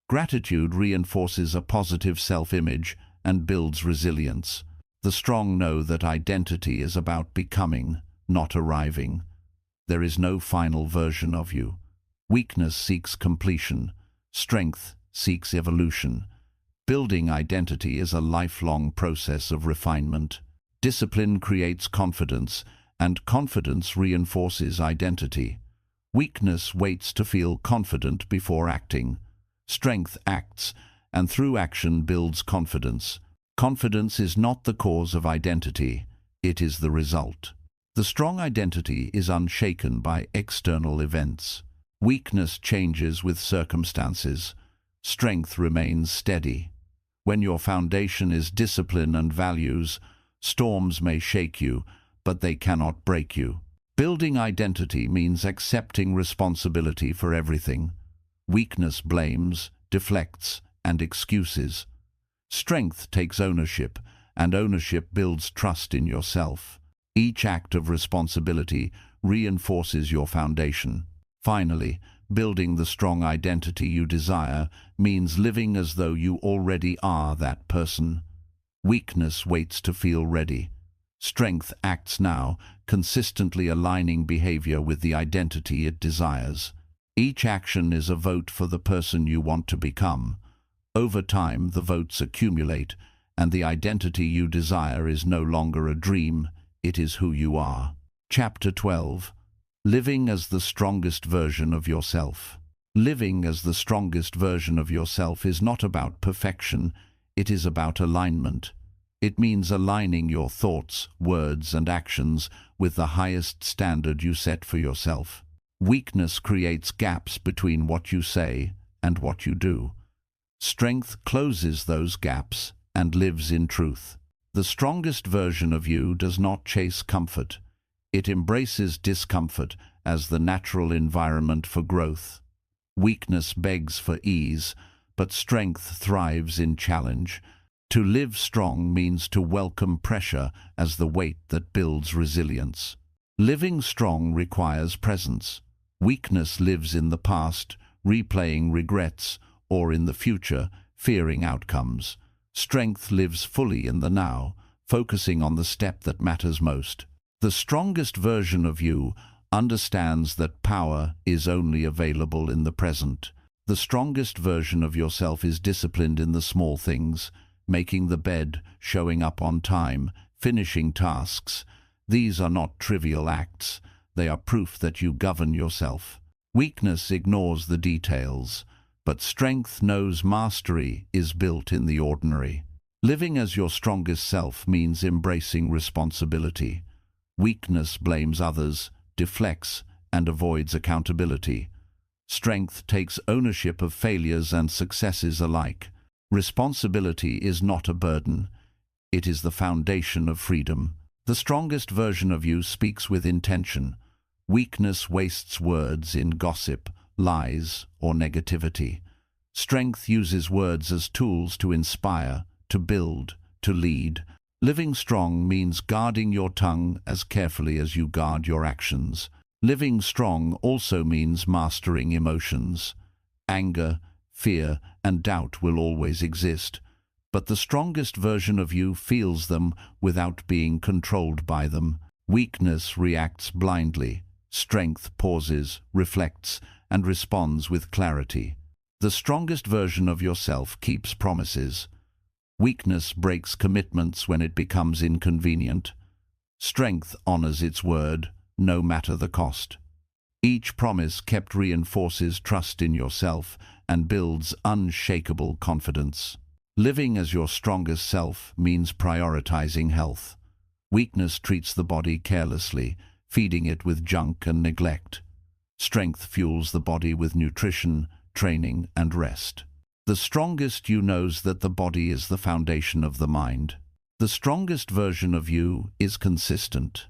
Gratitude reinforces a positive self-image and builds resilience. The strong know that identity is about becoming, not arriving. There is no final version of you. Weakness seeks completion. Strength seeks evolution. Building identity is a lifelong process of refinement. Discipline creates confidence, and confidence reinforces identity. Weakness waits to feel confident before acting. Strength acts, and through action builds confidence. Confidence is not the cause of identity, it is the result. The strong identity is unshaken by external events. Weakness changes with circumstances. Strength remains steady. When your foundation is discipline and values, storms may shake you, but they cannot break you. Building identity means accepting responsibility for everything. Weakness blames, deflects, and excuses. Strength takes ownership, and ownership builds trust in yourself. Each act of responsibility reinforces your foundation. Finally, building the strong identity you desire means living as though you already are that person. Weakness waits to feel ready. Strength acts now, consistently aligning behavior with the identity it desires. Each action is a vote for the person you want to become. Over time, the votes accumulate, and the identity you desire is no longer a dream, it is who you are. Chapter 12. Living as the strongest version of yourself. Living as the strongest version of yourself is not about perfection, it is about alignment. It means aligning your thoughts, words, and actions with the highest standard you set for yourself. Weakness creates gaps between what you say and what you do. Strength closes those gaps and lives in truth. The strongest version of you does not chase comfort. It embraces discomfort as the natural environment for growth. Weakness begs for ease, but strength thrives in challenge. To live strong means to welcome pressure as the weight that builds resilience. Living strong requires presence. Weakness lives in the past, replaying regrets, or in the future, fearing outcomes. Strength lives fully in the now, focusing on the step that matters most. The strongest version of you understands that power is only available in the present. The strongest version of yourself is disciplined in the small things, making the bed, showing up on time, finishing tasks. These are not trivial acts. They are proof that you govern yourself. Weakness ignores the details, but strength knows mastery is built in the ordinary. Living as your strongest self means embracing responsibility. Weakness blames others, deflects, and avoids accountability. Strength takes ownership of failures and successes alike. Responsibility is not a burden. It is the foundation of freedom. The strongest version of you speaks with intention. Weakness wastes words in gossip, lies, or negativity. Strength uses words as tools to inspire, to build, to lead. Living strong means guarding your tongue as carefully as you guard your actions. Living strong also means mastering emotions. Anger, fear, and doubt will always exist, but the strongest version of you feels them without being controlled by them. Weakness reacts blindly. Strength pauses, reflects, and responds with clarity. The strongest version of yourself keeps promises. Weakness breaks commitments when it becomes inconvenient. Strength honors its word, no matter the cost. Each promise kept reinforces trust in yourself and builds unshakable confidence. Living as your strongest self means prioritizing health. Weakness treats the body carelessly, feeding it with junk and neglect. Strength fuels the body with nutrition, training, and rest. The strongest you knows that the body is the foundation of the mind. The strongest version of you is consistent.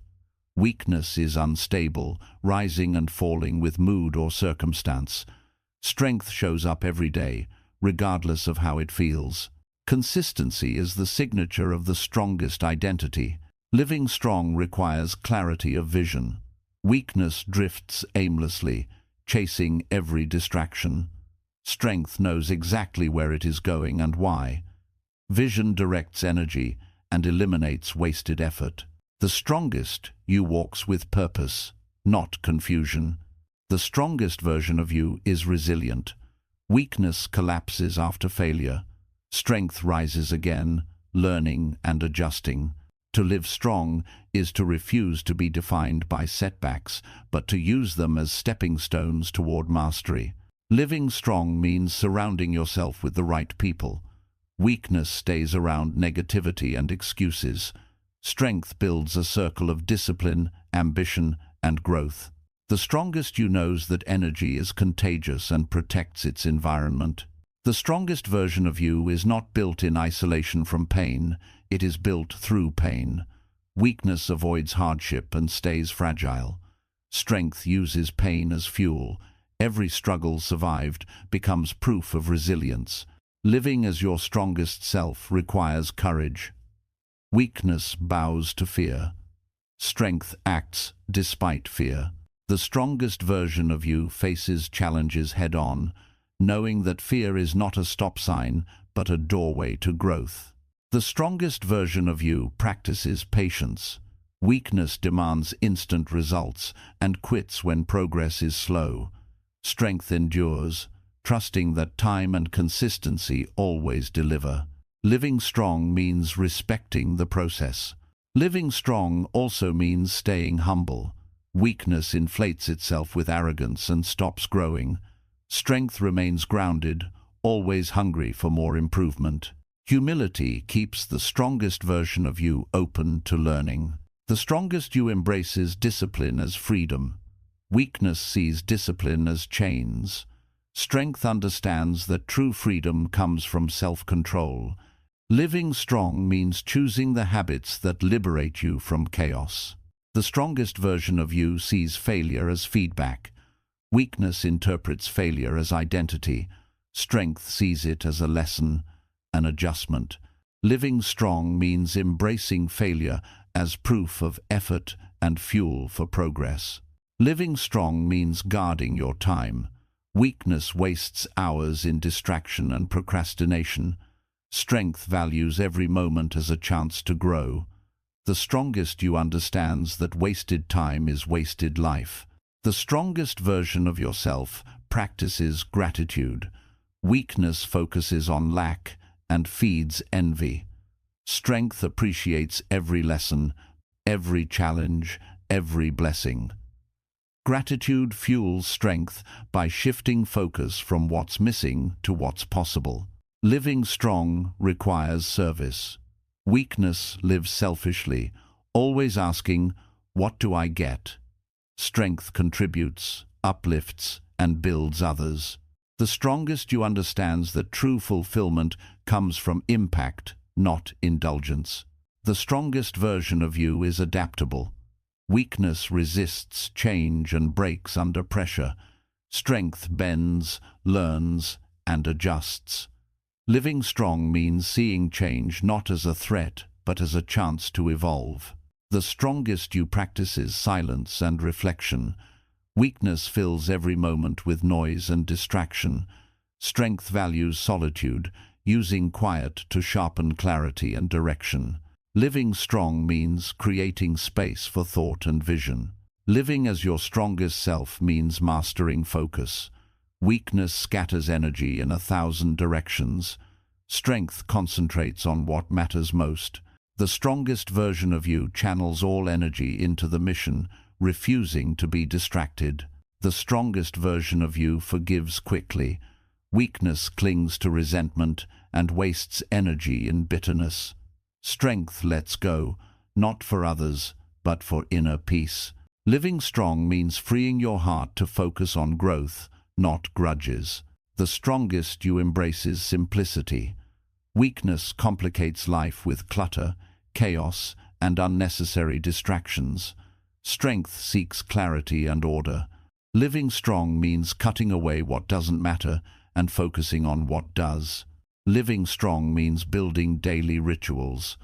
Weakness is unstable, rising and falling with mood or circumstance. Strength shows up every day, regardless of how it feels. Consistency is the signature of the strongest identity. Living strong requires clarity of vision. Weakness drifts aimlessly, chasing every distraction. Strength knows exactly where it is going and why. Vision directs energy and eliminates wasted effort. The strongest you walks with purpose, not confusion. The strongest version of you is resilient. Weakness collapses after failure. Strength rises again, learning and adjusting. To live strong is to refuse to be defined by setbacks, but to use them as stepping stones toward mastery. Living strong means surrounding yourself with the right people. Weakness stays around negativity and excuses. Strength builds a circle of discipline, ambition, and growth. The strongest you knows that energy is contagious and protects its environment. The strongest version of you is not built in isolation from pain, it is built through pain. Weakness avoids hardship and stays fragile. Strength uses pain as fuel. Every struggle survived becomes proof of resilience. Living as your strongest self requires courage. Weakness bows to fear. Strength acts despite fear. The strongest version of you faces challenges head-on, knowing that fear is not a stop sign, but a doorway to growth. The strongest version of you practices patience. Weakness demands instant results and quits when progress is slow. Strength endures, trusting that time and consistency always deliver. Living strong means respecting the process. Living strong also means staying humble. Weakness inflates itself with arrogance and stops growing. Strength remains grounded, always hungry for more improvement. Humility keeps the strongest version of you open to learning. The strongest you embraces discipline as freedom. Weakness sees discipline as chains. Strength understands that true freedom comes from self-control. Living strong means choosing the habits that liberate you from chaos. The strongest version of you sees failure as feedback. Weakness interprets failure as identity. Strength sees it as a lesson, an adjustment. Living strong means embracing failure as proof of effort and fuel for progress. Living strong means guarding your time. Weakness wastes hours in distraction and procrastination. Strength values every moment as a chance to grow. The strongest you understands that wasted time is wasted life. The strongest version of yourself practices gratitude. Weakness focuses on lack and feeds envy. Strength appreciates every lesson, every challenge, every blessing. Gratitude fuels strength by shifting focus from what's missing to what's possible. Living strong requires service. Weakness lives selfishly, always asking, "What do I get?" Strength contributes, uplifts, and builds others. The strongest you understands that true fulfillment comes from impact, not indulgence. The strongest version of you is adaptable. Weakness resists change and breaks under pressure. Strength bends, learns, and adjusts. Living strong means seeing change not as a threat, but as a chance to evolve. The strongest you practices silence and reflection. Weakness fills every moment with noise and distraction. Strength values solitude, using quiet to sharpen clarity and direction. Living strong means creating space for thought and vision. Living as your strongest self means mastering focus. Weakness scatters energy in 1,000 directions. Strength concentrates on what matters most. The strongest version of you channels all energy into the mission, refusing to be distracted. The strongest version of you forgives quickly. Weakness clings to resentment and wastes energy in bitterness. Strength lets go, not for others, but for inner peace. Living strong means freeing your heart to focus on growth, not grudges. The strongest you embraces simplicity. Weakness complicates life with clutter, chaos, and unnecessary distractions. Strength seeks clarity and order. Living strong means cutting away what doesn't matter and focusing on what does. Living strong means building daily rituals.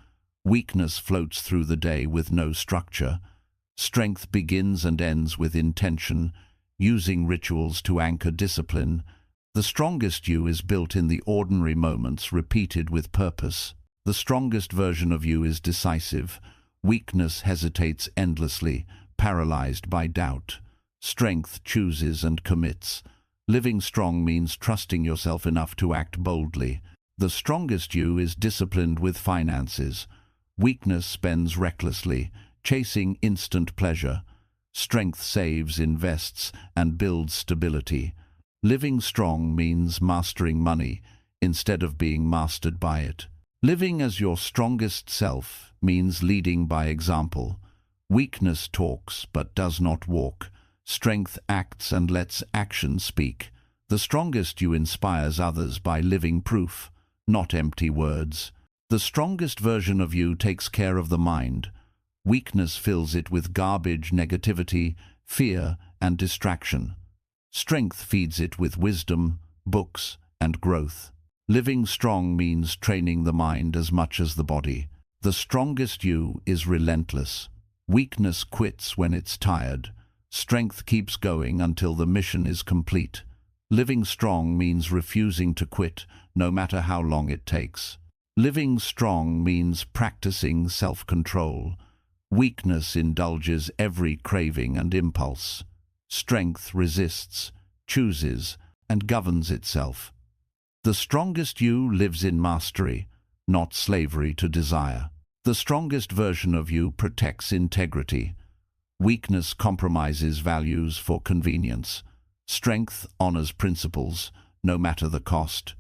Weakness floats through the day with no structure. Strength begins and ends with intention, using rituals to anchor discipline. The strongest you is built in the ordinary moments repeated with purpose. The strongest version of you is decisive. Weakness hesitates endlessly, paralyzed by doubt. Strength chooses and commits. Living strong means trusting yourself enough to act boldly. The strongest you is disciplined with finances. Weakness spends recklessly, chasing instant pleasure. Strength saves, invests, and builds stability. Living strong means mastering money instead of being mastered by it. Living as your strongest self means leading by example. Weakness talks but does not walk. Strength acts and lets action speak. The strongest you inspires others by living proof, not empty words. The strongest version of you takes care of the mind. Weakness fills it with garbage, negativity, fear, and distraction. Strength feeds it with wisdom, books, and growth. Living strong means training the mind as much as the body. The strongest you is relentless. Weakness quits when it's tired. Strength keeps going until the mission is complete. Living strong means refusing to quit, no matter how long it takes. Living strong means practicing self-control. Weakness indulges every craving and impulse. Strength resists, chooses, and governs itself. The strongest you lives in mastery, not slavery to desire. The strongest version of you protects integrity. Weakness compromises values for convenience. Strength honors principles, no matter the cost.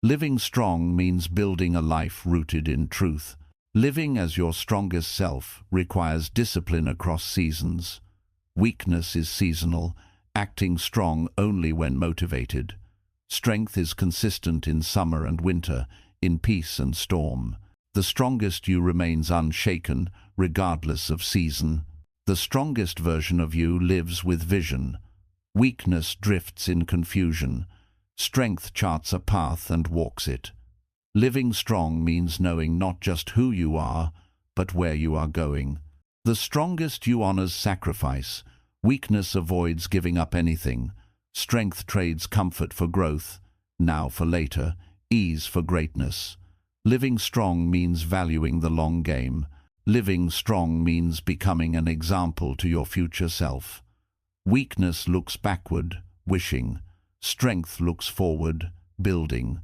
Living strong means building a life rooted in truth. Living as your strongest self requires discipline across seasons. Weakness is seasonal, acting strong only when motivated. Strength is consistent in summer and winter, in peace and storm. The strongest you remains unshaken, regardless of season. The strongest version of you lives with vision. Weakness drifts in confusion. Strength charts a path and walks it. Living strong means knowing not just who you are, but where you are going. The strongest you honors sacrifice. Weakness avoids giving up anything. Strength trades comfort for growth, now for later, ease for greatness. Living strong means valuing the long game. Living strong means becoming an example to your future self. Weakness looks backward, wishing. Strength looks forward, building.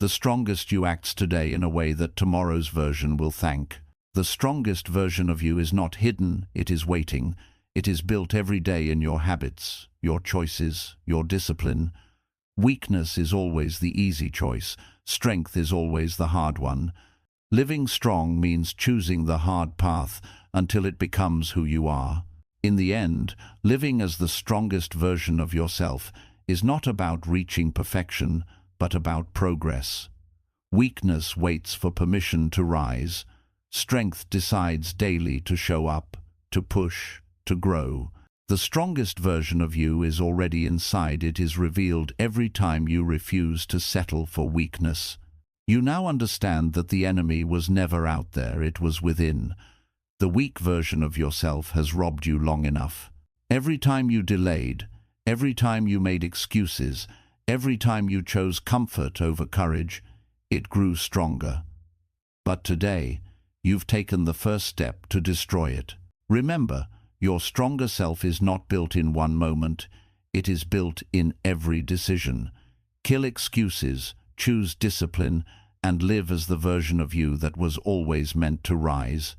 The strongest you acts today in a way that tomorrow's version will thank. The strongest version of you is not hidden, it is waiting. It is built every day in your habits, your choices, your discipline. Weakness is always the easy choice. Strength is always the hard one. Living strong means choosing the hard path until it becomes who you are. In the end, living as the strongest version of yourself is not about reaching perfection, but about progress. Weakness waits for permission to rise. Strength decides daily to show up, to push, to grow. The strongest version of you is already inside. It is revealed every time you refuse to settle for weakness. You now understand that the enemy was never out there, it was within. The weak version of yourself has robbed you long enough. Every time you delayed, every time you made excuses, every time you chose comfort over courage, it grew stronger. But today, you've taken the first step to destroy it. Remember, your stronger self is not built in one moment, it is built in every decision. Kill excuses, choose discipline, and live as the version of you that was always meant to rise.